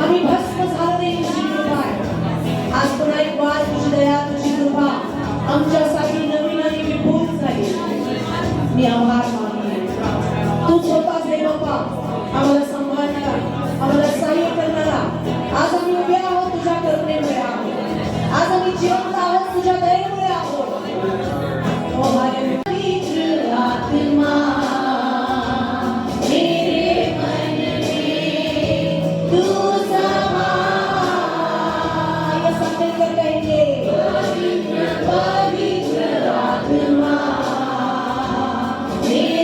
आम्ही भस्म झालो नाही, तुझी कृपा आहे. आज पुन्हा एक वार तुझी दया, तुझी कृपा आमच्यासाठी नवीन आणि विपुल झाली. मी आभार मानते. तू स्वतःच दे बाप्पा आम्हाला सांभाळणारा, आम्हाला सहाय्य करणारा. आज आम्ही उभे आहोत तुझ्या करुणेमुळे आहोत. आज आम्ही जिवंत आहोत तुझ्या दयेमुळे आहोत. ओ हालेलुया. पवित्र आत्मा मेरे मन में तू समा. ये सब मिलकर कहेंगे पवित्र आत्मा मेरे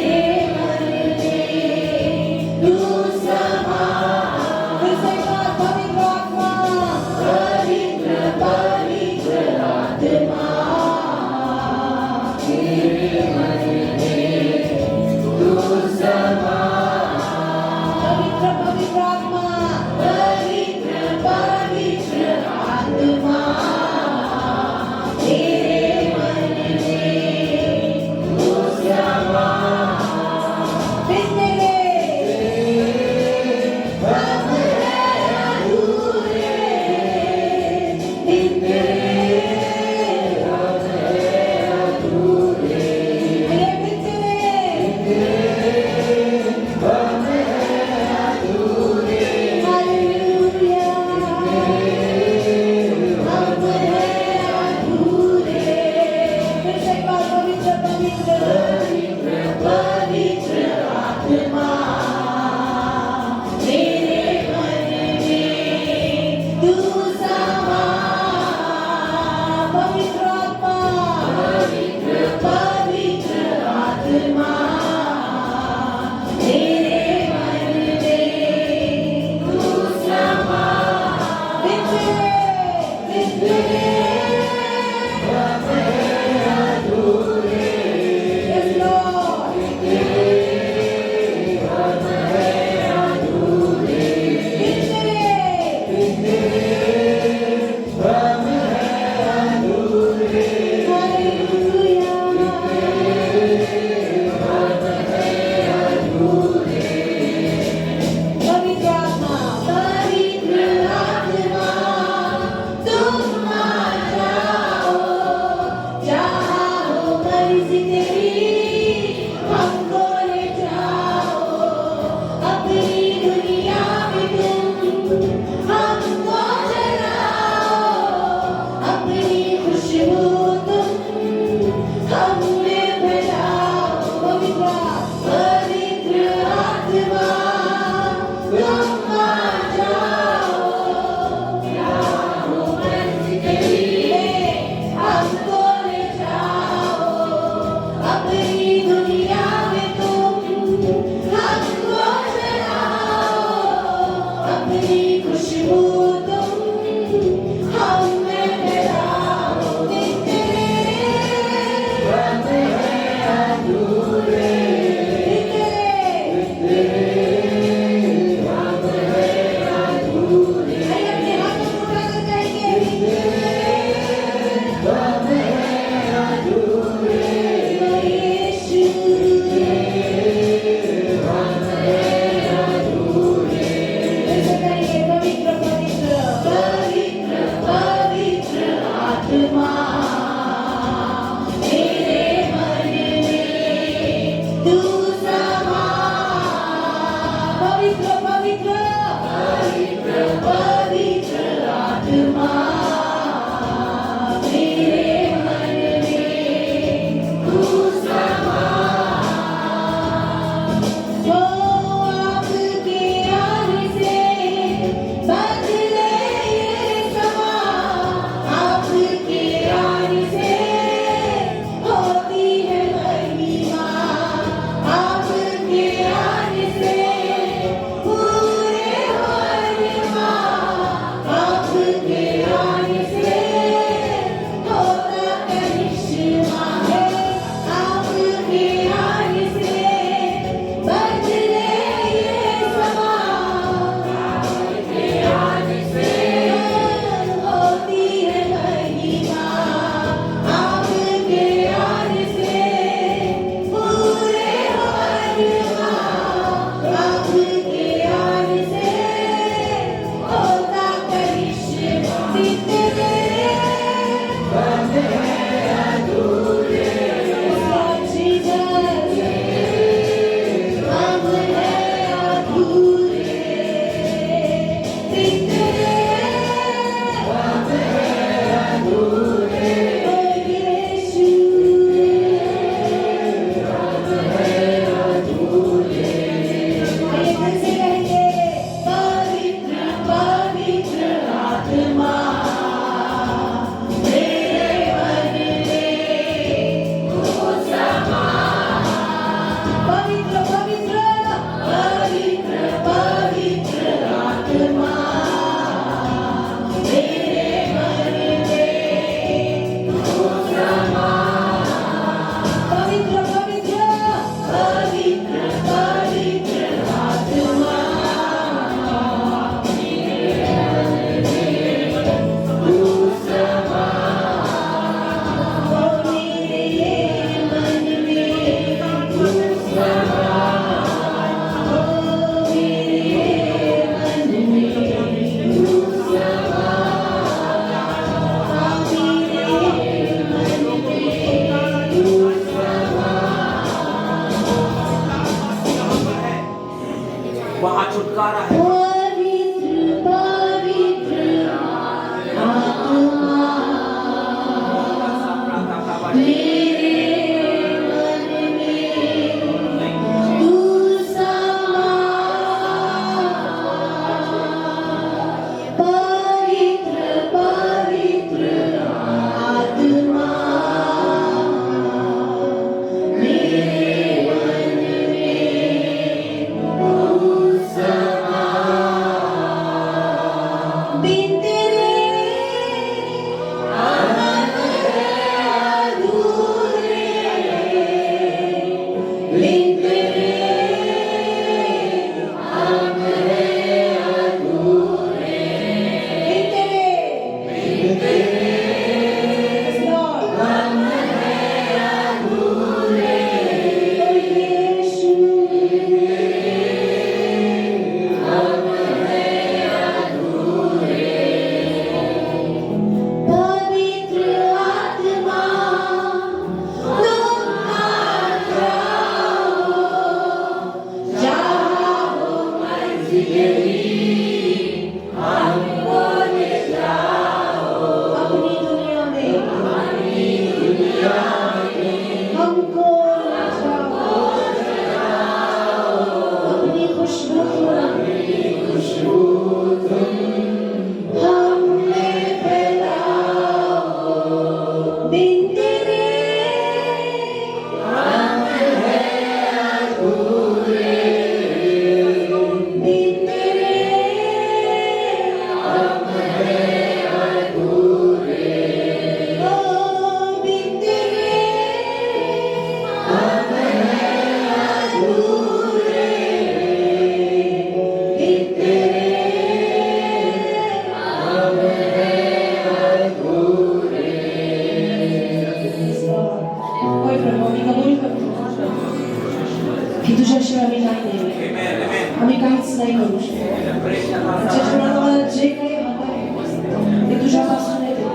कसंही करू शकतो. आमच्या जीवनात आम्हाला जे काही हवं आहे ते तुझ्यापासून येते,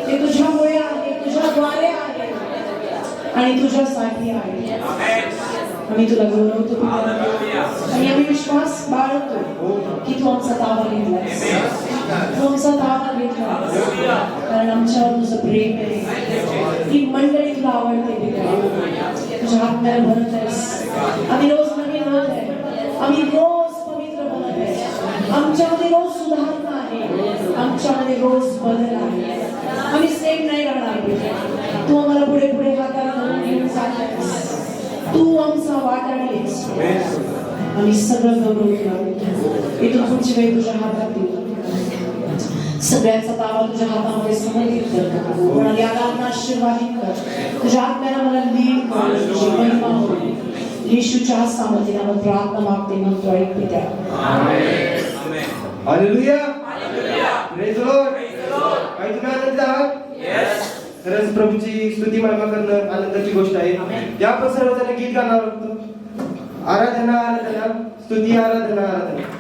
ते तुझ्यामुळे आहे, तुझ्याद्वारे आहे आणि तुझ्यासाठी आहे. आम्ही तुला गौरवतो आणि आम्ही विश्वास बाळगतो की तू आमचा ताबा घेतलास, तू आमचा ताबा घेतलास, कारण आमच्यावर तुझं प्रेम आहे. ही मंडळी तुला आवडते तुझ्या आत्म्याला भरत आहेस. आम्ही रोज नवीन होत आहे, आम्ही रोज पवित्र बनत आहे, आमच्यामध्ये रोज सुधारणा आहे, आमच्यामध्ये रोज बदल आहे. आम्ही सेम नाही राहणार. तू आम्हाला पुढे पुढे हाताला धरून घेऊन चालतेस, तू आमचा वाटाडी आहेस. आम्ही सगळं गौरव तुला. इथून पुढची वेळ तुझ्या हातात देऊ. सगळ्यांचा ताबा तुझ्या हातामध्ये समर्पित कर. कोणाला याला आशीर्वादित कर. तुझ्या आत्म्याला मला लीड कर. तुझी महिमा होईल. येशूच्या सामर्थ्याने आपण प्रार्थना मागते म्हणतो ऐक पित्या. हालेलुया. Praise the Lord. काही तुम्ही आनंदित आहात? खरंच प्रभूची स्तुती महिमा करणं आनंदाची गोष्ट आहे. या आपण सर्वजण गीत गाणार आहोत. आराधना आराधना स्तुती आराधना आराधना.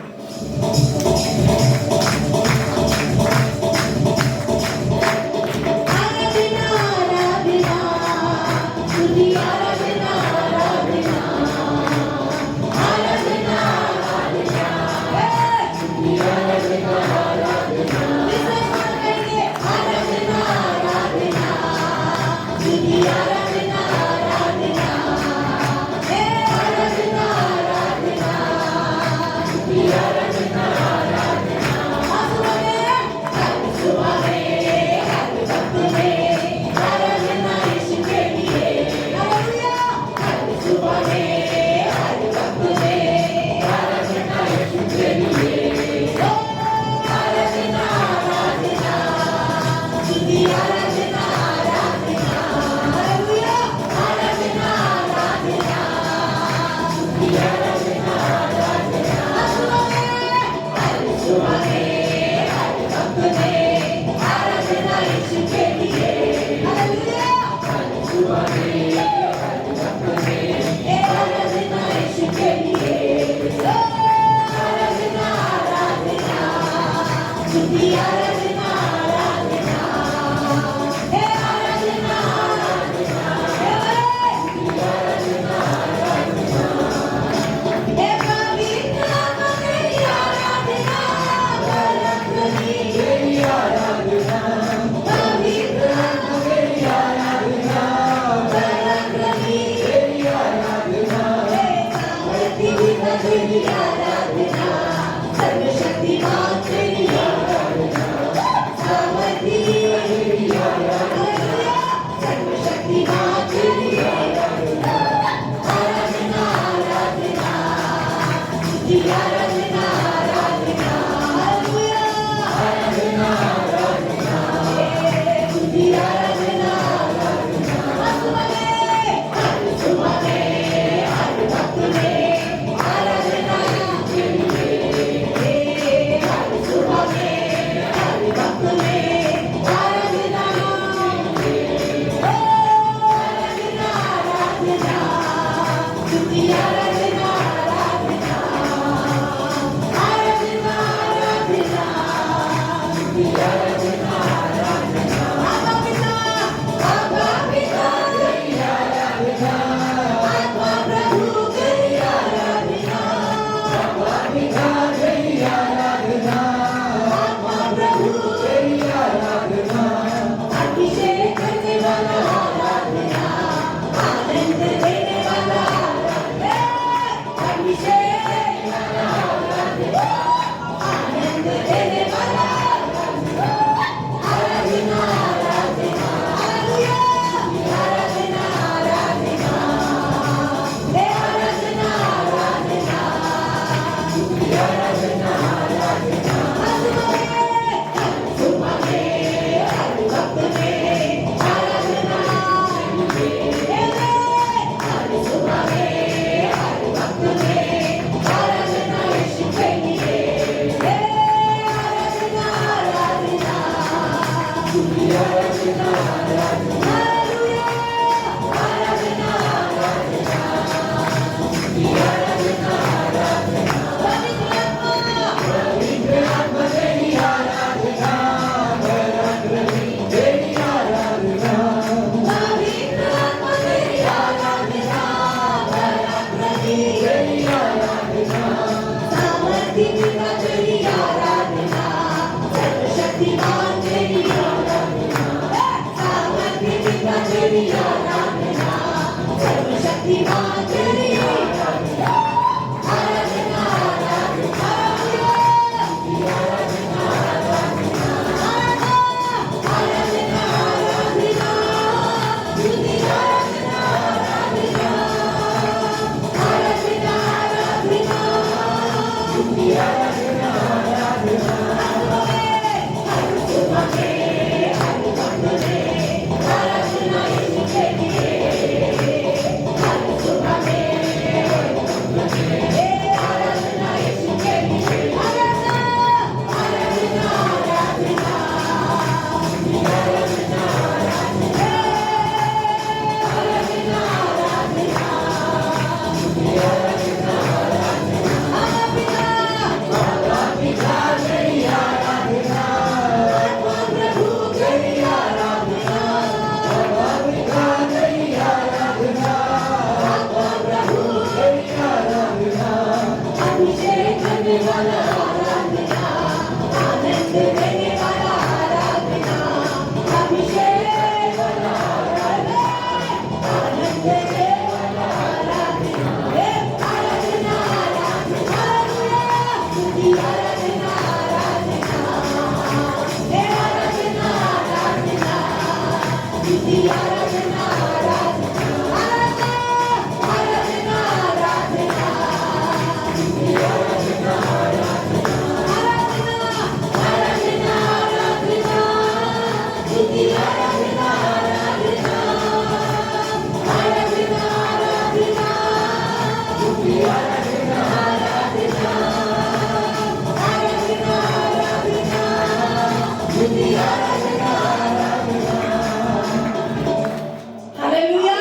हालेलुया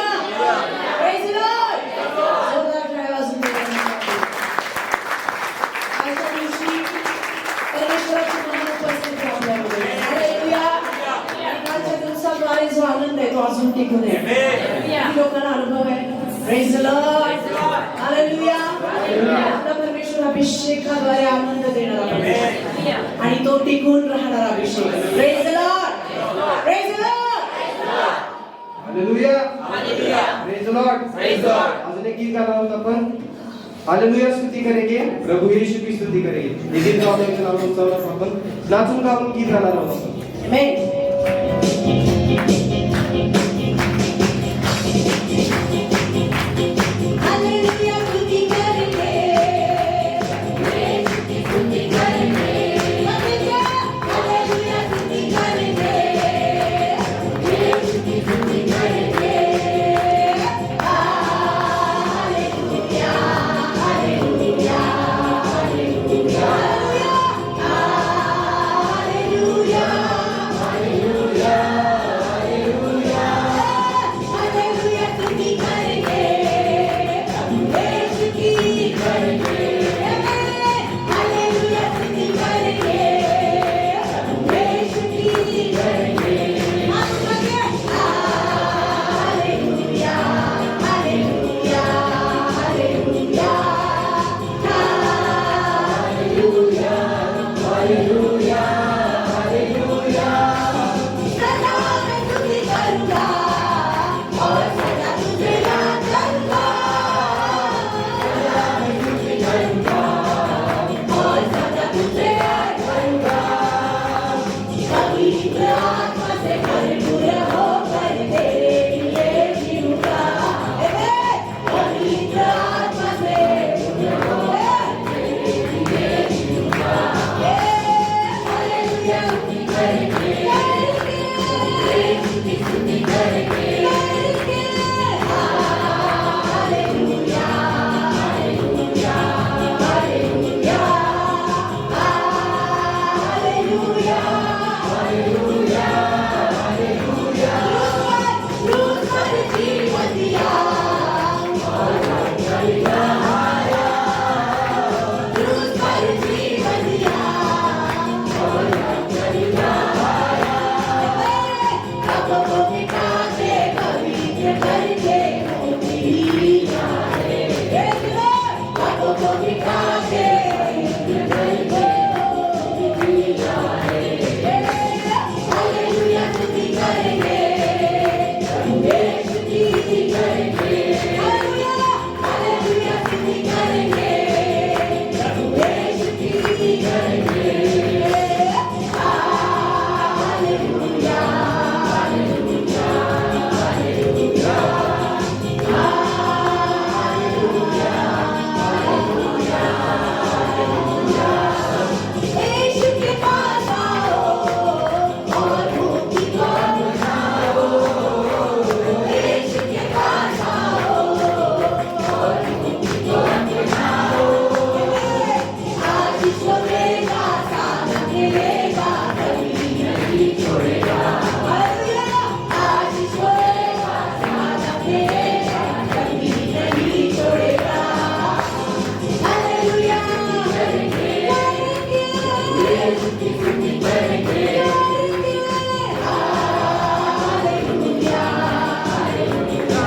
प्रेज द लॉर्ड जोरदार टाळ्या वाजवून देऊया. आजच्या दिवशी परमेश्वराची महान उपस्थिती आपल्यामध्ये आहे. हालेलुया. आणि कालच्या दिवसाद्वारे जो आनंद आहे तो अजून टिकून आहे. किती लोकांना अनुभव आहे? Praise the Lord hallelujah. आपला परमेश्वर अभिषेकाद्वारे आनंद देणारा आहे आणि तो टिकून राहणारा अभिषेक. Praise the Lord praise the Lord. Hallelujah praise the Lord. अजून एक गीत गाणार आहोत आपण. हालेलुया स्तुति करेंगे प्रभु यीशु की स्तुति करेंगे. हे गीत गाण्याच्या नावाने उच्चारणार आपण नाचून गाऊन गीत गाणार आहोत आपण. आमेन. हालेलुया स्तुति करेंगे स्तुति करेंगे हालेलुया स्तुति करेंगे स्तुति करेंगे hallelujah hallelujah hallelujah hallelujah hallelujah hallelujah स्तुति करेंगे स्तुति करेंगे हालेलुया स्तुति करेंगे स्तुति करेंगे hallelujah hallelujah hallelujah hallelujah hallelujah hallelujah सदा मैं स्तुति करूंगा और सदा तुझे याद करूंगा. सदा मैं स्तुति करूंगा और सदा तुझे याद करूंगा. पवित्र आत्मा से भरपूर होकर तेरे लिए जीऊंगा. पवित्र आत्मा से भरपूर होकर तेरे लिए जीऊंगा. हालेलुया स्तुति करेंगे स्तुति करेंगे hallelujah hallelujah hallelujah hallelujah hallelujah hallelujah क्रूस पर जीवन दिया और हालेलुया क्रूस पर जीवन दिया और हालेलुया पापों को मिटा के पवित्र करके मोती जाए. पापों को मिटा के पवित्र करके मोती जाए. हालेलुया स्तुति करेंगे स्तुति करेंगे हालेलुया हालेलुया स्तुति करेंगे स्तुति करेंगे hallelujah hallelujah hallelujah hallelujah hallelujah hallelujah. Yeshu के पास आओ और मुक्ति को बुझाओ. यीशु के पास आओ और मुक्ति को बुझाओ. आशीष को देगा साथ मिलेगा कभी नहीं छोड़ेगा. हालेलुया आशीष को देगा साथ मिलेगा कभी नहीं छोड़ेगा. हालेलुया करेंगे स्तुति करेंगे हालेलुया हालेलुया हालेलुया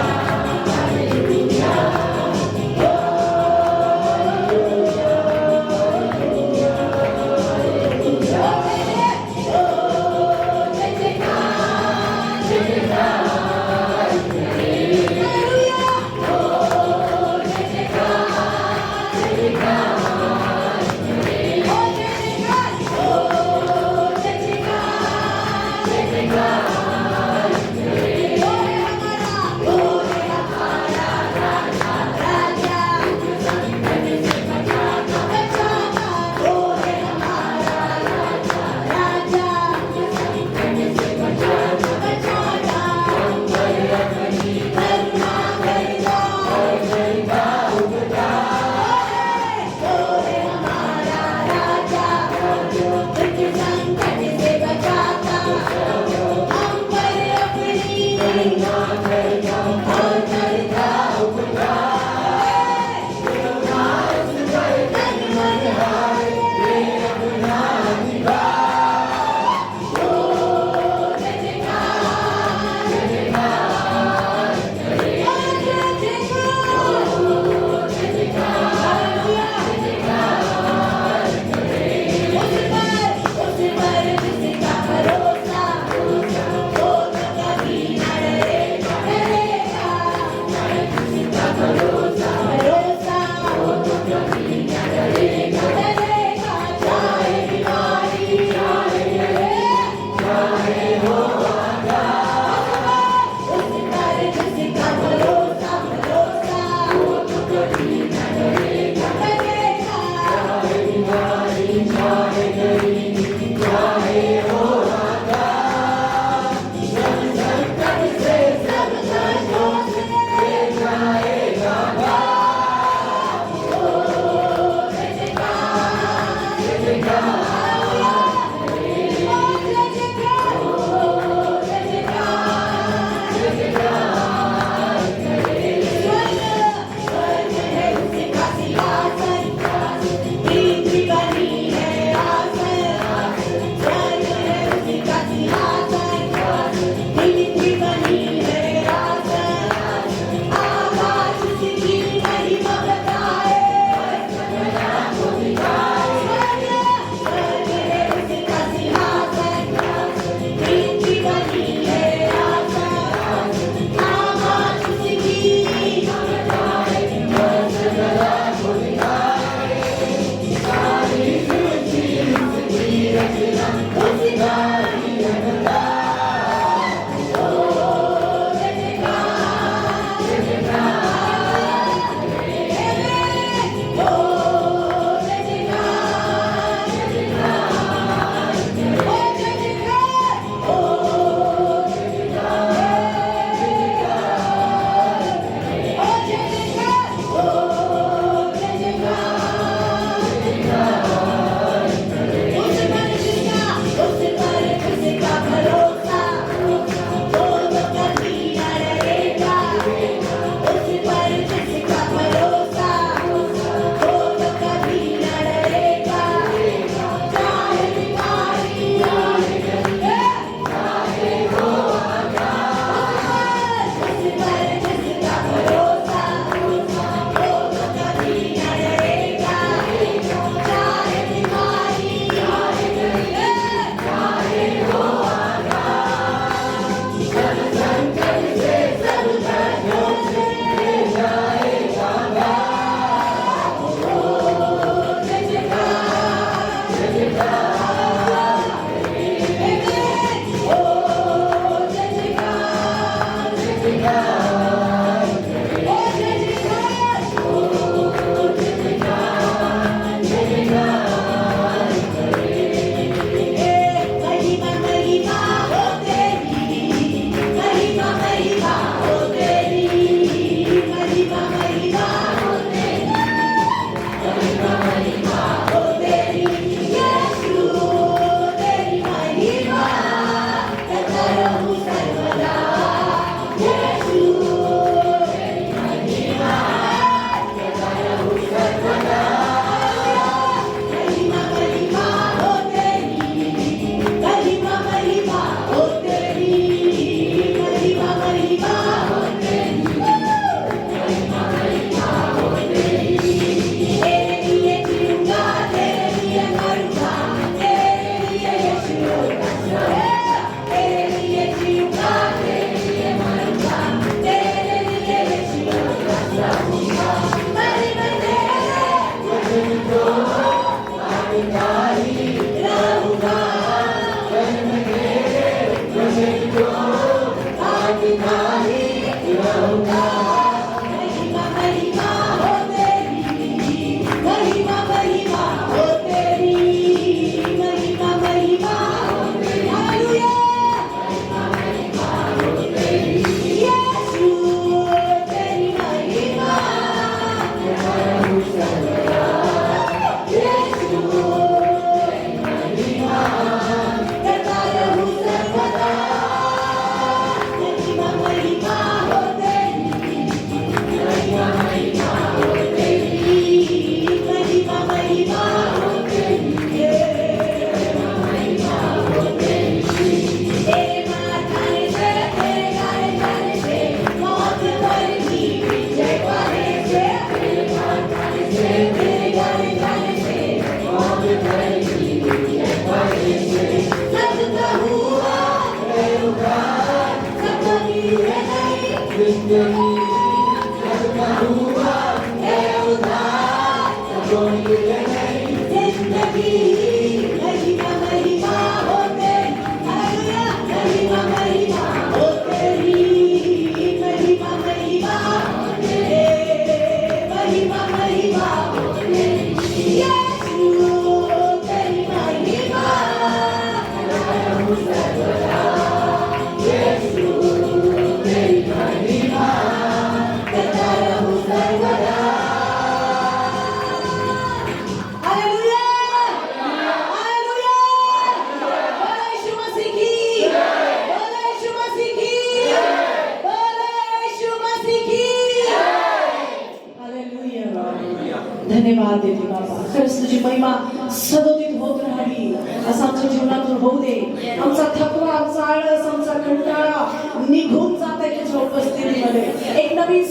धन्यवाद देते बाबा. खरंच तुझी महिमा सदोदित होत राहावी असं आमच्या जीवनातून होऊ दे. आमचा थकवा, आमचा आळस, आमचा कंटाळा निघून जात आहे तुझ्या उपस्थितीमध्ये. एक नवीन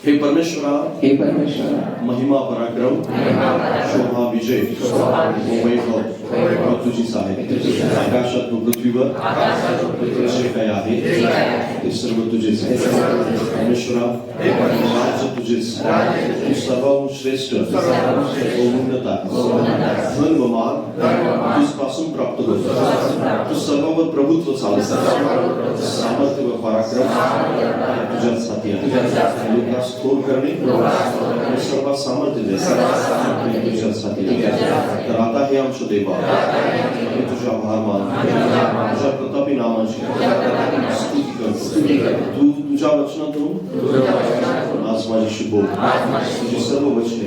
हे परमेश्वरा, हे परमेश्वर, महिमा पराक्रम, शोभा विजय, वैभव तुझीच आहे. आकाशात व पृथ्वीवर जे काही आहे ते सर्व तुझेच आहे. परमेश्वरा, राज्य तुझेच, तू सर्वाहून श्रेष्ठ, उन्नत आहे. धन व मान तुझपासून प्राप्त होतो. तू सर्वांवर प्रभुत्व चालवतो. सामर्थ्य व पराक्रम तुझ्याच हाती आहे. लोकांस थोर करणे आणि सर्वात सामर्थ्य देणे तुझ्याच हाती आहे. तर आता हे आमचं देवा, आम्ही तुझा आभार मानतो. तुझ्या प्रतापी नामाची स्तुती करतो. तू तुझ्या वचनातून आज माझ्याशी बोल. तुझी सर्व वचने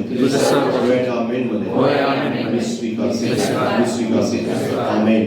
आमेन मध्ये मी स्वीकारते. आमेन.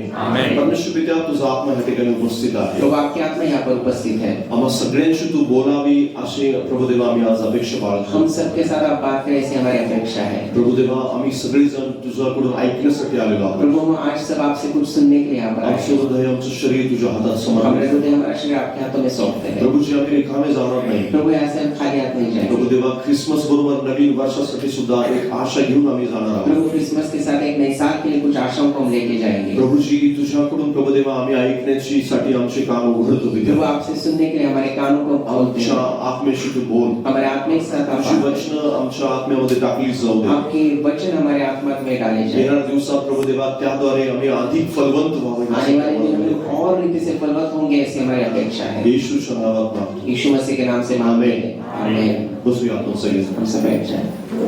परमेश्वर पिता, तुझा आत्मा या ठिकाणी उपस्थित आहे. तो वाक्य आत्मा यहाँ पर उपस्थित है. आम्हा सगळ्यांशी तू बोलावी असे प्रभुदेवा आम्ही आज अपेक्षा बाळगतो. हम सबके साथ आप बात करें, ऐसी हमारी अपेक्षा है. प्रभुदेवा, आम्ही सगळेजण तुझ्याकडून ऐकण्यासाठी आलेलो आहोत. प्रभु, हम आज सब आपसे कुछ सुनने के लिए यहाँ पर आए आमचे हैं. हृदय, आमचं शरीर तुझ्या हातात हमारे समर्पित. हृदय, हमारा शरीर आपके हाथों में सौंपते हैं. प्रभूजी, आम्ही रिकामे जाणार नाही. प्रभु, यहाँ से हम खाली हाथ नहीं जाएंगे. प्रभुदेवा, ख्रिसमस बरोबर नवीन वर्षासाठी सुद्धा एक आशा घेऊन आम्ही जाणार आहोत. प्रभु, क्रिसमस के साथ एक नए साल के लिए कुछ आशाओं को हम लेके जाएंगे. प्रभुजी, तुझ्याकडून प्रभुदेवा आम्ही ऐकण्याची साठी आमचे कान उघडतो. प्रभु, आपसे सुनने के लिए हमारे कानों को खोलते आमच्या हैं. आत्मेशी तू बोल. हमारे आत्मा के साथ तुझी आप वचनं आमच्या आत्म्यामध्ये टाकली जाऊ दे. आपके वचन हमारे आत्मा में डाले जाए. येणाऱ्या दिवसात प्रभुदेवा त्याद्वारे आम्ही अधिक फलवंत व्हावे. आने वाले दिनों में और रीति से फलवंत होंगे, ऐसी हमारी अपेक्षा है. येशूच्या नावात प्रार्थना. यीशु मसीह के नाम से मांगते हैं. आमीन. बसूया आपण सगळेजण. हम सब बैठ जाएं.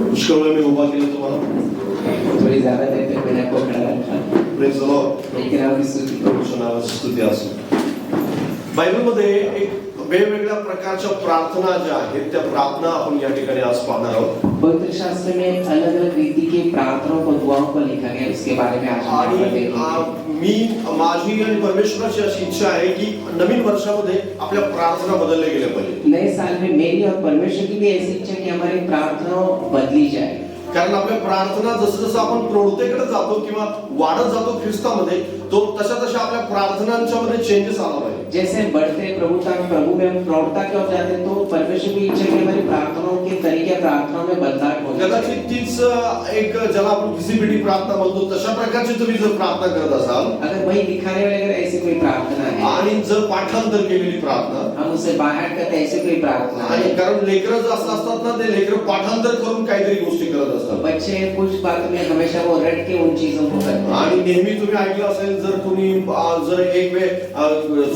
पुष्कळ वेळ मी उभा केलं तुम्हाला. थोड़ी ज्यादा देर तक मैंने आपको खड़ा रखा, प्रेज द लॉर्ड. लेकिन आप इस प्रभूच्या नावाची स्तुती असो. बायबलमध्ये एक वेगवेगळ्या प्रकारच्या प्रार्थना ज्या आहेत त्या प्रार्थना आपण या ठिकाणी आज पाहणार आहोत. पवित्र शास्त्र में अलग अलग रीति की प्रार्थनाओं को, दुआओं को लिखा गया, उसके बारे में आज हम आणि देखेंगे. मी माझी आणि परमेश्वराची अशी इच्छा आहे की नवीन वर्षामध्ये आपल्या प्रार्थना बदलल्या गेल्या पाहिजे. नए साल में मेरी और परमेश्वर की भी ऐसी इच्छा है कि हमारी प्रार्थनाओं बदली जाए. कारण आपल्या प्रार्थना जसं जसं आपण प्रौढतेकडे जातो किंवा वाढत जातो ख्रिस्तामध्ये, तो तशा तशा आपल्या प्रार्थनांच्या मध्ये चेंजेस आला पाहिजे. जैसे बढ़ते प्रभु में हम प्रौढ़ता की ओर जाते हैं, तो परमेश्वर की इच्छा की हमारी प्रार्थनाओं के तरीके, प्रार्थनाओं में बदलाव हो. कदाचित तीच एक ज्याला आपण घिसीपिटी प्रार्थना म्हणतो तशा प्रकारची तुम्ही जर प्रार्थना करत असाल, अगर वही दिखाने वाले अगर ऐसी कोई प्रार्थना है, आणि जर पाठांतर केलेली प्रार्थना, हम उसे बाहर करते ऐसी कोई प्रार्थना आणि है. कारण लेकरं जर असं असतात ना, ते लेकरं पाठांतर करून काहीतरी गोष्टी करत असतात. बच्चे कुछ बात में हमेशा वो रट के उन चीजों को करते हैं. आणि नेहमी तुम्ही ऐकलं असेल, जर तुम्ही जर एक वेळ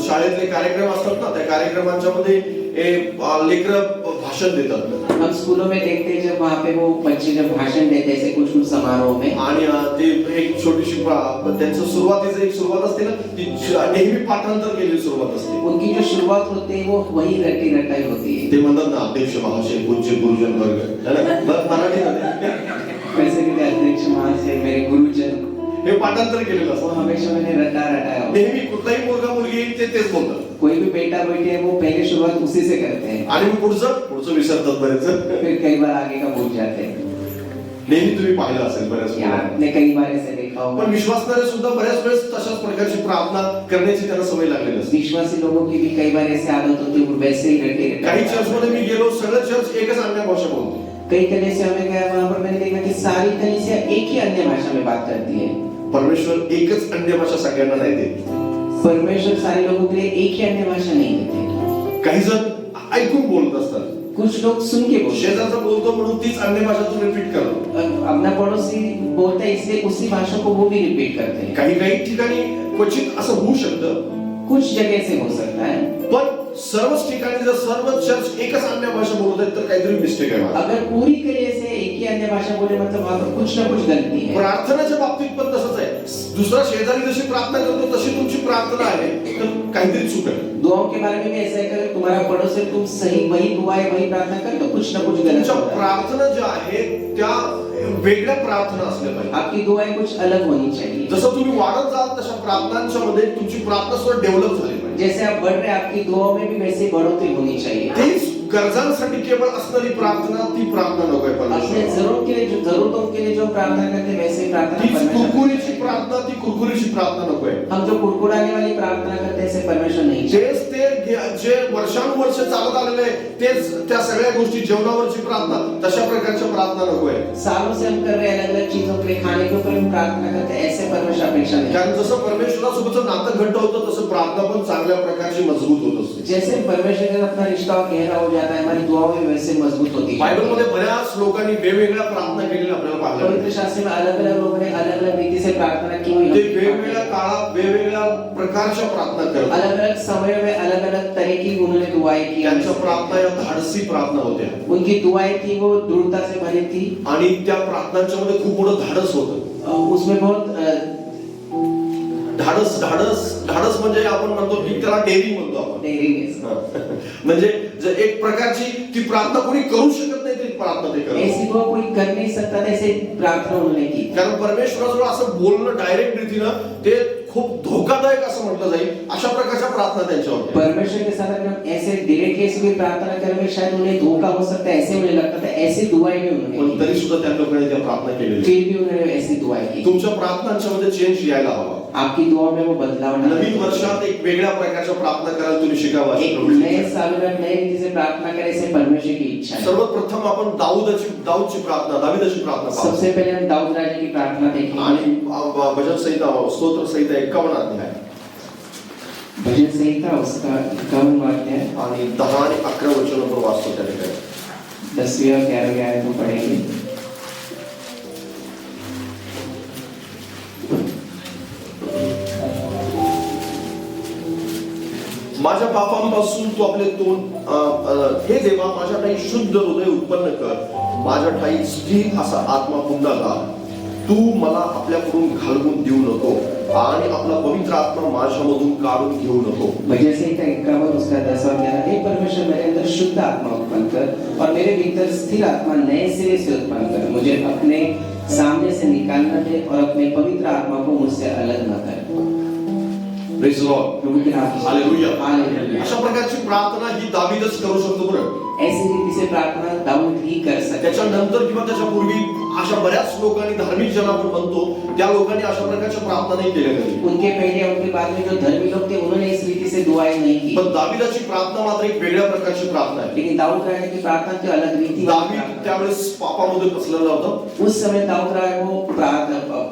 शाळेतले कार्यक्रम असतात ना, त्या कार्यक्रमांच्या मध्ये लेकरं भाषण देतात. हम स्कूलों में देखते हैं जब वहाँ पे वो बच्चे जब भाषण देते हैं, ऐसे कुछ कुछ समारोह में, आणि ते एक छोटीशी त्यांचं सुरुवातीचं एक सुरुवात असते ना, ती नेहमी पाठांतर केलेली सुरुवात असते. उनकी जो शुरुआत होती है वो वही रटी रटाई होती है. ते म्हणतात ना, अध्यक्ष महाशय, पूज्य गुरुजन वर्ग, मराठीमध्ये वैसे भी अध्यक्ष महाशय, मेरे गुरुजन, हे पाठांतर केलेलं वो असतं. हमेशा मैंने रटाया होता है. नेहमी कुठलाही मुलगा मुलगी येईल ते तेच बोलतात. कोई भी बेटा बेटी है वो पहले शुरुआत उसी से करते हैं, आणि मग पुढचं विसरतात बरेच. फिर कई बार आगे का भूल जाते हैं. नेहमी तुम्ही पाहिलं असेल बऱ्याच या वेळा. आपने कई बार ऐसे देखा होगा. पण विश्वासणारे सुद्धा बऱ्याच वेळेस तशाच प्रकारची प्रार्थना करण्याची त्यांना सवय लागलेली असते. विश्वासी लोगों की भी कई बार ऐसी आदत होती है, वो वैसे ही रटे काही रटाई. चर्चमध्ये मी गेलो, सगळं चर्च एकच अन्य भाषा बोलतो. कई कलीसिया में गया, वहाँ पर मैंने देखा कि सारी कलीसिया एक ही अन्य भाषा में बात करती है. परमेश्वर एकच अन्य भाषा सगळ्यांना नाही देत. परमेश्वर सारे लोगों के लिए एक ही अन्य भाषा नहीं देते. काही जण ऐकून बोलत असतात. कुछ लोग सुन के बोलते हैं. शेजारचा बोलतो म्हणून तीच अन्य भाषा तू रिपीट करतो. अपना पड़ोसी बोलता है, इसलिए उसी भाषा को वो भी रिपीट करते हैं. काही ठिकाणी क्वचित असं होऊ शकतं. कुछ जगह से हो सकता है, पण सर्वच ठिकाणी जर सर्व चर्च एकच अन्य भाषा बोलत आहेत तर काहीतरी मिस्टेक आहे. अगर पूरी कलीसिया से एक ही अन्य भाषा बोले, मतलब वहाँ पर कुछ ना कुछ गलती है. प्रार्थनाच्या बाबतीत पण तसंच आहे. दुसरा शेजारी जशी प्रार्थना करतो तशी तुमची प्रार्थना आहे तर काहीतरी चूक आहे. दुआओं के बारे में भी ऐसा है कि अगर तुम्हारा पड़ोसी तुम सही वही दुआ है वही प्रार्थना कर, तो कुछ ना कुछ गलत तुमच्या होता है. प्रार्थना ज्या आहेत त्या वेगळ्या प्रार्थना असल्या पाहिजे. आपकी दुआएं कुछ अलग होनी चाहिए. जसं तुम्ही वाढत जाल तशा प्रार्थनांच्या मध्ये तुमची प्रार्थना सुद्धा डेव्हलप झाली पाहिजे. जैसे आप बढ़ रहे हैं, आपकी दुआओं में भी वैसे बढ़ोतरी होनी चाहिए. तीच गरजांसाठी केवळ असणारी प्रार्थना ती प्रार्थना नको आहे अपने परमेश्वर. जरूरतों के लिए जो प्रार्थना करते हैं वैसे प्रार्थना तीच परमेश्वर. कुरकुरीची प्रार्थना ती कुरकुरीची प्रार्थना नको आहे. हम जो कुड़कुड़ाने वाली प्रार्थना करते हैं, ऐसे परमेश्वर नहीं तेच ते जे वर्षानुवर्ष चालत आलेले आहे, तेच त्या सगळ्या गोष्टी जेवणावरची प्रार्थना तशा प्रकारच्या प्रार्थना नको आहे. सालों से हम कर रहे हैं अलग अलग चीजों के लिए, खाने के ऊपर हम प्रार्थना करते हैं, ऐसे परमेश्वर अपेक्षा नहीं. कारण जसं परमेश्वरासोबतचं नातं घट्ट होतं तसं प्रार्थना पण चांगल्या प्रकारची मजबूत होत असते. जैसे परमेश्वर के साथ अपना रिश्ता गहरा हो जाता है, हमारी दुआओं भी वैसे मजबूत होती है. बायबलमध्ये बऱ्याच लोकांनी वेगवेगळ्या प्रार्थना केलेल्या आपल्याला पाहायला पवित्र मिळतात. शास्त्र में अलग अलग लोगों ने अलग अलग रीति से प्रार्थना की हुई ते है. वेगवेगळ्या काळात वेगवेगळ्या प्रकारच्या प्रार्थना करतात. अलग अलग समय में अलग अलग तरह की उन्होंने दुआएं की. त्यांच्या प्रार्थना या धाडसी प्रार्थना होत्या उनकी दुआएं थी वो दृढ़ता से भरी थी. आणि त्या प्रार्थनांच्या मध्ये खूप मोठं धाडस होतं. उसमें बहुत धाडस धाडस धाडस म्हणजे आपण म्हणतो की त्याला डेअरिंग म्हणतो आपण. डेयरिंग म्हणजे जर एक प्रकारची ती प्रार्थना कोणी करू शकत नाही ती प्रार्थना ते करतात. ऐसी दुआ कोई कर नहीं सकता, ऐसे प्रार्थना उन्होंने की. कारण परमेश्वराजवळ असं बोलणं डायरेक्ट रीतीनं ते खूप धोकादायक असं म्हटलं जाईल अशा प्रकारच्या प्रार्थना त्यांच्या होत्या. परमेश्वर के साथ अगर हम ऐसे डायरेक्ट ऐसे कोई प्रार्थना करेंगे शायद उन्हें धोखा हो सकता है, ऐसे मुझे लगता था. ऐसी दुआएं भी उन्होंने पण की. तरी सुद्धा त्या लोकांनी त्या प्रार्थना केलेल्या. फिर भी उन्होंने ऐसी दुआएं की. तुमच्या प्रार्थनांच्या मध्ये चेंज यायला हवा. आपकी दुआओं में वो बदलाव ना नवीन वर्षात एक वेगळ्या प्रकारच्या प्रार्थना करायला तुम्ही शिकावा. एक नए साल में नए रीति से प्रार्थना करें, ऐसे परमेश्वर की इच्छा है. सर्वप्रथम आपण दाऊदची प्रार्थना दाविदाची प्रार्थना पाहू. सबसे पहले हम दाऊद राजा की प्रार्थना देखेंगे. आणि भजन संहिता स्तोत्र संहिता 51 अध्याय भजन संहिता उसका 51वां अध्याय आणि 10 आणि 11 वचन आपण वाचतो त्या ठिकाणी. 10वीं और 11वीं आयत को पढ़ेंगे. माझ्या पापांपासून तू आपले तोंड हे देवा माझ्या ठाई शुद्ध हृदय उत्पन्न कर, माझ्या ठाई स्थिर असा आत्मा पुन्हा घाल. तू मला आपल्याकडून घालवून देऊ नको आणि आपला पवित्र आत्मा माझ्यामधून काढून घेऊ नको. भजन संहिता 51 उसका 10वां अध्याय. हे परमेश्वर मेरे अंदर शुद्ध आत्मा उत्पन्न कर और मेरे भीतर स्थिर आत्मा नए सिरे से उत्पन्न कर. मुझे अपने सामने से निकालना दे और अपने पवित्र आत्मा को मुझसे अलग न कर. Praise the Lord. प्रभु के नाम से हालेलुया. हालेलुया. अशा प्रकारची प्रार्थना ही दावीदच करू शकतो बरं. ऐसी रीति से प्रार्थना दाऊद ही कर सकता है. त्याच्यानंतर किंवा त्याच्या पूर्वी अशा बऱ्याच लोकांनी धार्मिक ज्याला आपण म्हणतो त्या लोकांनी अशा प्रकारच्या प्रार्थना नाही केल्या कधी. उनके पहले उनके बाद में जो धर्मी लोग थे उन्होंने इस रीति से दुआएं नहीं की. पण दावीदाची प्रार्थना मात्र एक वेगळ्या प्रकारची प्रार्थना आहे. लेकिन दाऊद राजा की प्रार्थना तो अलग रीति. दावीद त्यावेळेस पापामध्ये फसलेला होता. उस समय दाऊद राजा वो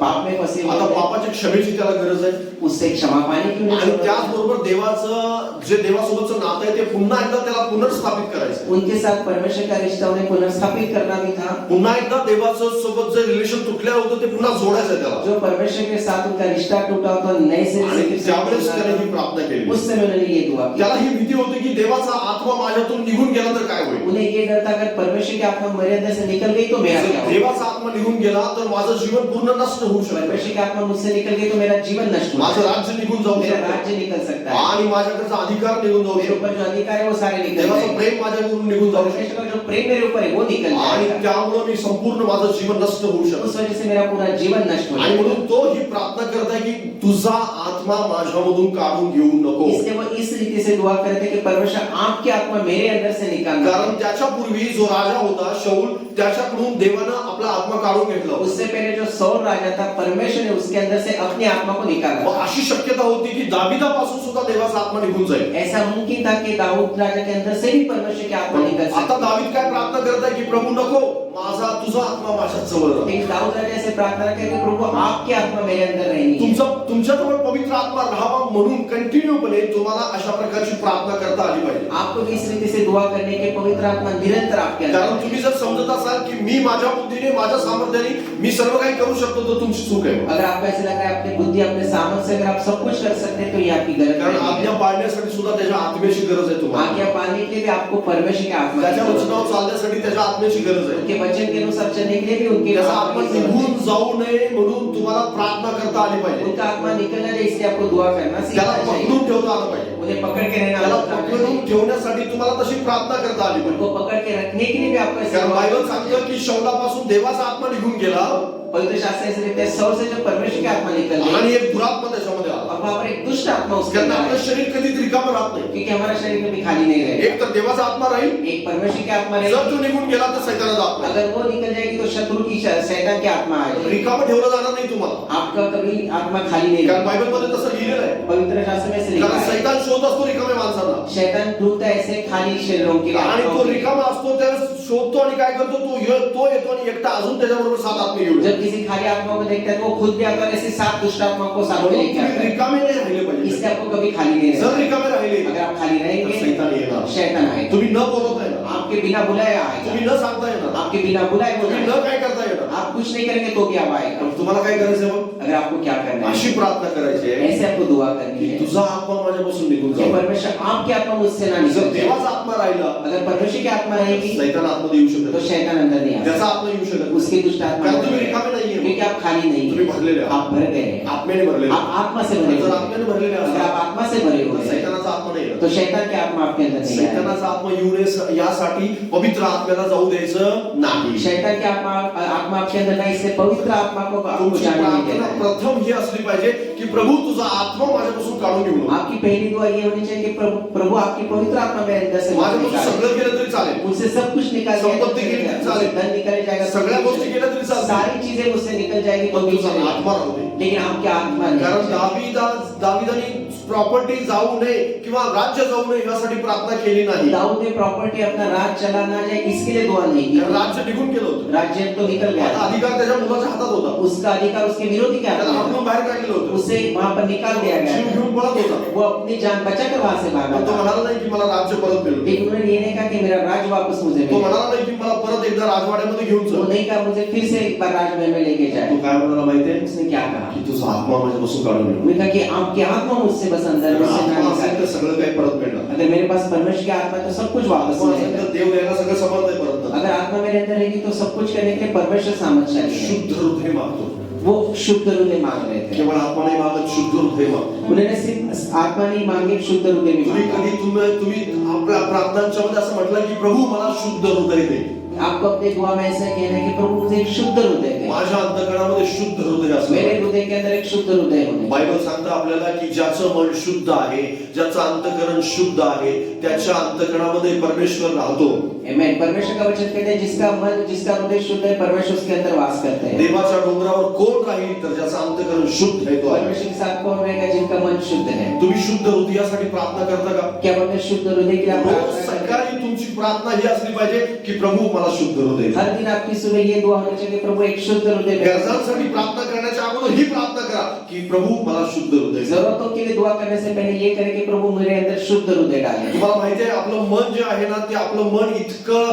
पाप में फंसे हुए आता थे. पापाची क्षमेची त्याला गरज आहे. उससे क्षमा पाने की उन्हें आणि जरूरत है. त्याचबरोबर देवाचं जे देवासोबतचं नातं आहे ते पुन्हा एकदा त्याला पुनर्स्थापित करायचं. उनके साथ परमेश्वर का रिश्ता उन्हें पुनर्स्थापित करना भी था. पुन्हा एकदा देवाचं सोबत जे रिलेशन तुटलेलं होतं ते पुन्हा जोडायचं त्याला. जो परमेश्वर के साथ उनका रिश्ता टूटा होता नए से आणि त्यावेळेस त्याने ही प्रार्थना केली. उस समय उन्होंने ये दुआ की. त्याला ही भीती होती की देवाचा आत्मा माझ्यातून निघून गेला तर काय होईल. उन्हें ये डर था अगर परमेश्वर की आत्मा मेरे अंदर से निकल गई तो मेरा क्या जर होगा. देवाचा आत्मा निघून गेला तर माझं जीवन पूर्ण नष्ट होऊ शकतं. परमेश्वर की आत्मा मुझसे निकल गई तो मेरा जीवन नष्ट हो माझं जाएगा. राज्य निघून जाऊ मेरा शकतं राज्य निकल सकता है. आणि माझ्याकडचा अधिकार निघून जाऊ मेरे शकतो. ऊपर जो अधिकार है वो सारे निकल देवाचं जाएंगे. प्रेम माझ्याकडून निघून जाऊ शकतं परमेश्वर का जो प्रेम मेरे ऊपर है वो निकल आणि जाएगा. त्यामुळे मी संपूर्ण माझं जीवन नष्ट होऊ उस शकतो. वजह से मेरा पूरा जीवन नष्ट हो आणि जाएगा. म्हणून तो ही प्रार्थना करत आहे की तुझा आत्मा माझ्यामधून काढून घेऊ नको. इसलिए वो इस रीति से दुआ करते कि परमेश्वर आपकी आत्मा मेरे अंदर से निकालना. कारण त्याच्या पूर्वी जो राजा होता शौल त्याच्याकडून देवानं आपला आत्मा काढून घेतला होता. उससे पहले जो सौल राजा था परमेश्वर ने उसके अंदर से अपनी आत्मा को निकाला. मग अशी शक्यता होती की दाविदापासून सुद्धा देवाचा आत्मा निघून जाईल. ऐसा मुमकिन था कि दाऊद राजा के अंदर से भी परमेश्वर की आत्मा निकल आता सकती. दावीद काय प्रार्थना करत आहे की प्रभू नको माझा तुझा आत्मा माझ्या जवळ राहू. लेकिन दाऊद राजा से प्रार्थना करके प्रभु आपकी आत्मा मेरे अंदर रहनी है. तुमच्याजवळ पवित्र आत्मा राहावा म्हणून कंटिन्यूपणे तुम्हाला अशा प्रकारची प्रार्थना करता आली पाहिजे. आपको भी इस रीति से दुआ करने के पवित्र आत्मा निरंतर आपके अंदर. कारण तुम्ही जर समजत असाल की मी माझ्या बुद्धीने माझ्या सामर्थ्याने मी सर्व काही करू शकतो तर तुमची चूक आहे. अगर आपको ऐसा लग रहा है अपनी बुद्धि अपने सामर्थ्य से अगर आप सब कुछ कर सकते हैं तो ये आपकी गलत कारण है. आज्ञा पाळण्यासाठी सुद्धा त्याच्या आत्म्याची गरज आहे तुम्हाला. आज्ञा पालने के लिए भी आपको परमेश्वर की आत्मा की त्याच्या जरूरत है. वचनावर चालण्यासाठी त्याच्या आत्म्याची गरज आहे. उनके वचन के अनुसार चलने के लिए भी उनके त्याचा आत्मा आत्मा की जरूरत निघून है. जाऊ नये म्हणून तुम्हाला प्रार्थना करता आली पाहिजे. उनका आत्मा निकलना चाहिए इसलिए आपको दुआ करना त्याला सीखना चाहिए. पकडून ठेवता आलं पाहिजे. उन्हें पकड़ के रहना त्याला आना पकडून चाहिए. ठेवण्यासाठी तुम्हाला तशी प्रार्थना करता आली पाहिजे. उनको पकड़ के रखने के लिए भी आपको ऐसे कारण दुआ बायबल करना सांगतं चाहिए. की शौलापासून देवाचा आत्मा निघून गेला पवित्र शास्त्र ऐसे लिखते हैं सौल से जो परमेश्वर की आत्मा निकल गई आणि एक दुरात्मा त्याच्यामध्ये आला. और वहां पर एक दुष्ट आत्मा उसके कारण अंदर आपलं है. शरीर कधीच रिकामं राहत नाही. क्योंकि हमारा शरीर कभी खाली नहीं रहेगा. एक तर देवाचा आत्मा राहील, एक परमेश्वर की आत्मा जर रहेगी. तो निघून गेला तर सैतानाचा आत्मा. अगर वो निकल जाएगी तो शत्रु की शैतान की आत्मा आएगी. रिकामं ठेवलं जाणार नाही तुम्हाला. आपका कभी आत्मा खाली नहीं कारण रहेगा. बायबलमध्ये तसं लिहिलेलं आहे. पवित्र शास्त्र में ऐसे लिखा कारण है. सैतान शोधत असतो रिकाम्या माणसाला शैतान ढूंढता है ऐसे खाली शरीरों के लिए, आणि आत्माओं तो के लिए। रिकामा असतो त्यावेळेस शोधतो आणि काय करतो तो येतो आणि एकटा अजून त्याच्याबरोबर 7 आत्मे घेऊन येतो. जब किसी खाली आत्मा को देखता है तो वो खुद भी आता है, ऐसे 7 दुष्ट आत्मा को साथ में म्हणून लेके तुम्ही आता है। रिकामे नाही राहिले पाहिजे. इससे आपको कभी खाली नहीं जर रहना। रिकामे राहिले अगर आप खाली तर रहेंगे शैतान येणार. शैतान आएगा, तुम्ही न बोलत आहे ना, आपके बिना बुलाए आएगा, तुम्ही न सांगता येणार, आपके बिना बुलाए वो तुम्ही आएगा। न काय करता येणार. आप कुछ नहीं करेंगे तो भी आप आएगा। पण तुम्हाला काय करायचं मग अगर आपको क्या करना है, अशी प्रार्थना करायची आहे ऐसे आपको दुआ करनी है तुझा आत्मा माझ्यापासून निघून कि जाऊ. परमेश्वर आपकी आत्मा मुझसे ना जर निकल जाए। देवाचा आत्मा राहिला अगर परमेश्वर की आत्मा रहेगी शैतान आतमध्ये येऊ शकत तो नाही. शैतान अंदर नहीं आता, त्याचा आत्मा येऊ शकत नाही. उसकी दुष्ट आत्मा कारण अंदर तुम्ही नहीं रिकामे आती। नाहीये. क्योंकि आप खाली नहीं तुम्ही हैं, भरलेले आहात. आप भर गए हैं, आत्म्याने भरलेले आप आत्मा से भरे जर हुए आत्म्याने हैं। भरलेले अगर असाल आप आत्मा से भरे हुए तर हैं शैतानाचा आत्मा नाही येणार. तो शैतान की आत्मा आपके अंदर नहीं आएगी। शैतानाचा आत्मा येऊ नये यासाठी पवित्र आत्म्याला जाऊ द्यायचं नाही. शैतान की आत्मा आपके अंदर नहीं, इससे पवित्र आत्मा को आपको तुमची जाने नहीं प्रार्थना देना है। प्रथम ही असली पाहिजे की प्रभू तुझा आत्मा माझ्यापासून काढून घेऊ नको. आपकी पहली दुआ ये होनी चाहिए कि प्रभु आपकी पवित्र आत्मा मेरे अंदर से माझ्यापासून निकाले। सगळं केलं तरी चालेल, मुझसे सब कुछ निकाल संपत्ति के लिए जाएगा, धन निकल जाएगा, सगळ्या गोष्टी केल्या तरी चालतील. सारी चीजें मुझसे निकल जाएगी तो पण भी तुझा चलेगा। आत्मा राहू दे. लेकिन आपकी आत्मा कारण नहीं। दाविदाने प्रॉपर्टी जाऊ नये किंवा राज्य जाऊ नये यासाठी प्रार्थना केली नाही. दाऊद ने प्रॉपर्टी अपना राज चला ना जाए इसके लिए दुआ नहीं कारण की। राज्य निघून गेलं होतं. राज्य तो निकल आता गया, अधिकार त्याच्या मुलाच्या हातात होता. उसका अधिकार उसके विरोधी क्या त्याला था? हाकलून बाहेर काढलेलं होतं. उसे वहां पर निकाल दिया जीव गया, घेऊन पळत होता. वो अपनी जान बचाकर वहां से भागा पण तो था। म्हणाला नाही की मला राज्य परत मिळेल. लेकिन उन्होंने ये नहीं कहा कि मेरा राज वापस मुझे तो मिले, म्हणाला नाही की मला परत एकदा राजवाड्यामध्ये घेऊन वो चल. नहीं कहा मुझे फिर से एक बार राजमहल में लेके तो जाए। काय म्हणाला माहितीये उसने क्या कहा? की तुझा आत्मा माझ्यापासून काढून घेऊ. उन्होंने कहा कि आपकी आत्मा मुझसे बस अंदर मुझसे ना आत्मा असेल तर निकाले। सगळं काही परत मिळणार. अगर मेरे पास परमेश्वर की आत्मा है तो सब कुछ वापस आत्मा असेल मिलेगा। तर देव द्यायला सगळं समर्थ आहे परत. अगर आत्मा मेरे अंदर रहेगी तो सब कुछ करने के लिए परमेश्वर सामर्थ्यशाली है। शुद्ध हृदय मागतो. वो शुद्ध हृदय मांग रहे थे। केवळ आत्मा नाही मागत, शुद्ध हृदय मागतो. उन्होंने सिर्फ आत्मा नहीं मांगी, शुद्ध हृदय भी तुम्ही मांगा। कधी तुम्ही आपल्या प्रार्थनांच्या मध्ये असं म्हटलं की प्रभू मला शुद्ध हृदय दे. आपको अपने दुआ में ऐसा कहना है कि प्रभु मुझे एक शुद्ध हृदय दे। माझ्या अंतःकरणामध्ये शुद्ध हृदय असलं मेरे पाहिजे. हृदय के अंदर एक शुद्ध हृदय होने। बायबल सांगतं आपल्याला की ज्याचं मन शुद्ध आहे, ज्याचं अंतःकरण शुद्ध आहे, त्याच्या अंतःकरणामध्ये परमेश्वर राहतो. आमेन। परमेश्वर का वचन कहते हैं जिसका मन जिसका हृदय शुद्ध है परमेश्वर उसके अंदर वास करते हैं। देवाच्या डोंगरावर कोण राहील तर ज्याचं अंतःकरण शुद्ध आहे तो आहे. परमेश्वर के साथ कौन रहेगा जिनका मन शुद्ध है? तुम्ही शुद्ध हृदयासाठी प्रार्थना करता का? क्या अपने शुद्ध हृदय के लिए आप रोज प्रार्थना करते हैं? सकाळी तुमची प्रार्थना ही असली पाहिजे की प्रभू मला शुद्ध हृदय दे. हर दिन आपकी सुबह ये दुआ होनी चाहिए कि प्रभु एक शुद्ध हृदय दे। गरजांसाठी प्रार्थना करण्याच्या अगोदर ही प्रार्थना करा की प्रभू मला शुद्ध हृदय दे. जरूरतों के लिए दुआ करने से पहले ये करें कि प्रभु मेरे अंदर शुद्ध हृदय डालें। तुम्हाला माहिती आहे आपलं मन जे आहे ना ते आपलं मन इतकं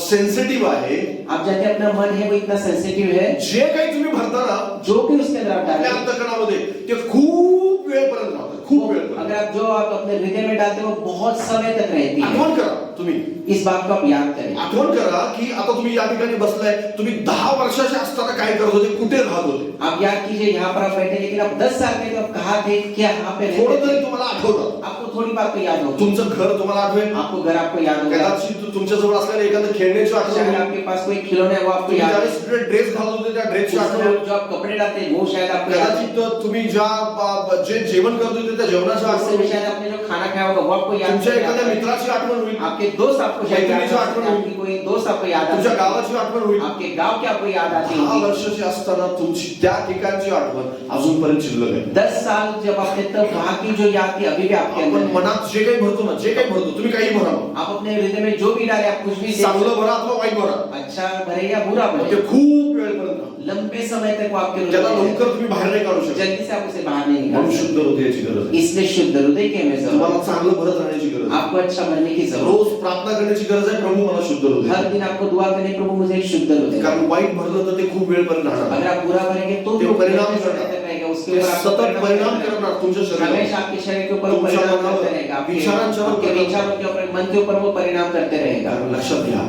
सेन्सिटिव्ह आहे. आप जानते हैं अपना मन है वो इतना सेंसिटिव है, जे काही तुम्ही भरता ना जो भी उसके अंदर आप आपल्या डालें, अंतःकरणामध्ये ते खूप वेळपर्यंत राहतं. खूप वेळपर्यंत. अगर आप जो आप अपने हृदय में डालते हो वो बहुत समय तक रहती है। आठवण करा तुम्ही. इस बात को आप याद करें। आठवण करा की आता तुम्ही या ठिकाणी बसलाय, तुम्ही 10 वर्षाचे असताना काय करत होते, कुठे राहत होते. आप याद कीजिए यहाँ पर आप बैठे, लेकिन आप 10 साल के तो आप कहाँ थे, क्या यहाँ पे थोडं रहते तरी थे? तुम्हाला आठवतं. आपको थोड़ी बात तो याद होगी। तुमचं घर तुम्हाला आठवेल. आपको घर आपको याद होगा, कदाचित तुमच्या जवळ असलेल्या एखाद्या खेळण्याची आठवण शायद होईल. आपके पास कोई खिलौना है वो आपको तुम्ही याद ज्यावेळेस है, ड्रेस घालत होते त्या ड्रेसची उस आठवण समय होईल. जो आप कपड़े डालते हैं वो शायद आपको याद है, कदाचित तुम्ही जे जेवण करत होते त्या जेवणाची आठवण उससे भी होईल. शायद आपने जो खाना खाया होगा वो आपको याद तुमच्या एखाद्या है, मित्राची आठवण होईल. आपके दोस्त आपको शायद याद मैत्रिणीची आठवण आते हैं, होईल. आपकी कोई दोस्त आपको याद आते तुमच्या हैं, गावाची आठवण होईल. आपके गांव की आपको याद आती 10 होगी। वर्षाची असताना तुमची त्या ठिकाणची आठवण अजूनपर्यंत शिल्लक आहे. 10 साल जब आपने तब वहां की जो याद थी अभी भी आपके आपण अंदर है। मनात जे काही भरतो ना, जे काही भरतो, तुम्ही काही भरा, आप अपने हृदय में जो भी डाले आप कुछ भी दे, चांगलं भरा अथवा वाईट भरा, अच्छा भरे या बुरा ते भरे, खूप वेळपर्यंत राहतं. लंबे समय तक वो आपके हृदय त्याला में लवकर रहेगा। तुम्ही बाहेर नाही काढू शकत. जल्दी से आप उसे बाहर नहीं म्हणून निकाल शुद्ध हृदयाची गरज सकते। आहे. इसलिए शुद्ध हृदय की हमें जरूरत तुम्हाला है। चांगलं भरत राहण्याची गरज आहे. आपको अच्छा बनने की जरूरत रोज प्रार्थना करण्याची गरज आहे, प्रभू मला शुद्ध है। हृदय हर दे. दिन आपको दुआ करने प्रभु मुझे एक शुद्ध हृदय दे। कारण वाईट भरलं तर ते खूप वेळपर्यंत राहणार. अगर आप बुरा भरेंगे तो ते वो परिणाम लंबे समय करणार. तक रहेगा, उसके ते ऊपर आपको सतत परिणाम करेगा। करणार तुमच्या शरीरावर. हमेशा आपके शरीर के ऊपर वो तुमच्या परिणाम मनावर, करते रहेगा, आपके विचारांच्या वर आपके परिणाम. विचारों के ऊपर, मन के ऊपर वो परिणाम करते रहेगा। कारण लक्षात घ्या,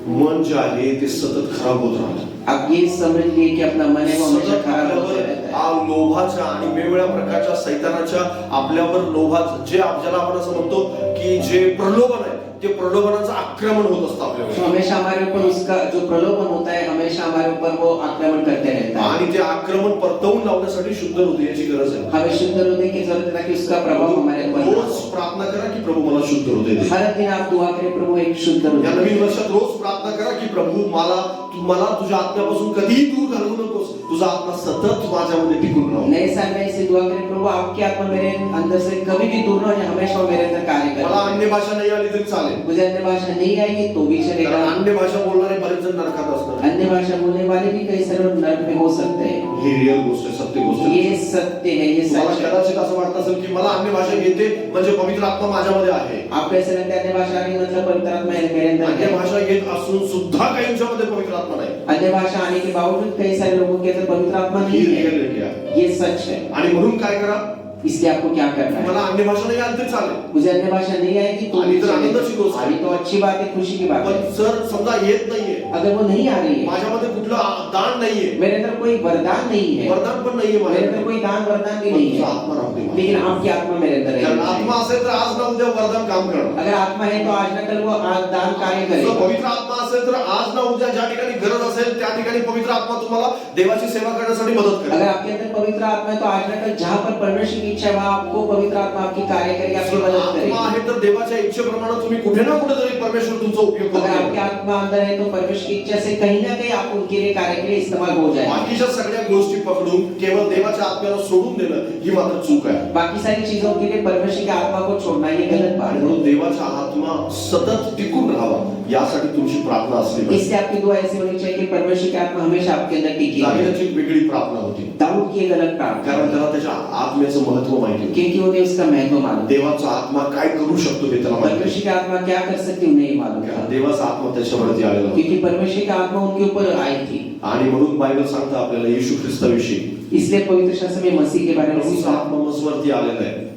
मन जे आहे ते सतत खराब होत राहतं. आप ये समझ लिए कि अपना मन है वो हमेशा सतत खराब होता आपल्यावर रहता है। आ लोभाच्या आणि वेगवेगळ्या प्रकारच्या सैतानाच्या आपल्यावर लोभात जे ज्याला आपण असं म्हणतो की जे प्रलोभन आहे ते प्रलोभनाचं आक्रमण होत असतं तो आपल्यावर. हमेशा हमारे ऊपर उसका जो प्रलोभन होता है हमेशा हमारे ऊपर वो आक्रमण करते रहता है। आणि ते आक्रमण परतवून लावण्यासाठी शुद्ध हृदयाची गरज आहे. हमें शुद्ध हृदय की जरूरत है ताकि उसका प्रभाव हमारे ऊपर ना रोज हो। प्रार्थना करा की प्रभू मला शुद्ध हृदय दे. हर दिन आप दुआ करें प्रभु एक शुद्ध या हृदय नवीन दे। वर्षात रोज प्रार्थना करा की प्रभू मला तू मला तुझ्या आत्म्यापासून कधीही दूर घालवू नकोस. तुझा आत्मा सतत माझ्यामध्ये टिकून राहू. नए साल में ऐसे दुआ करें, प्रभु आपकी आत्मा मेरे अंदर से कभी भी दूर न हो जाए, हमेशा वो मेरे अंदर कार्य करे. मला अन्य भाषा नाही आली तरी चालेल. मुझे अन्य भाषा नहीं आएगी तो भी चलेगा. कारण अन्य भाषा बोलणारे बरेच जण नरकात असतात. अन्य भाषा बोलने वाले भी कई सारे नरक में हो सकते हैं. ही रिअल गोष्ट आहे, सत्य गोष्ट आहे. ये सत्य है, ये तुम्हाला सच है. कदाचित असं वाटत असेल की मला अन्य भाषा येते म्हणजे पवित्र आत्मा माझ्यामध्ये आहे. आपको ऐसा लगता है अन्य भाषा आने का मतलब पवित्र आत्मा मेरे अंदर अन्य है. भाषा येत असून सुद्धा काहींच्यामध्ये पवित्र आत्मा नाही. अन्य भाषा आने के बावजूद कई सारे लोगों के अंदर पवित्र आत्मा ही नहीं है. रिअलिटी आहे. ये सच है. आणि म्हणून काय करा, इसलिए आपको क्या करना है? मला अन्य भाषा नाही आली तरी चालेल. मुझे अन्य भाषा नहीं आएगी तो आणि भी तर चलेगा. आनंदाची गोष्ट आहे. अभी तो अच्छी बात है, खुशी की बात पण है. जर समजा येत नाहीये, अगर वो नहीं आ रही है, माझ्यामध्ये कुठलं दान नाहीये, मेरे अंदर कोई वरदान नहीं है, वरदान पण नाहीये मेरे अंदर माझ्याकडे, कोई दान वरदान भी पण नहीं तुझा है, आत्मा राहू दे. लेकिन आपकी आत्मा मेरे अंदर कारण है. आत्मा असेल तर आज ना उद्या वरदान काम करणार. अगर आत्मा है तो आज न कल वो आज दान कार्य जर करेगा. पवित्र आत्मा असेल तर आज ना उद्या ज्या ठिकाणी गरज असेल त्या ठिकाणी पवित्र आत्मा तुम्हाला देवाची सेवा करण्यासाठी मदत अगर करेल. आपके अंदर पवित्र आत्मा है तो आज न कल जहाँ पर परमेश्वर की इच्छा है वहाँ आपको पवित्र आत्मा आपकी कार्य करेगी, आपकी जर मदद आत्मा करेगी. आहे तर देवाच्या इच्छेप्रमाणे तुम्ही कुठे ना कुठे तरी परमेश्वर तुमचा उपयोग अगर आपकी करेल. आत्मा अंदर है तो परमेश्वर की इच्छा से कहीं ना कहीं आप उनके लिए कार्य के लिए इस्तेमाल हो जाए. बाकीच्या सगळ्या गोष्टी पकडून केवळ देवाच्या आत्म्याला सोडून देणं ही मात्र चूक आहे. बाकी सारी चीजों के लिए परमेश्वर की आत्मा को छोड़ना ये गलत बात है. म्हणून देवाचा आत्मा सतत टिकून राहावा यासाठी तुमची प्रार्थना असली पाहिजे. इससे आपकी दुआ ऐसी होनी चाहिए कि परमेश्वर की आत्मा हमेशा आपके अंदर टिकी रहे. दाविदाची एक वेगळी प्रार्थना होती, दाऊद की एक अलग प्रार्थना कारण त्याला त्याच्या आत्म्याचं महत्व माहिती होतं. क्योंकि उन्हें उसका महत्व मालूम. देवाचा आत्मा काय करू शकतो हे त्याला माहिती परमेश्वर की आत्मा क्या कर सकती उन्हें ये मालूम था. होतं. देवाचा आत्मा त्याच्यावरती आलेला होता. क्योंकि परमेश्वर की आत्मा उनके ऊपर आई थी. आणि म्हणून बायबल सांगतं आपल्याला येशू ख्रिस्ताविषयी इसलिए पवित्र शास्त्र में मसीह के बारे में प्रभूचा लिखा, आत्मा मजवरती आलेला आहे.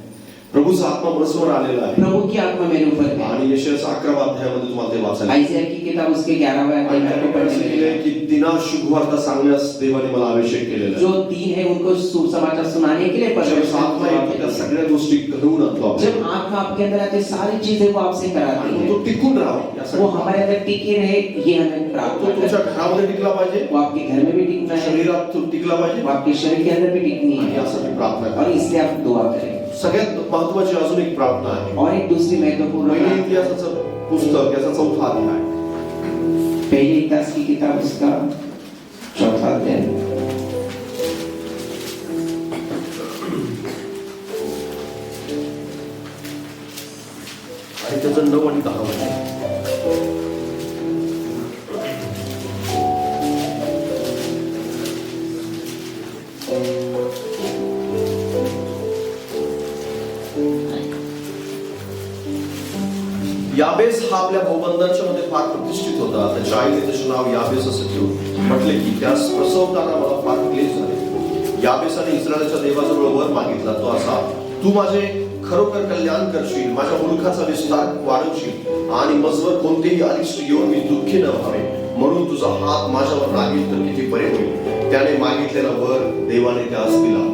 प्रभूचा आत्मा मजवर आलेला आहे. प्रभु की आत्मा मेरे ऊपर है. आणि यशाच्या 11व्या अध्यायामध्ये तुम्हाला ते वाचायला आयसिया की किताब उसके 11वें अध्याय में आपको पढ़ने लिहिलंय मिलेगा. की दिना शुभवार्ता सांगण्यास देवाने मला अभिषेक केलेला आहे. जो दीन है उनको सुसमाचार सुनाने के लिए जब परमेश्वर आत्मा येतो त्या ने सगळ्या गोष्टी घडवून आणतो आपण. जब आत्मा आपके अंदर आती है सारी चीजें वो आपसे कराती आणि है. तो टिकून राहावा वो यासाठी हमारे अंदर टिके रहे, ये हमें तो प्रार्थना तुमच्या करना है. घरामध्ये टिकला पाहिजे, वो आपके घर में भी टिकना है, शरीरात तो टिकला पाहिजे वो आपके शरीर के अंदर भी टिकनी आणि है. यासाठी प्रार्थना और करा. इसलिए आप दुआ करें. सगळ्यात महत्वाची अजून एक प्रार्थना आहे. और एक दूसरी महत्वपूर्ण पहिली प्रार्थना, इतिहासाचं पुस्तक याचा 4था अध्याय. पहले इतिहास की किताब उसका 4था अध्याय. आणि त्याचं 9 आणि 10 वचन. याबेस हा आपल्या भाऊबंधांच्या मध्ये फार प्रतिष्ठित होता. त्याच्या आईने त्याचे नाव याबेस असं ठेवून म्हटले की त्यास प्रसवताना मला फार क्लेश झाले. याबेसाने इस्रायलच्या देवाजवळ वर मागितला तो असा, तू माझे खरोखर कल्याण करशील, माझ्या मुलखाचा विस्तार वाढवशील आणि मजवर कोणतेही अनिष्ट येऊन मी दुःखी न व्हावे, म्हणून तुझा हात माझ्यावर लागेल तर किती बरे होईल. त्याने मागितलेला वर देवाने त्यास दिला.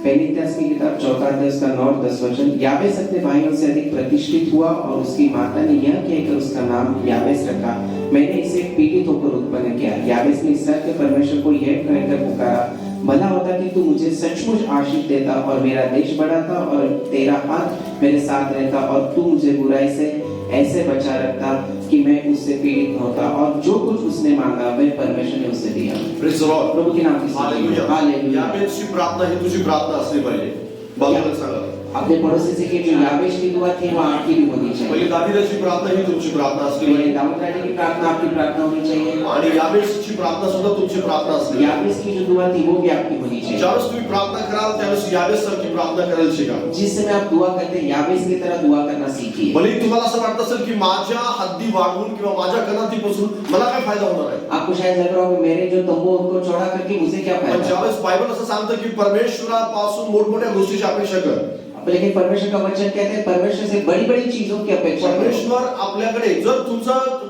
पहली इतिहास की किताब 4था अध्याय उसका 9 और 10 वचन. याबेस अपने भाइयों से अधिक प्रतिष्ठित हुआ और उसकी माता ने यह कहकर उसका नाम याबेस रखा, मैंने इसे पीड़ित होकर उत्पन्न किया. याबेस ने इस्राएल के परमेश्वर को यह कहकर पुकारा, भला होता कि तू मुझे सचमुच आशीष देता और मेरा देश बढ़ाता और तेरा हाथ मेरे साथ रहता और तू मुझे बुराई से ऐसे बचा रखता कि मैं उससे पीड़ित न होता. और जो कुछ उसने मांगा वह परमेश्वर ने उसे दिया. Praise the Lord. प्रभु के नाम की हालेलुया. हालेलुया. याबेसची प्रार्थना ही तुझी प्रार्थना असली पाहिजे. बाजूला सांगा. अपने पड़ोसी से कि जो याबेश की दुआ थी वो आपकी भी होनी चाहिए. पहिली दाविदाची प्रार्थना ही तुमची प्रार्थना असली पहले पाहिजे. दाऊद राजा की प्रार्थना आपकी प्रार्थना होनी चाहिए. आणि याबेसची प्रार्थना सुद्धा तुमची प्रार्थना असली पाहिजे. याबेश की जो दुआ थी वो भी आपकी होनी चाहिए. ज्यावेळेस तुम्ही प्रार्थना कराल त्यावेळेस याबेस सारखी प्रार्थना करायला शिका. जिस समय आप दुआ करते हैं याबेश की तरह दुआ करना सीखिए. भले तुम्हाला असं वाटत असेल की माझ्या हद्दी वाढवून किंवा माझ्या कनातीपासून मला काय फायदा होणार आहे. आपको शायद लग रहा हो मेरे जो तंबू उनको चौड़ा करके मुझे क्या पण फायदा. ज्यावेळेस बायबल असं सांगतं की परमेश्वरापासून मोठमोठ्या गोष्टीची अपेक्षा कर. लेकिन परमेश्वर का वचन कहते हैं परमेश्वर से बड़ी बड़ी चीजों की अपेक्षा करो. परमेश्वर आपल्याकडे जर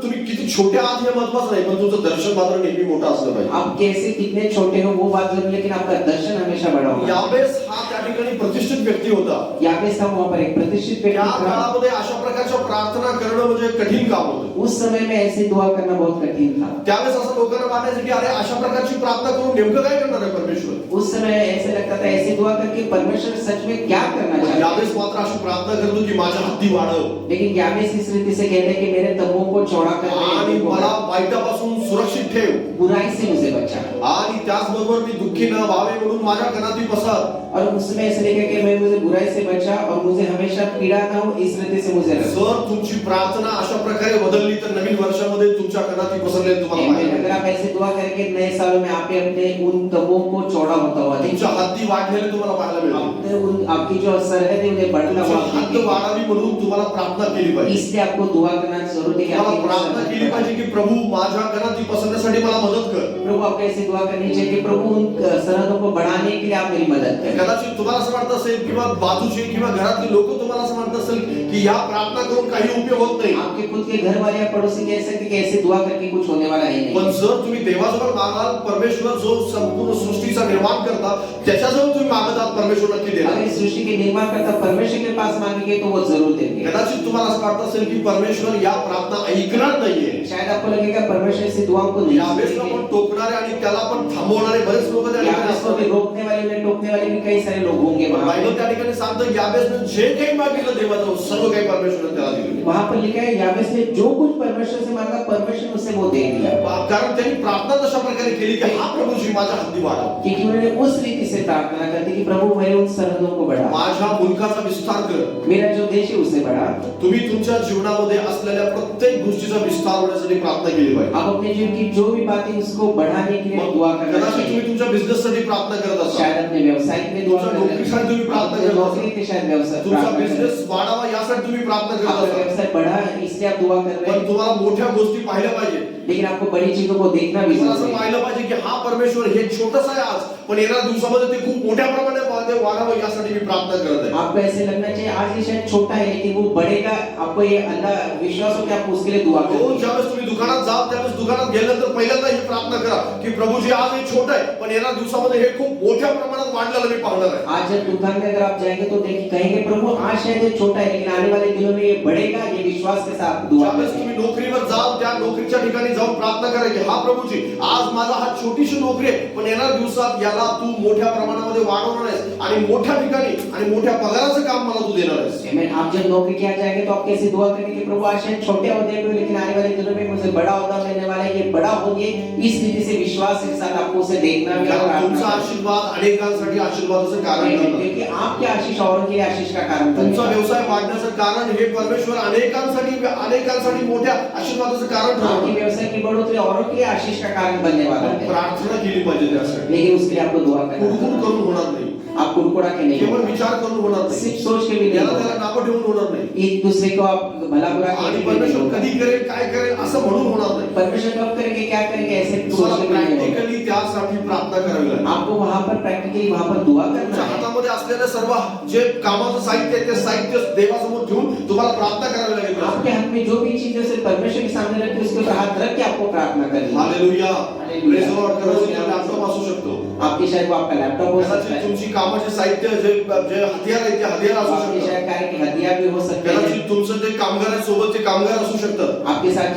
तुम्ही किती छोटे आहात हे महत्वाचं नाही, पण तुमचं दर्शन मात्र नेहमी मोठं असलं पाहिजे. आप कैसे कितने छोटे हो वो बात जरूरी, लेकिन आपका दर्शन हमेशा बड़ा होगा. याबेस हा त्या ठिकाणी प्रतिष्ठित व्यक्ती होता. याबेश था वहाँ पर एक प्रतिष्ठित त्या व्यक्ती था. काळामध्ये अशा प्रकारच्या प्रार्थना करणं म्हणजे कठीण काम होतं. उस समय में ऐसे दुआ करना बहुत कठिन था. त्यावेळेस असं लोकांना वाटायचं की अरे अशा प्रकारची प्रार्थना करून नेमकं काय करणार आहे परमेश्वर. उस समय ऐसे लगता था ऐसी दुआ करके परमेश्वर सच में क्या करना चाहता है। यावेळेस मात्र अशी प्रार्थना करतो की माझ्या हद्दी वाढव लेकिन यावेस इस रीति से कहते हैं कि मेरे तंबू को चौड़ा कर आणि मला वाईटापासून सुरक्षित ठेव बुराई से मुझे बचा। आणि त्याचबरोबर मी दुःखी न व्हावे म्हणून माझ्या कणाती पसर। और उसमें ऐसे लिखा कि मैं मुझे बुराई से बचा और मुझे हमेशा पीड़ा ना हो इस रीति से मुझे रख। जर तुमची प्रार्थना अशा प्रकारे बदलली तर नवीन वर्षामध्ये तुमच्या कणाती पसरले तुम्हाला पाहायला अगर आप ऐसे दुआ करके नए सालों में आप अपने उन तंबुओं को चौड़ा होता हुआ तुमच्या देखें, हद्दी वाढलेले तुम्हाला पाहायला मिळेल। आपने उन आपकी जो सरहद है उन्हें बढ़ता तुमची हुआ हद्द देखें। वाढावी म्हणून तुम्हाला प्रार्थना केली पाहिजे। इसलिए आपको दुआ करना जरूरी है कि तुम्हाला आपकी प्रार्थना केली सरहद पाहिजे की प्रभू माझ्या कणाती पसरण्यासाठी मला मदत कर। प्रभु आपको ऐसी दुआ करनी चाहिए कि प्रभु उन सरहदों को बढ़ाने के लिए आप मेरी मदद करें। कदाचित तुम्हाला असं वाटत असेल किंवा बाजूचे किंवा घरातले लोक तुम्हाला असं वाटत असेल की या प्रार्थना करून काही उपयोग होत नाही। आपके खुद के घर वाले या पड़ोसी कह सकते कि ऐसे दुआ करके कुछ होने वाला है पण नहीं। जर तुम्ही देवाजवळ मागाल परमेश्वर जो संपूर्ण सृष्टीचा निर्माण करता त्याच्याजवळ तुम्ही मागत आहात परमेश्वर नक्की देणार। अगर इस सृष्टि के निर्माण करता परमेश्वर के पास मांगेंगे तो वो जरूर देंगे। कदाचित तुम्हाला असं वाटत असेल की परमेश्वर या प्रार्थना ऐकणार नाहीये। शायद आपको लगेगा परमेश्वर ऐसी दुआओं को नहीं यावेळेस सुनेंगे। आपण टोकणारे आणि त्याला पण थांबवणारे बरेच लोक त्या या ठिकाणी इसको भी असतात। रोकने वाले उन्हें टोकने वाले भी कई सारे लोग होंगे वहां बायबल पे। त्या ठिकाणी सांगतं यावेळेस जे काही मागितलं देवाचं सर्व काही परमेश्वराने त्याला दिलं। वहां पर लिखा है यावेस ने जो कुछ परमेश्वर से मांगा परमेश्वर उसे वो दे दिया, कारण त्यांनी प्रार्थना तशा प्रकारे केली की हा प्रभूजी माझ्या हद्दी वाढव, क्योंकि उन्होंने उस रीति से प्रार्थना कर दी कि प्रभु मेरे उन सरहदों को बढ़ा, माझ्या मुलकाचा विस्तार कर। मेरा जो देश है उसे बढ़ा। तुम्ही तुमच्या जीवनामध्ये असलेल्या प्रत्येक गोष्टीचा विस्तार होण्यासाठी प्रार्थना केली पाहिजे। आप अपने जीवन की जो भी बातें उसको बढ़ाने के लिए दुआ करना कदाचित चाहिए। तुम्ही तुमच्या बिझनेससाठी प्रार्थना करत असाल, शायद अपने व्यवसाय के लिए दुआ तुमच्या करना नोकरीसाठी तुम्ही प्रार्थना चाहिए, करत नौकरी असाल, के शायद व्यवसाय तुमचा प्रार्थना करना बिझनेस वाढावा यासाठी तुम्ही प्रार्थना चाहिए। करत आपका असाल, व्यवसाय बढ़ा इसलिए आप दुआ कर रहे पण हैं, तुम्हाला मोठ्या गोष्टी पाहिल्या पाहिजे। लेकिन आपको बड़ी चीजों को देखना भी तुम्हाला असं जरूरी है। पाहिलं पाहिजे की हा परमेश्वर हे छोटस आहे आज, पण येणाऱ्या दिवसामध्ये ते खूप मोठ्या प्रमाणात वाढावं यासाठी मी प्रार्थना करत आहे। आपको ऐसे लगना चाहिए आज ये शायद छोटा है लेकिन वो बढ़ेगा। आपको ये अल्लाह विश्वास हो कि आप उसके लिए दुआ रोज करें। ज्यावेळेस तुम्ही दुकानात जाल त्यावेळेस दुकानात गेल्यानंतर पहिल्यांदा ही प्रार्थना करा की प्रभूजी आज हे छोट आहे, पण येणाऱ्या दिवसामध्ये हे खूप मोठ्या प्रमाणात वाढलेलं मी पाहणार आहे। आज जब दुकान में अगर आप जाएंगे तो देखिए कहेंगे प्रभु आज शायद ये छोटा है लेकिन आने वाले दिनों में ये बढ़ेगा, ये विश्वास के साथ दुआ ज्यावेळेस करें। तुम्ही नोकरीवर जाल त्या नोकरीच्या ठिकाणी जाऊन प्रार्थना करा की हा प्रभूजी आज माझा हा छोटीशी नोकरी आहे, पण येणाऱ्या दिवसात याला तू मोठ्या प्रमाणामध्ये वाढवणार आहेस आणि मोठ्या ठिकाणी आणि मोठ्या पगाराचं काम मला तू देणार आहेस। आमीन। आप जब नौकरी किया जाएंगे तो आप कैसे दुआ करेंगे कि प्रभु आज शायद छोटे ओहदे पे लेकिन आने वाले दिनों में मुझे बड़ा ओहदा मिलने वाला है, ये बड़ा होंगे। इस रीति से विश्वास के साथ आपको उसे देखना भी और कारण प्रार्थना तुमचा करना। आशीर्वाद अनेकांसाठी आशीर्वादाचं कारण आमीन। ठरणार। क्योंकि आपके आशीष औरों के लिए आशीष का कारण तुमचा बनेगा। व्यवसाय वाढण्याचं कारण हे परमेश्वर अनेकांसाठी मोठ्या आशीर्वादाचं कारण आपकी ठरणार। व्यवसाय की बढ़ोतरी औरों के लिए आशीष का कारण बनने वाला है, प्रार्थना केली पाहिजे त्यासाठी। लेकिन उसके लिए आपको दुआ करना कुडकुड है। करून होणार नाही, आप कुड़कुड़ा के नहीं केवळ होना। विचार करून होणार नाही, सिर्फ सोच के भी नहीं याला होना। त्याला नावं ठेवून होणार नाही एक दूसरे को आप भला बुरा आणि कहने के लिए नहीं परमेश्वर होना। कधी करेल काय करेल असं म्हणून होणार नाही। परमेश्वर कब करेंगे क्या करेंगे ऐसे तुम्हाला सोच के भी नहीं होना। प्रॅक्टिकली त्यासाठी प्रार्थना करावी लागेल। आपको वहां पर प्रैक्टिकली वहां पर दुआ करना तुमच्या है। हातामध्ये असलेलं सर्व जे कामाचं साहित्य आहे ते साहित्य देवासमोर ठेवून तुम्हाला प्रार्थना करावी लागेल। आपके हाथ में जो भी चीजें से परमेश्वर के सामने रख के उसके ऊपर हाथ रख के आपको प्रार्थना करनी है। Hallelujah, hallelujah. Praise the Lord. कदाचित लॅपटॉप असू शकतो, आपकी शायद वो आपका लैपटॉप हो सकता कदाचित है, तुमची कामाचे साहित्य जे हथियार आहे ते हथियार असू आपके शकतात, शायद कार्य के हथियार भी हो सकते हैं, कदाचित तुमचं ते कामगारांसोबत ते कामगार असू शकतात, आपके साथ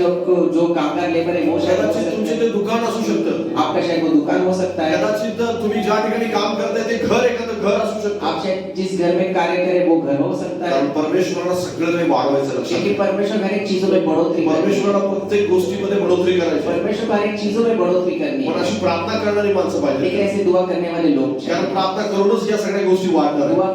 जो कामगार लेबर है वो शायद हो कदाचित सकते तुमचे हैं, ते दुकान असू शकतं, आपका शायद वो दुकान हो सकता है, कदाचित तुम्ही ज्या ठिकाणी काम करताय ते घर एखादं घर असू शकतं। आप शायद जिस घर में कार्य करें वो घर हो सकता है, कारण परमेश्वराला सगळं काही वाढवायचं लक्षात क्योंकि घ्या। परमेश्वर हर एक चीजों में बढ़ोतरी करें। परमेश्वराला प्रत्येक गोष्टीमध्ये बढोतरी करायची, परमेश्वर को हर एक चीजों में बढ़ोतरी करनी पण है, अशी प्रार्थना करणारी माणसं लेकिन पाहिजे, ऐसे दुआ करने वाले लोग कारण चाहिए। प्रार्थना करूनच या सगळ्या गोष्टी वाढणार आहेत। दुआ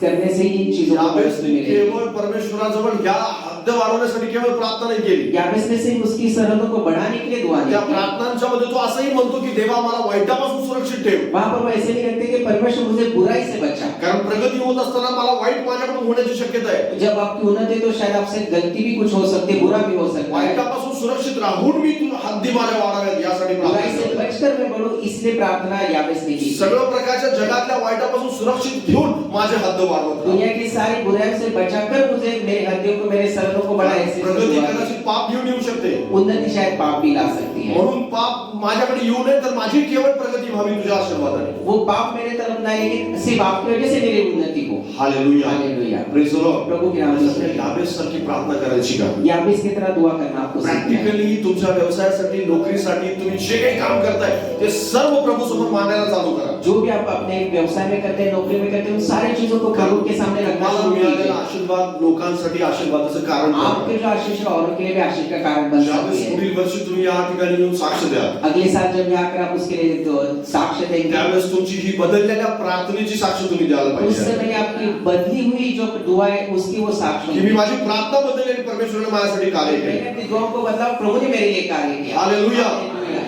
करने से ही इन चीजों को यावेळेस बढ़ोतरी मिलेगी। केवळ परमेश्वराजवळ या हद्द वाढवण्यासाठी केवळ प्रार्थना नाही केली, यावेस ने सिर्फ उसकी सरहदों को बढ़ाने के लिए दुआ त्या नहीं की। प्रार्थनांच्या मध्ये तो असंही म्हणतो की देवा मला वाईटापासून सुरक्षित ठेव, वहां पर वो ऐसे नहीं कहते कि परमेश्वर मुझे बुराई से बचा। कारण प्रगती होत असताना मला वाईट माझ्याकडून होण्याची शक्यता आहे। जब आपकी उन्नति तो शायद आपसे गलती भी कुछ हो सकती है, बुरा भी हो सकता है। वाईटापासून सुरक्षित राहून मी तू हद्दी माझ्या वाढाव्यात यासाठी बुराई प्रार्थना से करतो। बचकर मैं बढ़ूं इसलिए प्रार्थना यावेस ने की। सगळ्या प्रकारच्या जगातल्या वाईटापासून सुरक्षित घेऊन माझे हद्द वाढवत दुनिया की सारी बुराइयों से बचाकर मुझे मेरे हद्दियों को मेरे सरहदों को बढ़ाए ऐसे प्रगती दुआ की। कदाचित पाप घेऊन येऊ शकते, उन्नति शायद पाप भी ला सकती है। म्हणून पाप माझ्याकडे येऊ नये तर माझी केवळ प्रगती व्हावी तुझ्या आशीर्वादाने। वो पाप मेरे तरफ ना, लेकिन सिर्फ आपकी वजह से मेरी उन्नति हो। Hallelujah, hallelujah. Hallelujah Praise the Lord. प्रभु के नाम से याबेससारखी प्रार्थना करायची का? याबेस की तरह दुआ करना आपको सीखना है। प्रॅक्टिकली तुमच्या व्यवसायासाठी नोकरीसाठी तुम्ही जे काही काम करताय ते सर्व प्रभू समोर मांडायला चालू करा. जो भी आप अपने व्यवसाय में करते हैं, नौकरी में करते हैं, उन सारी चीजों को प्रभु के सामने रखना तुम्हाला शुरू मिळालेला कीजिए। आशीर्वाद लोकांसाठी आशीर्वादाचं कारण बनवा. आपके जो आशीष है औरों के लिए भी आशीष का कारण बन सकती ज्यावेळेस है। पुढील वर्षी तुम्ही या ठिकाणी येऊन साक्ष द्या, अगले साल जब यहाँ आकर आप उसके लिए जो साक्ष्य देंगे, त्यावेळेस तुमची ही बदललेल्या प्रार्थनेची साक्ष तुम्ही द्यायला उस पाहिजे समय आपकी बदली हुई जो दुआ है उसकी वो साक्ष्य की मी माझी प्रार्थना बदलली आणि परमेश्वराने माझ्यासाठी कार्य केले. मैंने अपनी दुआओं को बदला, प्रभु ने मेरे लिए कार्य किया। Hallelujah,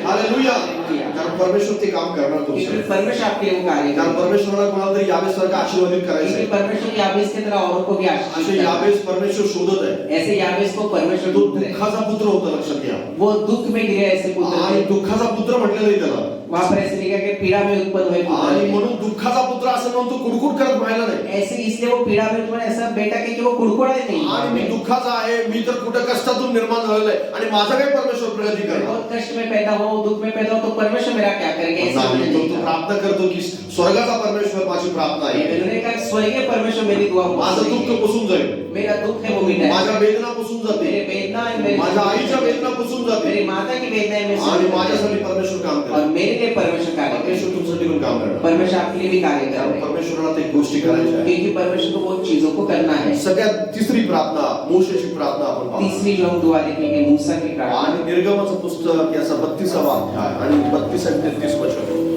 hallelujah. हालेलुया। कारण परमेश्वर ते काम करणार क्योंकि तुमचं. परमेश्वर आपके लिए वो कार्य कारण करेगा। परमेश्वराला कोणाला तरी याबेससारखं आशीर्वादित करायचं क्योंकि आहे. परमेश्वर याबेस की तरह औरों को भी आशीष असे देता है। याबेस परमेश्वर शोधत आहे. ऐसे याबेस को परमेश्वर तो ढूंढ रहे हैं। दुःखाचा पुत्र होता, लक्षात घ्या. वो दुख में गिरे ऐसे पुत्र आणि थे। दुःखाचा पुत्र म्हटलेलं आहे त्याला. वहां पर ऐसे लिखा कि पीड़ा में उत्पन्न हुए पुत्र आणि थे। म्हणून दुःखाचा पुत्र असं म्हणून तो कुडकुड करत राहिला नाही. ऐसे इसलिए वो पीड़ा में उत्पन्न ऐसा बेटा कि वो कुड़कुड़ा नहीं। आणि मी दुःखाचा आहे, मी तर कुठं कष्टातून निर्माण झालेला आहे आणि माझा काही परमेश्वर प्रगती करणार. बहुत कष्ट में पैदा हो, दुख में पैदा हो, तो परमेश्वर मेरा क्या करेंगे? ऐसा नाही, हमने तो नहीं तो कहा। प्रार्थना करतो की स्वर्गाचा परमेश्वर माझी प्रार्थना आहे. उन्होंने कहा स्वर्गीय परमेश्वर मेरी दुआ को माझं दुःख सुनेंगे। पुसून जाईल, मेरा दुख है वो मिटाए। माझ्या वेदना पुसून मेरे जाते, वेदना है, मेरी माझ्या आईच्या वेदना पुसून जाते मेरी माता की वेदना है, मैं आणि सुन- माझ्यासाठी परमेश्वर काम और करणार. मेरे लिए परमेश्वर कार्य करे। परमेश्वर तुमच्यासाठी पण काम करणार. परमेश्वर आपके लिए भी कार्य कर कारण रहे हैं। परमेश्वराला ते गोष्टी करायच्या आहेत. क्योंकि परमेश्वर को वो चीजों को करना है। सगळ्यात तिसरी प्रार्थना मोशेची प्रार्थना आपण पाहू. तीसरी जो हम दुआ देखेंगे मूसा की प्रार्थना। आणि निर्गमाचं पुस्तक याचा 32वा अध्याय आणि 32 आणि 33 वचन.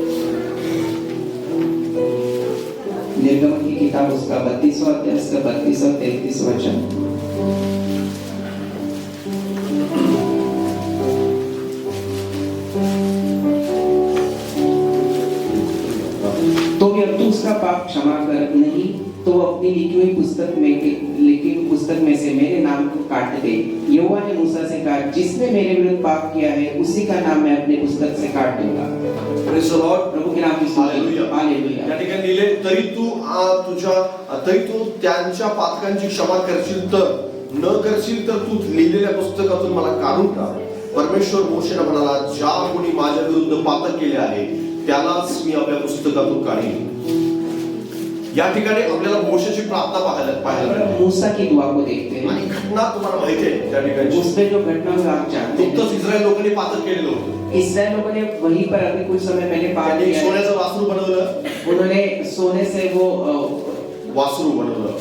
निर्गमन की किताब उसका 32वां अध्याय उसका 32 और 33 वचन। तो भी अब तू उसका पाप क्षमा कर, नहीं तो वो अपनी लिखी हुई पुस्तक में से मेरे नाम को काट दे। यहोवा ने मूसा से कहा, जिसने मेरे विरुद्ध पाप किया है उसी का नाम मैं अपनी पुस्तक से काट दूंगा। Praise the Lord. प्रभु के नाम की हालेलुया. स्तुति। हालेलुया। या ठिकाणी लिहिले, तरी तू त्यांच्या पातकांची क्षमा करशील तर, न करशील तर तू लिहिलेल्या पुस्तकातून मला काढून टाक. परमेश्वर मोशेला म्हणाला, ज्या कोणी माझ्या विरुद्ध पातक केले आहे त्यालाच मी आपल्या पुस्तकातून काढीन. या ठिकाणी आपल्याला मोशेची प्रार्थना पाहायला मिळते. मूसा की दुआ को देखते हैं। आणि घटना तुम्हाला माहिती आहे त्या ठिकाणी. उसमें जो घटना हुई आप जानते हैं। नुकतंच इस्रायल लोकांनी पातक केलेलं होतं. इसराइल लोगों ने वहीं पर अभी कुछ समय पहले पाप त्यांनी किया। सोन्याचं वासरू बनवलं, उन्होंने सोने से वो वासरू बनवलं,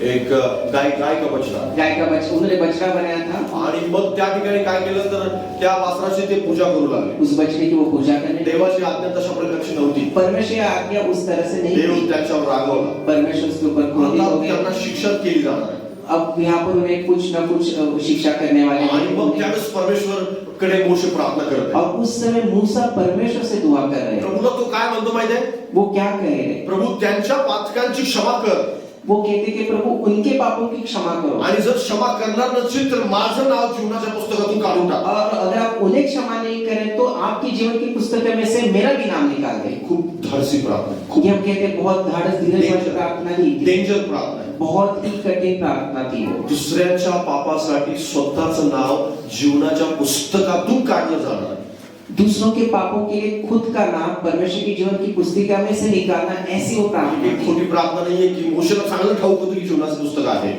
एक गाय का बछडा. गाय का बछड़ा, उन्होंने बछड़ा बनाया था। आणि मग त्या ठिकाणी काय केलं तर त्या वासराची ते पूजा करू लागले. उस बछड़े की वो पूजा करने। देवाची आज्ञा तशा प्रकारची नव्हती. परमेश्वर की आज्ञा उस तरह से नहीं देव थी। त्याच्यावर रागवला. परमेश्वर उसके ऊपर क्रोधित आता हो गया। त्यांना शिक्षा केली जाणार आहे. अब यहाँ पर उन्हें कुछ न कुछ शिक्षा करने वाले आणि मग हैं। त्यावेळेस परमेश्वर कडे मोशे प्रार्थना करत आहे. और उस समय मूसा परमेश्वर से दुआ कर रहे हैं। प्रभूला तो काय म्हणतो माहिती आहे? वो क्या कह रहे हैं? प्रभू त्यांच्या पातकांची क्षमा कर, वो कहते कि प्रभु उनके पापों की क्षमा करो। आणि जर क्षमा करणार नसेल तर माझं नाव जीवनाच्या पुस्तकातून काढून टाक. और अगर आप उन्हें क्षमा नहीं करें तो आपकी जीवन की पुस्तक में से मेरा भी नाम निकाल दें। खूप धाडसी प्रार्थना आहे. ये हम कहते हैं बहुत धाड़स धीरज वाली प्रार्थना नहीं थी। डेंजर प्रार्थना आहे. बहुत ही कठिन प्रार्थना थी वो। दुसऱ्याच्या पापासाठी स्वतःचं नाव जीवनाच्या पुस्तकातून काढलं जाणार आहे. दूसरों के पापों के लिए खुद का नाम परमेश्वर की जीवन की पुस्तिका में से निकालना, ऐसी वो प्रार्थना एक थी। खोटी प्रार्थना नाहीये की मोशेला चांगलं ठाऊक होतं की जीवनाचं पुस्तक आहे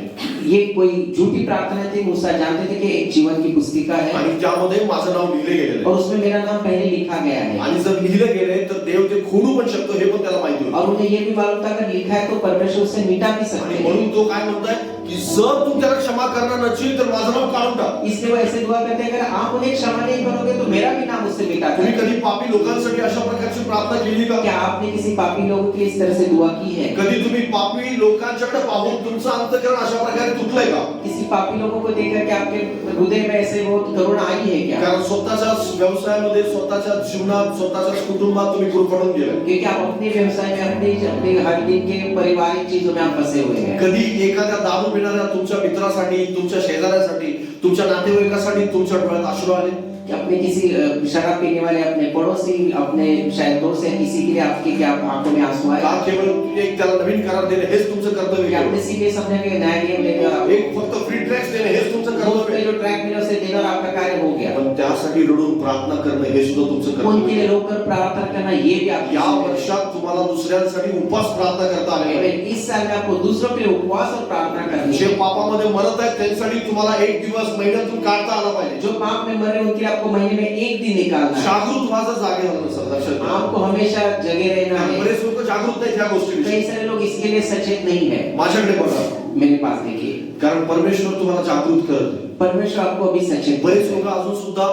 ये कोई झूठी प्रार्थना थी। मूसा जानते थे कि एक जीवन की पुस्तिका है आणि त्यामध्ये माझं नाव लिहिलं गेलेलं और आहे. उसमें मेरा नाम पहले लिखा गया है। आणि जर लिहिलं गेलंय तर देव ते खोडू पण शकतो, हे पण त्याला माहिती होतं. और उन्हें ये भी मालूम था अगर लिखा है तो परमेश्वर उसे मिटा भी सकते आणि हैं। म्हणून तो काय म्हणताय की जर तू त्याला क्षमा करणार नसेल तर माझं नाव काढून टाक. इसलिए वो ऐसे दुआ करते हैं, अगर आप उन्हें क्षमा नहीं करोगे तो मेरा भी नाम उससे मिटा तुम्ही दें। कधी पापी लोकांसाठी अशा प्रकारची प्रार्थना केली का? क्या आपने किसी पापी लोगों के लिए इस तरह से दुआ की है? कधी तुम्ही पापी लोकांच्याकडे पाहून तुमचं अंतःकरण अशा प्रकारे तुटलंय का? किसी पापी लोगों को देखकर कि आपके हृदय में ऐसे वो करुणा आई है क्या? कारण स्वतःच्या व्यवसायामध्ये, स्वतःच्या जीवनात, स्वतःच्या कुटुंबात तुम्ही गुरफटून गेलाय. क्योंकि आप अपने व्यवसाय में अपने हर दिन के पारिवारिक चीजों में आप फंसे हुए हैं। कधी एखाद्या दारू पिणाऱ्या तुमच्या मित्रासाठी, तुमच्या शेजाऱ्यासाठी, तुमच्या नातेवाईकासाठी तुमच्या डोळ्यात अश्रू आले? कि अपने किसी शराब पीने वाले अपने पड़ोसी, अपने शायद दोस्त या किसी के लिए आपकी क्या आंखों में आंसू आए? का केवळ एक त्याला नवीन करार देणे हेच तुमचं कर्तव्य कि आहे? अपने सीरियस अपने के नया नियम लेने और एक फक्त फ्री ट्रॅक्स देणे हेच तुमचं कर्तव्य उसमें आहे? जो ट्रैक मिला उसे देना और आपका कार्य हो गया। पण त्यासाठी रडून प्रार्थना करणं हे सुद्धा तुमचं कर्तव्य उनके आहे. लिए रोकर प्रार्थना करना ये भी आपकी या जिम्मेदारी है। वर्षात तुम्हाला दुसऱ्यांसाठी उपास प्रार्थना करता आले ये पाहिजे. आमेन। इस साल में आपको दूसरों के लिए उपवास और प्रार्थना करनी जे है। पापामध्ये मरत आहेत त्यांच्यासाठी तुम्हाला एक दिवस महिन्यातून काढता आला पाहिजे। जो पाप में मरे उनके लिए आपको महीने में एक दिन निकालना है। जागृत व्हायचं जागे राहणं सर, लक्षात घ्या। आपको हमेशा जगे रहना है। बरेच लोक जागृत नाहीत या गोष्टीविषयी। कई सारे लोग इसके लिए सचेत नहीं है। माझ्याकडे बघा, मेरे पास देखिए, कारण परमेश्वर तुम्हाला जागृत करत आहे। परमेश्वर आपको अभी सचेत बरेच लोक अजून सुद्धा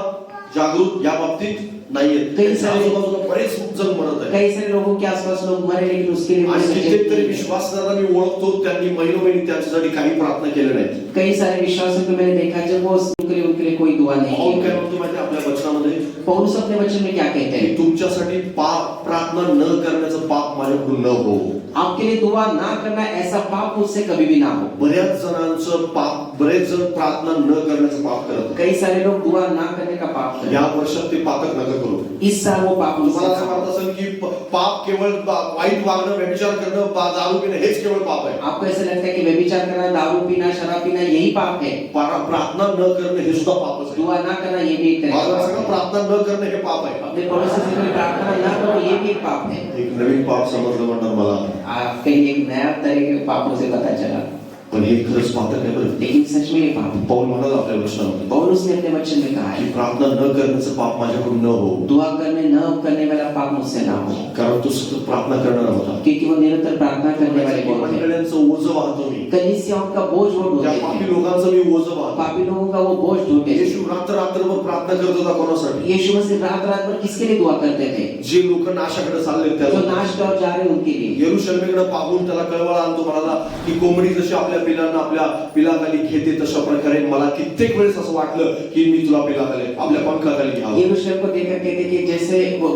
जागृत या बाबतीत नाहीयेत। कई सारे- आजूबाजूला बरेच जण मरत आहेत। कई सारे लोगों के आसपास लोग मरे लेकिन उसके लिए वो आणि सचेत कित्येक तरी नहीं है। विश्वासदारांना मी ओळखतो, त्यांनी महिनोमहिने त्यांच्यासाठी काही प्रार्थना केल्या नाहीत। कई सारे विश्वासों को मैंने देखा जब वो उनके लिए कोई दुआ नहीं पाऊल की। काय म्हणतो माहिती आहे आपल्या वचनामध्ये, पौलुस अपने वचन में क्या कहते की हैं? तुमच्यासाठी पाप प्रार्थना न करण्याचं पाप माझ्याकडून न हो। आपके लिए दुआ ना करना, ऐसा पाप मुझसे कभी भी ना हो। बऱ्याच जणांचं पाप, बरेच जण प्रार्थना न करण्याचं पाप करत आहेत। कई सारे लोग दुआ ना करने का पाप करते या हैं। वर्षात ते पातक नका करू। इस साल वो पाप तुम्हाला मुझसे असं वाटत असेल की पाप केवळ वाईट वागणं, व्यभिचार करणं, दारू पिणं हेच केवळ पाप आहे। आपको ऐसा लगता है कि व्यभिचार करना, दारू पीना, शराब पीना यही पाप है। प्रार्थना न करणं हे सुद्धा पापच आहे। दुआ ना करना ये भी एक तरह का मला पाप सगळं है। प्रार्थना न करणं हे पाप आहे। अपने पड़ोसी से कोई प्रार्थना ना करो ये भी एक पाप है। एक नवीन पाप समजलं म्हणणार मला, आप कहीं एक नया तरह के पापों से पता चला, पण हे खरंच पातक आहे बरं। लेकिन सच में ये पाप है। पाऊल म्हणाला आपल्या वचनामध्ये पौलुस ने अपने वचन में कहा की है, प्रार्थना न करण्याचं पाप माझ्याकडून न हो, दुआ करने वाला पाप मुझसे ना हो, कारण तो सतत प्रार्थना करणार होता। क्योंकि वो निरंतर प्रार्थना करने वाले बहुत है। मंडळींचं ओझं वाहतो मी, कलीसियाओं का बोझ वो त्या ढोते पापी थे। लोकांचं मी ओझं वाहतो। पापी लोगों का वो बोझ ढोते थे। येशू रात्रभर प्रार्थना करत होता कोणासाठी? यीशु मसीह रात रात भर किसके लिए दुआ करते थे? जे लोक नाशाकडे चालले त्या जो लोकांसाठी। नाश की ओर जा रहे उनके लिए। यरूशलेमेकडे पाहून त्याला कळवळा आणतो, म्हणाला की कोंबडी जशी आपल्या पिलांना आपल्या पिलाखाली घेते तशा प्रकारे मला कित्येक वेळेस असं वाटलं की मी तुला पिलाखाली आपल्या पंखाखाली घ्यावं। यरूशलेम को देखकर कहते कि जैसे वो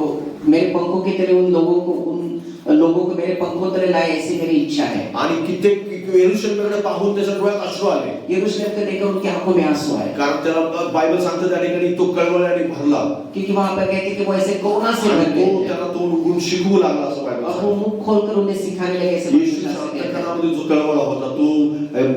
मेरे पंखों की तरह उन लोगों को मेरे पंखों तरह लाए, ऐसी मेरी इच्छा है। आणि कित्येक यरूशलेमेकडे पाहून त्याच्या डोळ्यात अश्रू आले, यरूशलेम को देखकर उनकी आंखों में आंसू आए, कारण त्याला बायबल सांगतं त्या ठिकाणी तो कळवळ्याने भरला। क्योंकि वहां पर कहते कि वो ऐसे कोरोना से भर तो गए त्याला तो गुण शिकवू लागला असं बायबल और सांगतं। वो मुंह खोलकर उन्हें सिखाने लगे ऐसे येशूच्या अंतःकरणामध्ये जो कळवळा होता तो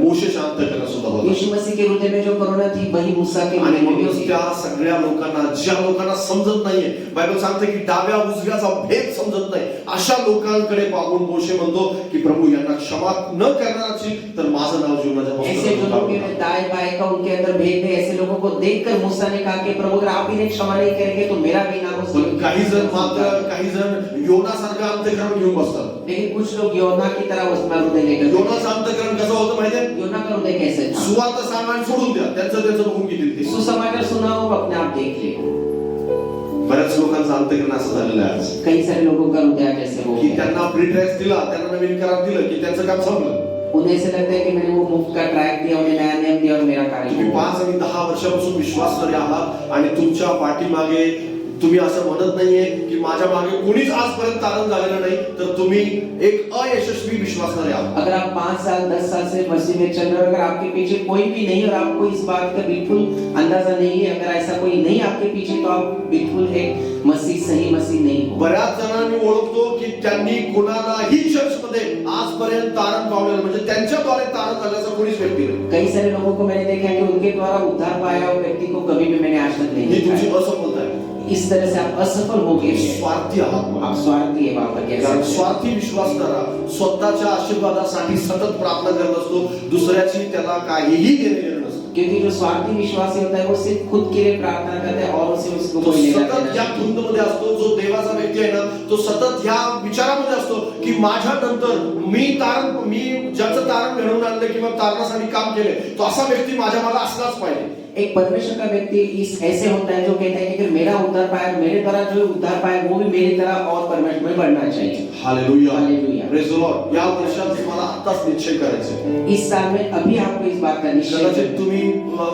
मोशेच्या अंतःकरणात सुद्धा होता। यीशु मसीह के हृदय में जो कोरोना थी वही मूसा के आणि हृदय में भी म्हणूनच थी। त्या सगळ्या लोकांना, ज्या लोकांना समजत नाहीये, बायबल सांगते की डाव्या उजव्याचा भेद समजत नाही, अशा लोकांकडे पाहून मोशे म्हणतो की प्रभू यांना क्षमा न करणाराची तर माझं नाव जीवनाच्या ऐसे जो लोग पुस्तकात दाएं बाएं का उनके अंदर भेद है, ऐसे लोगों को देखकर मूसा ने कहा कि प्रभु अगर आप इन्हें क्षमा नहीं करेंगे तो मेरा भी नाम उस पण काही जण मात्र काही जण योनासारखं अंतःकरण घेऊन बसतात। लेकिन कुछ लोग योना की तरह उसमें हृदय लेकर योनाचं अंतःकरण कसं होतं माहितीये? योना का हृदय कैसे था? सुवार्थ सांगायला सोडून द्या, त्यांचं बघून घेतील ते। सुसमाचार सुना हो अपने आप देख ले। बऱ्याच लोकांचं अंतःकरण असं झालेलं आहे आज, कई सारे लोगों का हृदय जैसे हो की गया। त्यांना फ्री ट्रॅक्स दिला, त्यांना नवीन करार दिलं की त्यांचं काम संपलं। उन्हें ऐसे लगता है कि मैंने वो मुफ्त का ट्रैक दिया, उन्हें नया नियम दिया और मेरा कार्य तुम्ही हो गया। 5 आणि 10 वर्षापासून विश्वासणारे आहात आणि तुमच्या पाठीमागे तुम्ही असं म्हणत नाहीये की माझ्या मागे कोणीच आजपर्यंत तारण झालेलं नाही, तर तुम्ही एक अयशस्वी विश्वासणारे आहात। अगर आप 5 साल 10 साल से मसीह में चल रहे हो, अगर आपके पीछे कोई भी नहीं और आपको इस बात का बिल्कुल अंदाजा नहीं है, अगर ऐसा कोई नहीं आपके पीछे, तो आप बिल्कुल एक सही मसीह नहीं हो। बऱ्याच जणांनी ओळखतो की त्यांनी कोणालाही चर्चमध्ये आजपर्यंत तारण पावलेलं, म्हणजे त्यांच्याद्वारे तारण झाल्याचं कोणीच व्यक्ती नाही। कई सारे लोगों को मैंने देखा है कि उनके द्वारा उद्धार पाया हुआ व्यक्ति को कभी भी मैंने आज तक नहीं ही देखा तुमची है। असफलता आहे। इस तरह से आप असफल हो गए हैं। स्वार्थी आहात मग। आप स्वार्थी है वहां पर कारण कैसे? स्वार्थी विश्वासणारा स्वतःच्या आशीर्वादासाठी सतत प्रार्थना करत असतो, दुसऱ्याची त्याला काहीही घेणं नसतं। क्योंकि जो स्वार्थी विश्वासी होता है वो सिर्फ खुद के लिए प्रार्थना करता है और उसे उसको तो कोई लेना सतत या देना धुंदमध्ये असतो। जो देवाचा व्यक्ती आहे ना, तो सतत या विचारामध्ये असतो की माझ्या नंतर मी ज्याचं तारण घडवून आणलं किंवा तारणासाठी काम केले, तो असा व्यक्ती माझ्या मागे असलाच पाहिजे। एक परमेश्वर का व्यक्ति इस ऐसे होता है जो कहता है कि अगर मेरा उद्धार पाया, मेरे द्वारा जो उद्धार पाया वो भी मेरी तरह और परमेश्वर में बढ़ना चाहिए। Hallelujah, hallelujah. Praise the Lord. या वर्षात तुम्हाला आत्ताच निश्चय करायचा आहे। इस साल में अभी आपको इस बात का निश्चय कदाचित करना है। तुम्ही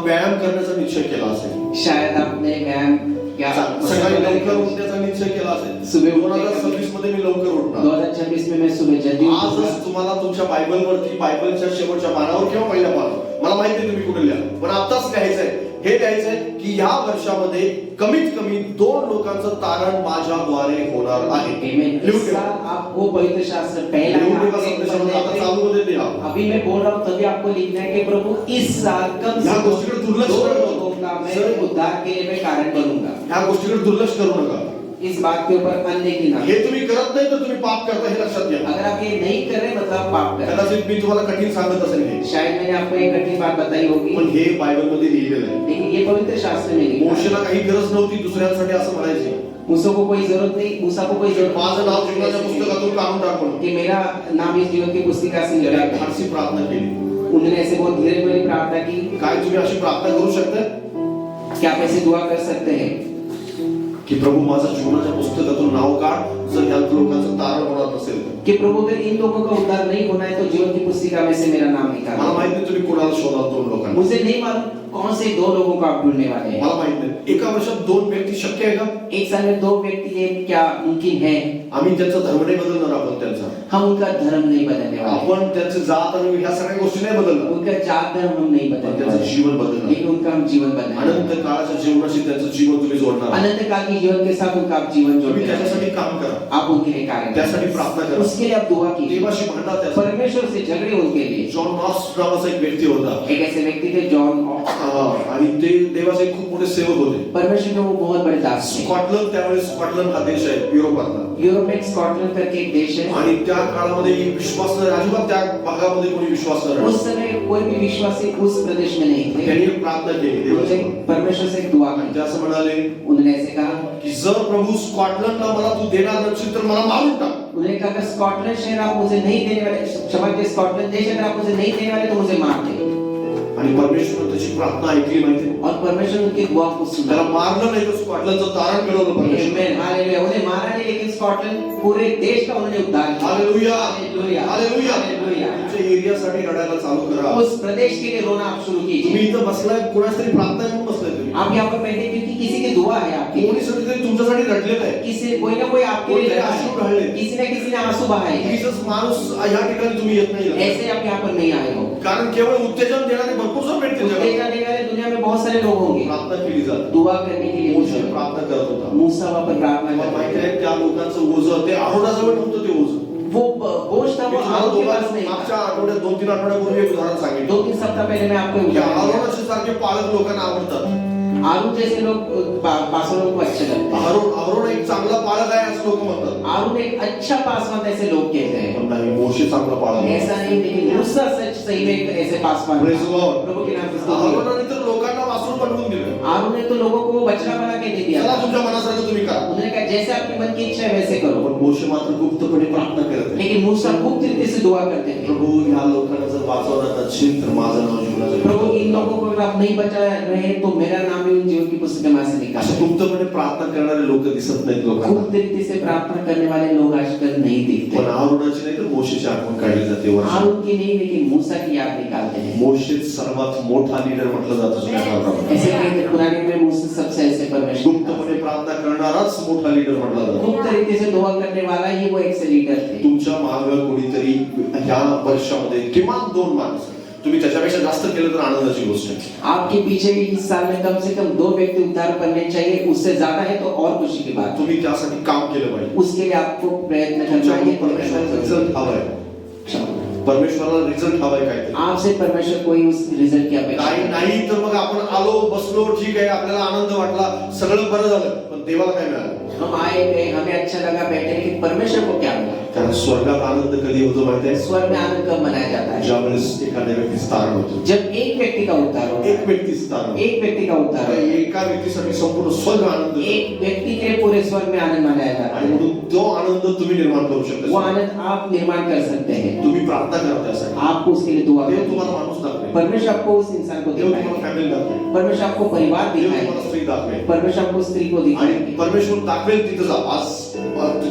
व्यायाम करण्याचा निश्चय केला असेल, शायद आपने व्यायाम या सकाळी लवकर उठण्याचा निश्चय केला असेल, सुबह 2026 मध्ये मी लवकर उठणार। 2026 में मैं सुबह जल्दी उठूंगा। आजच तुम्हाला तुमच्या बायबलवरती, बायबलच्या शेवटच्या पानावर किंवा पहिल्या पानावर, मला माहिती आहे तुम्ही कुठे लिहा, पण आत्ताच लिहायचंय, हे लिहायचंय की या वर्षामध्ये कमीत कमी 2 लोकांचं तारण माझ्याद्वारे होणार आहे। आमीन। लिहून इस ठेवा। साल आपको पवित्र शास्त्र पहला लिहून ठेवा आपके संदेशामध्ये, आता चालू मध्ये लिहा। अभी मैं बोल रहा हूँ तभी आपको लिखना है कि प्रभु इस साल कम ह्या से गोष्टीकडे दुर्लक्ष कम 2 करू लोगों का नका। मैं उद्धार के लिए मैं कारण बनूंगा। ह्या गोष्टीकडे दुर्लक्ष करू नका। इस बात के ऊपर अनदेखी ना हे तुम्ही करत नाही तर तुम्ही पाप करता हे लक्षात घ्या. अगर आप ये नहीं कर रहे मतलब आप पाप कर रहे हैं। कदाचित मी तुम्हाला कठीण सांगत असेल हे, शायद मैंने आपको एक कठिन बात बताई होगी पण हे बायबल मध्ये लिहिलेलं आहे. लेकिन ये पवित्र शास्त्र में लिखा है। मोशेला काही गरज नव्हती दुसऱ्यांसाठी असं म्हणायची मूसा को कोई जरूरत नहीं, मूसा को कोई जरूरत माझं नाव जीवनाच्या पुस्तकातून काढून टाकून. कि मेरा नाम इस जीवन की पुस्तिका से त्याने मिटा फारसी प्रार्थना केली. उन्होंने ऐसे बहुत धीरे धीरे प्रार्थना की। काय तुम्ही अशी प्रार्थना करू शकता क्या आप ऐसे दुआ कर सकते हैं की प्रभू माझं जीवनाच्या पुस्तकातून नाव काढ जर या लोकांचं तारण होणार नसेल तर. कि प्रभु अगर इन लोगों का उद्धार नहीं होना है तो जीवन की पुस्तिका में से मेरा नाम मला निकाल। माहित नाही तुम्ही कोणाला शोधाल दोन लोकांना. मुझे नहीं मालूम कौन से दो लोगों को आप ढूंढने वाले हैं। मला माहित नाही एका वर्षात दोन व्यक्ती शक्य आहे का. एक साल में दो व्यक्ति ये क्या मुमकिन है। आम्ही त्यांचा धर्म नाही बदलणार. आपण त्यांचा हम उनका धर्म नहीं बदलने वाले, आपण त्यांचे जात आणि ह्या सगळ्या गोष्टी नाही बदलणार. उनका जात धर्म हम नहीं पण बदलने त्यांचं वाले, जीवन बदलणार. लेकिन उनका हम जीवन बदलने अनंत काळाच्या जीवनाशी त्यांचं जीवन तुम्ही जोडणार. अनंत काल के जीवन के साथ उनका आप जीवन तुम्ही जोड़ते हैं। त्याच्यासाठी काम करा. आप उनके लिए कार्य त्यासाठी करें, प्रार्थना करा. उसके लिए आप दुआ कीजिए, देवाशी भांडा. त्यासाठी परमेश्वर से झगड़े उनके लिए। जॉन नॉस नावाचा एक व्यक्ती होता. एक ऐसे व्यक्ति थे जॉन, आणि ते देवाचे खूप मोठे सेवक होते. परमेश्वर के वो बहुत बड़े दास थे। स्कॉटलंड त्यावेळेस स्कॉटलंड हा देश आहे युरोपातला. यूरोप में स्कॉटलैंड करके एक देश है। आणि त्या काळामध्ये विश्वास न अजिबात त्या भागामध्ये कोणी विश्वास न उस समय कोई भी विश्वासी उस प्रदेश में नहीं थे। त्यांनी एक प्रार्थना केली उन्होंने देवाची. परमेश्वर से एक दुआ आणि की। ते असं म्हणाले उन्होंने ऐसे कहा, की जर प्रभु स्कॉटलंडला मला तू देणार नसेल तर मला मारून टाक. उन्होंने कहा अगर स्कॉटलैंड शहर आप मुझे नहीं देने वाले, क्षमा कीजिए स्कॉटलैंड देश अगर आप मुझे नहीं देने वाले तो मुझे मार दे। आणि परमेश्वराने त्याची प्रार्थना ऐकली माहिती. और परमेश्वर उनकी दुआ को त्याला सुना। मारलं नाही तर स्कॉटलंडचं तारण मिळवलं परमेश्वर. आमेन, हालेलुया। उन्हें मारा नहीं लेकिन स्कॉटलैंड पूरे देश का उन्होंने उद्धार किया। Hallelujah hallelujah, hallelujah. हालेलुया। तुमच्या एरियासाठी रडायला चालू करा. उस प्रदेश के लिए रोना आप शुरू तुम्ही कीजिए। इथं बसलाय कोणाच तरी प्रार्थना म्हणून बसलाय तुम्ही. आप यहाँ पर बैठे क्योंकि किसी की दुआ है आपकी, कोणी तरी तुमच्यासाठी रडलेलं आहे. किसी कोई ना कोई आपके लिए कोई लगा आंसू है, बहाए। किसी न किसी ने आंसू बहाए हैं। जीसस माणूस या ठिकाणी तुम्ही येत नाही. ऐसे आप यहाँ पर नहीं आए हो। कारण केवळ उत्तेजन देणारे भरपूर जण भेटतील जगात. उत्तेजना देने वाले दुनिया में बहुत सारे लोग होंगे। प्रार्थना केली जाते. दुआ करने के लिए मोशे प्रार्थना करत होता. मूसा वहाँ पर प्रार्थना मला करता माहिती है। आहे त्या लोकांचं ओझं ते आठवड्याजवळ नव्हतं. ते ओझं वो बोझ था मी वो तुम्हाला आरोप के पास दोघांना नहीं मागच्या था। आठवड्यात 2-3 आठवड्यापूर्वी एक उदाहरण सांगितलं. 2-3 सप्ताह पहले मैं आपको की उदाहरण दिया। आरोनाचे सारखे पालक लोकांना आवडतात. आरून जैसे लोग पासवानों को अच्छे लगते हैं। आरोन एक चांगला पालक आहे असं लोक म्हणतात. आरून एक अच्छा पासवान ऐसे लोग कहते हैं। पण नाही मोशे चांगला पालक आहे. ऐसा नहीं, लेकिन मूसा सच सही में एक ऐसे पासवान Praise the था। Lord. प्रभु के नाम से स्तुति हो। आरोनाने तर लोकांना वासरू बनवून दिलं. आरून ने तो लोगों को वो बछड़ा बना के दे दिया चला था। तुमच्या मनासारखं तुम्ही करा. उन्होंने कहा जैसे आपके मन की इच्छा है वैसे करो। पण मोशे मात्र गुप्तपणे प्रार्थना करत आहे. लेकिन मूसा गुप्त रीति से दुआ करते थे। प्रभू या लोकांना जर वाचवण्यात असेल तर माझं नाव जीवनाचं प्रभु इन लोगों को अगर आप नहीं बचा रहे तो मेरा नाम भी उन जीवन की पुस्तक में से असे निकाल। गुप्तपणे प्रार्थना करणारे लोक दिसत नाहीत लोकांना. गुप्त रीति से प्रार्थना करने वाले लोग आजकल नहीं दिखते। पण आरोनाची नाही तर मोशेची आठवण काढली जाते. वर्षात आरून की नहीं, लेकिन मूसा की याद निकालते हैं। मोशेच सर्वात मोठा लीडर म्हटलं जातं जुन्या काळामध्ये. ऐसे कहते पुराने में मूसा सबसे ऐसे परमेश्वर था। गुप्तपणे प्रार्थना करणाराच मोठा लीडर म्हटला जातो. गुप्त रीति से दुआ करने वाला ही वो एक से लीडर थे। तुमच्या मागे कोणीतरी ह्या वर्षामध्ये किमान 2 माणसं तुम्ही त्याच्यापेक्षा जास्त केलं तर आनंदाची गोष्ट आहे. आपके पीछे भी इस साल में कम से कम 2 व्यक्ति उद्धार करने चाहिए, उससे ज्यादा है तो और खुशी की बात। तुम्ही त्यासाठी काम केलं पाहिजे. उसके लिए आपको प्रयत्न करना तुमच्याकडून है। परमेश्वराला रिझल्ट हवाय. परमेश्वराला रिझल्ट हवाय काहीतरी. आपसे परमेश्वर कोई उस रिजल्ट की अपेक्षा काही नाही तर मग आपण आलो बसलो ठीक आहे आपल्याला आनंद वाटला सगळं बरं झालं पण देवाला काय मिळालं. हम आए गए, हमें अच्छा लगा बैठे, लेकिन परमेश्वर को क्या मिला? कारण स्वर्गात आनंद कधी होतो माहिती आहे. स्वर्ग में आनंद कब मनाया जाता है? ज्यावेळेस एखाद्या व्यक्तीचं तारण होतं. जब एक व्यक्ति का उद्धार होता एक है। व्यक्तीचं तारण होतं. एक व्यक्ति का उद्धार होता है। एका व्यक्तीसाठी संपूर्ण स्वर्ग आनंद होतो. एक व्यक्ति के लिए पूरे स्वर्ग में आनंद मनाया जाता आणि है। म्हणून तो आनंद तुम्ही निर्माण करू वो शकता. आनंद आप निर्माण कर सकते हैं। तुम्ही प्रार्थना करा त्यासाठी. आपको उसके लिए दुआ देव करनी तुम्हाला है। माणूस दाखवेल. परमेश्वर आपको उस इंसान को देव तुम्हाला दिखाएगा। फॅमिली दाखवेल. परमेश्वर आपको परिवार देव दिखाएगा। तुम्हाला स्त्री दाखवेल. परमेश्वर आपको स्त्री को आणि दिखाएंगे। परमेश्वर दाखवेल तिथं जा. आज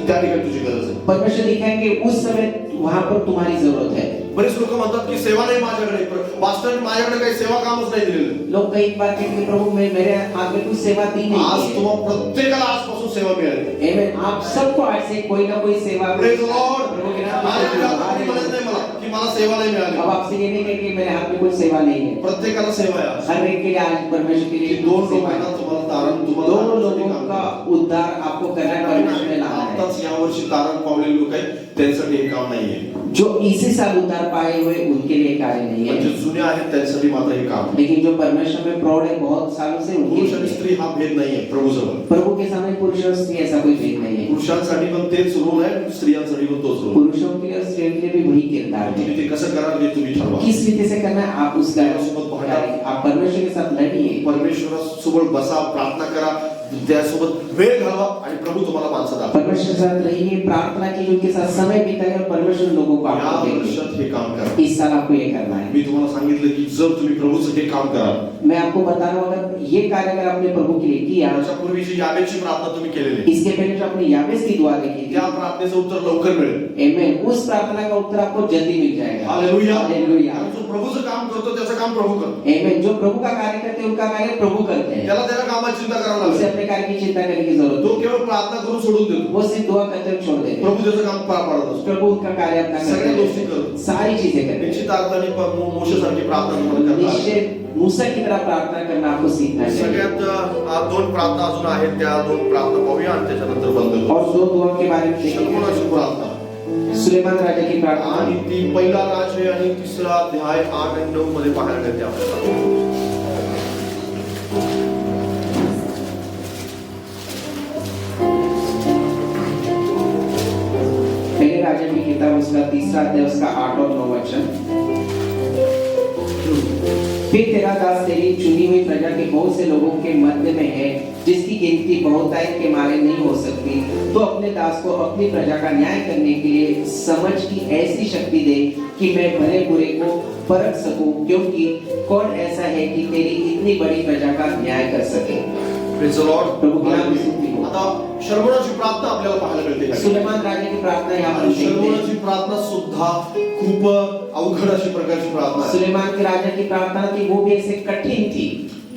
त्या ठिकाणी तुझी गरज आहे. परमेश्वर दिखाएंगे उस समय वहां पर तुम्हारी जरूरत है। बरेच लोक म्हणतात की सेवा नाही माझ्याकडे. पास्टर माझ्याकडे काही सेवा कामच नाही दिलेलं. लोग कई बार कहते हैं प्रभु मैं मेरे हाथ में कुछ सेवा दी नहीं आज है। तुम्हाला प्रत्येकाला आजपासून सेवा मिळाली. आमेन। आप सबको आज से कोई ना कोई सेवा Praise the Lord. प्रभु के नाम आज से तुम्ही म्हणत नाही मला की मला सेवा नाही मिळाली. अब आपसे ये नहीं कहें कि मेरे हाथ में कोई सेवा नहीं है। प्रत्येकाला सेवा आहे आज. हर एक के लिए आज परमेश्वर के की लिए 2 सेवा है। लोकांना तुम्हाला तारण दो तुम्हाला लोगों का उद्धार आपको करना परमेश्वर ने लाना है। आताच यावर्षी तारण पावलेले लोक आहेत त्यांच्यासाठी हे काम नाहीये. जो इसी साल उद्धार पाए हुए उनके लिए कार्य नहीं म्हणजे है, जुने आहेत त्यांच्यासाठी मात्र हे काम. लेकिन जो परमेश्वर में प्रौढ़ है बहुत सालों से उनके पुरुष आणि लिए। स्त्री हा भेद नाहीये प्रभूजवळ. प्रभु के सामने पुरुष और स्त्री ऐसा कोई भेद नहीं है। पुरुषांसाठी पण तेच रूल आहे, स्त्रियांसाठी पण तोच रूल. पुरुषों के लिए और स्त्रियों के लिए भी वही किरदार है। तुम्ही ते कसं कराल हे तुम्ही ठरवा. किस रीति से करना है आप उसका आप परमेश्वर के साथ लड़िए, परमेश्वरासोबत बसा, प्रार्थना करा, त्यासोबत वेळ घालवा आणि प्रभू तुम्हाला माणसं दाखवा. परमेश्वर के साथ रहिए, प्रार्थना कीजिए, उनके साथ समय बिताइए और परमेश्वर लोगों को या आपको देंगे। वर्षात हे काम करा. इस साल आपको ये करना है। मी तुम्हाला सांगितलं की जर तुम्ही प्रभूचं हे काम कराल, मैं आपको बता रहा हूँ अगर ये कार्य अगर आपने प्रभु के लिए किया, याच्यापूर्वी जी यावेची प्रार्थना तुम्ही केलेली आहे, इसके पहले जो आपने यावेस की दुआ देखी थी, त्या प्रार्थनेचं उत्तर लवकर मिळेल. आमेन, उस प्रार्थना का उत्तर आपको जल्दी मिल जाएगा। हालेलुया. हालेलुया। आणि जो प्रभूचं काम करतो त्याचं काम प्रभू करतो. आमेन, जो प्रभु का कार्य करते हैं उनका कार्य प्रभु करते हैं। त्याला त्याच्या कामाची चिंता करावी उसे लागते. अपने कार्य की चिंता करने की जरूरत तो नहीं। केवळ प्रार्थना करून सोडून देतो. वो सिर्फ दुआ करते हुए छोड़ देते हैं। प्रभू त्याचं काम पार पाडत असतो. प्रभु उनका कार्य अपना करते सगळ्या गोष्टी हैं, करतो. सारी चीजें करते हैं। निश्चितार्थाने मोशेसारखी प्रार्थना तुम्हाला करता आली. निश्चय मूसा की तरह प्रार्थना करना आपको सीखना चाहिए। सगळ्यात दोन प्रार्थना अजून आहेत, त्या दोन प्रार्थना पाहूया आणि त्याच्यानंतर बंद करू. और दो दुआ के बारे में शलोमोनाची देखेंगे। प्रार्थना सुलेमान राजा की प्रार्थना आणि ती पहिला राज आणि तिसरा अध्याय 8 आणि 9 मध्ये पाहायला मिळते आपल्याला. पहले राजा की किताब उसका तीसरा अध्याय उसका 8 और 9 वचन। फिर तेरा दास तेरी चुनी हुई प्रजा के बहुत से लोगों के मध्य में है, जिसकी गिनती बहुतायत के मारे नहीं हो सकती। तो अपने दास को अपनी प्रजा का न्याय करने के लिए समझ की ऐसी शक्ति दे कि मैं भले बुरे को परख सकूं, क्योंकि कौन ऐसा है कि तेरी इतनी बड़ी प्रजा का न्याय कर सके। Praise the Lord. प्रभु की नाम की स्तुति हो। आता शलोमोनाची प्रार्थना आपल्याला पाहायला मिळते. सुलेमान राजा की प्रार्थना यहाँ पर आणि देखते हैं। शलोमोनाची प्रार्थना सुद्धा खूप अवघड अशी प्रकारची प्रार्थना आहे. सुलेमान के राजा की प्रार्थना थी, वो भी ऐसे कठिन थी।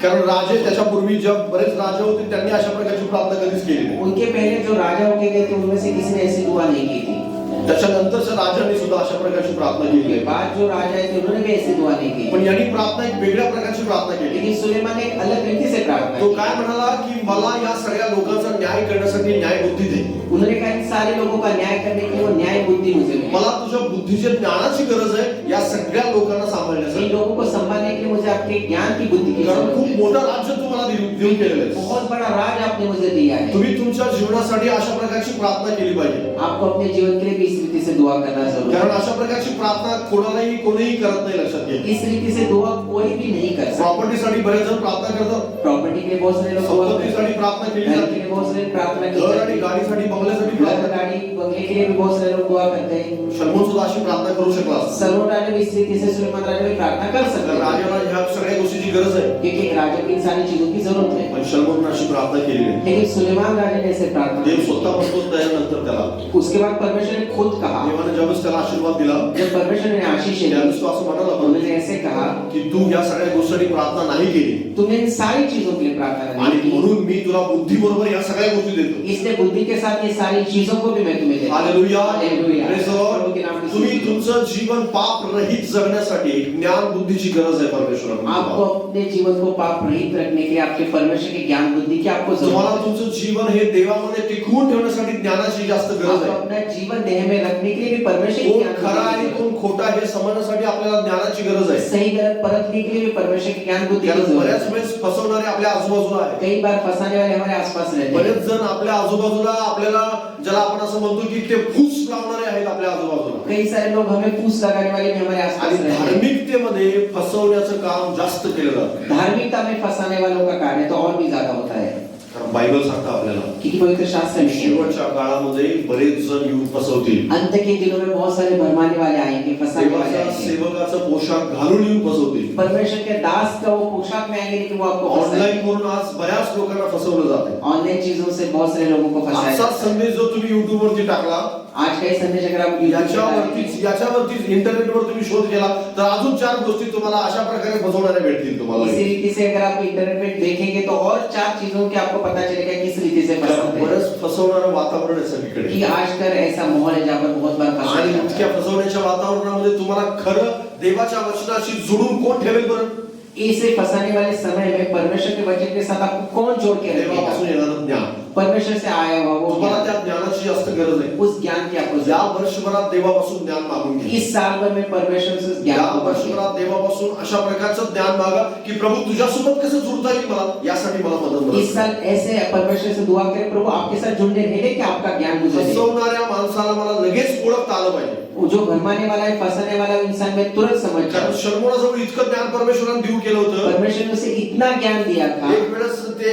कारण राजे त्याच्यापूर्वी जब बरेच राजे होते त्यांनी अशा प्रकारची प्रार्थना कधीच केली नाही. उनके पहले जो राजा होके गए थे उनमें से किसी ने ऐसी दुआ नहीं की थी। त्याच्यानंतरच्या राजांनी सुद्धा अशा प्रकारची प्रार्थना केली उनके आहे. बाद जो राजा थे उन्होंने भी ऐसी दुआ नहीं की। पण यांनी प्रार्थना एक वेगळ्या प्रकारची प्रार्थना केली. लेकिन सुलेमान ने एक अलग रीति से प्रार्थना तो की। काय म्हणाला की मला या सगळ्या लोकांचा न्याय करण्यासाठी न्याय बुद्धी दे. उन्होंने कहा इन सारे लोगों का न्याय करने के लिए वो न्याय बुद्धि मुझे मिले। मला तुझ्या बुद्धीच्या ज्ञानाची गरज आहे या सगळ्या लोकांना इन सांभाळण्यासाठी. लोगों को संभालने के लिए मुझे आपके ज्ञान की बुद्धि की कारण जरूरत खूप है। मोठं राज्य तुम्हाला देऊन केलेलं आहे. बहुत बड़ा राज आपने मुझे दिया है। तुम्ही तुमच्या जीवनासाठी अशा प्रकारची प्रार्थना केली पाहिजे. आपको अपने जीवन के लिए भी इस रीति से दुआ करना जरूरी है। कारण अशा प्रकारची प्रार्थना कोणीही करत नाही, लक्षात घ्या. इस रीति से दुआ कोई भी नहीं कर सकता। प्रॉपर्टीसाठी बरेच जण प्रार्थना करतात. प्रॉपर्टी के लिए बहुत सारे लोग दुआ करते हैं। संपत्तीसाठी प्रार्थना केली घर के जाते. लिए बहुत सारे प्रार्थना की घर जाती आणि है। गाडीसाठी बंगल्यासाठी घर, प्रार्थना. गाड़ी, बंगले के लिए भी बहुत सारे लोग दुआ करते हैं। शलोमोन सुद्धा अशी प्रार्थना करू शकला असता. सलोमन राजा भी इस रीति से सुलेमान राजा भी प्रार्थना कर सकते तर हैं, राजाला ह्या सगळ्या गोष्टीची गरज आहे. क्योंकि एक राजा को इन सारी चीजों की जरूरत है। पण शलोमोन अशी प्रार्थना केली नाही. लेकिन सुलेमान राजा ने ऐसे प्रार्थना देव की। स्वतः म्हणतो त्यानंतर त्याला उसके बाद परमेश्वर ने खुद कहा, देवाने ज्यावेळेस त्याला आशीर्वाद दिला जब परमेश्वर ने आशीष दी, त्यावेळेस तो असं म्हणाला उन्होंने ऐसे कहा, की तू या सगळ्या गोष्टींसाठी प्रार्थना नाही केली तुमने इन सारी चीजों के लिए प्रार्थना आणि नहीं की, म्हणून मी तुला बुद्धी बरोबर या सगळ्या गोष्टी देतो. इसलिए बुद्धि के साथ ये सारी चीजों को भी मैं तुम्हें देता हूं। Hallelujah. Hallelujah. Praise the Lord. प्रभु के नाम की तुम्ही स्तुति हो। तुमचं जीवन पाप रहित जगण्यासाठी ज्ञान बुद्धीची गरज आहे परमेश्वराला. आपको अपने जीवन को पाप रहित रखने के लिए आपके परमेश्वर के ज्ञान बुद्धि की आपको तुम्हाला जरूरत है। तुमचं जीवन हे देवामध्ये टिकवून ठेवण्यासाठी ज्ञानाची जास्त गरज आपको आहे. अपना जीवन देह में रखने के लिए भी परमेश्वर की कोण ज्ञान खरा आणि बुद्धि की कोण खोटा हे समजण्यासाठी आपल्याला ज्ञानाची गरज जरूरत है। आहे. सही गलत परखने के लिए भी परमेश्वर की ज्ञान बुद्धि की कारण जरूरत बऱ्याच है। वेळेस फसवणारे आपल्या आजूबाजूला आहेत. कई बार फंसाने वाले हमारे आसपास रहते हैं। बरेच जण आपल्या आजूबाजूला आपल्याला ज्याला आपण असं म्हणतो की ते फूस लावणारे आहेत आपल्या आजूबाजूला. कई सारे लोग हमें फूस लगाने वाले भी हमारे आसपास आणि रहते हैं। धार्मिकतेमध्ये फसवण्याचं काम जास्त केलं जातं. धार्मिकता में फंसाने वालों का कार्य तो और भी ज्यादा होता है, कारण बायबल सांगतं आपल्याला क्योंकि पवित्र शास्त्र में शेवटच्या काळामध्ये बरेच जण येऊन फसवतील. अंत के दिनों में बहुत सारे भरमाने वाले आएंगे, फंसाने वाले देवाच्या आएंगे। सेवकाचा पोशाख घालून येऊन फसवतील. परमेश्वर के दास का वो पोशाक में आएंगे, लेकिन वो आपको ऑनलाईन फंसाएंगे। करून आज बऱ्याच लोकांना फसवलं जाते. ऑनलाइन चीजों से बहुत सारे लोगों को फंसाया असाच जाता है। संदेश जो तुम्ही YouTube वरती टाकला आज का ही संदेश अगर आप YouTube पे डालेंगे, याच्यावरतीच इंटरनेटवर तुम्ही शोध केला तर अजून 4 गोष्टी तुम्हाला अशा प्रकारे फसवणाऱ्या भेटतील तुम्हाला. इसी रीति से अगर आप इंटरनेट पे देखेंगे तो और 4 चीजों के आपको पता चलेगा किस रीति से फंसाते हैं। बरंच फसवणारं वातावरण आहे सगळीकडे. कि आजकल ऐसा माहौल है जहाँ पर बहुत बार फंसाया आणि जाता इतक्या है। फसवण्याच्या वातावरणामध्ये तुम्हाला खरं देवाच्या वचनाशी जोडून कोण ठेवेल बरं? इसे फंसाने वाले समय में परमेश्वर के वचन के साथ आपको कौन जोड़ के देवापासून रखेगा? येणारं ज्ञान. परमेश्वर से आया हुआ वो तुम्हाला ज्ञान, त्या ज्ञानाची जास्त गरज आहे. उस ज्ञान की आपको या जरूरत वर्षभरात देवापासून ज्ञान मागून घ्या. है। इस साल भर में परमेश्वर से उस या ज्ञान को मांगे। वर्षभरात देवापासून अशा प्रकारचं ज्ञान मागा की प्रभू तुझ्यासोबत कसं जुळता येईल मला यासाठी मला मदत इस साल ऐसे परमेश्वर से दुआ करें, प्रभु आपके साथ जुड़ने रहेंगे कि आपका ज्ञान मुझे दे। फसवणाऱ्या माणसाला मला लगेच ओळखता आलं पाहिजे. वो जो भरमाने वाला है, फंसाने वाला इंसान में तुरंत समझ कारण जाओ। शर्मोनाजवळ इतकं ज्ञान परमेश्वराने देऊ केलं होतं. परमेश्वर ने उसे इतना ज्ञान दिया था। एक वेळेस ते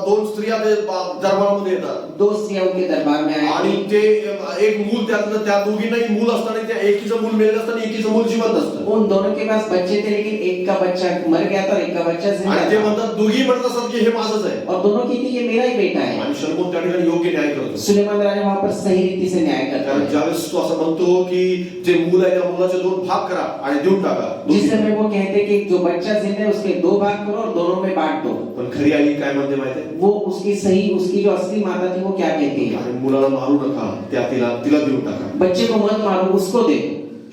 दोन स्त्रिया ते दरबारामध्ये येतात दो स्त्रियां उनके दरबार में आई आणि थी। ते एक मूल त्यातलं त्या दोघींनाही मूल असताना त्या एकीचं मूल मेलेलं असतं आणि एकीचं मूल जिवंत असतं. उन दोनों के पास बच्चे थे, लेकिन एक का बच्चा मर गया था और एक का बच्चा जिंदा आणि ते था। म्हणतात दोघी म्हणत असतात की हे माझंच आहे. और दोनों की थी ये मेरा ही बेटा है। आणि शर्मोन त्या ठिकाणी योग्य न्याय करतो. सुलेमान राजा वहां पर सही रीति से न्याय करता कारण है। ज्यावेळेस तो असं म्हणतो की जे मूल आहे त्या मुलाचे दोन भाग करा आणि देऊन टाका. जिस समय वो कहते कि जो बच्चा जिंदा है उसके दो भाग करो और दोनों में बांट दो, पण खरी आई काय म्हणते माहितीये? वो उसकी सही, उसकी जो असली माता थी वो क्या कहती है? आणि मुलाला मारू नका, त्या तिला देऊन टाका. बच्चे को मत मारो, उसको दे।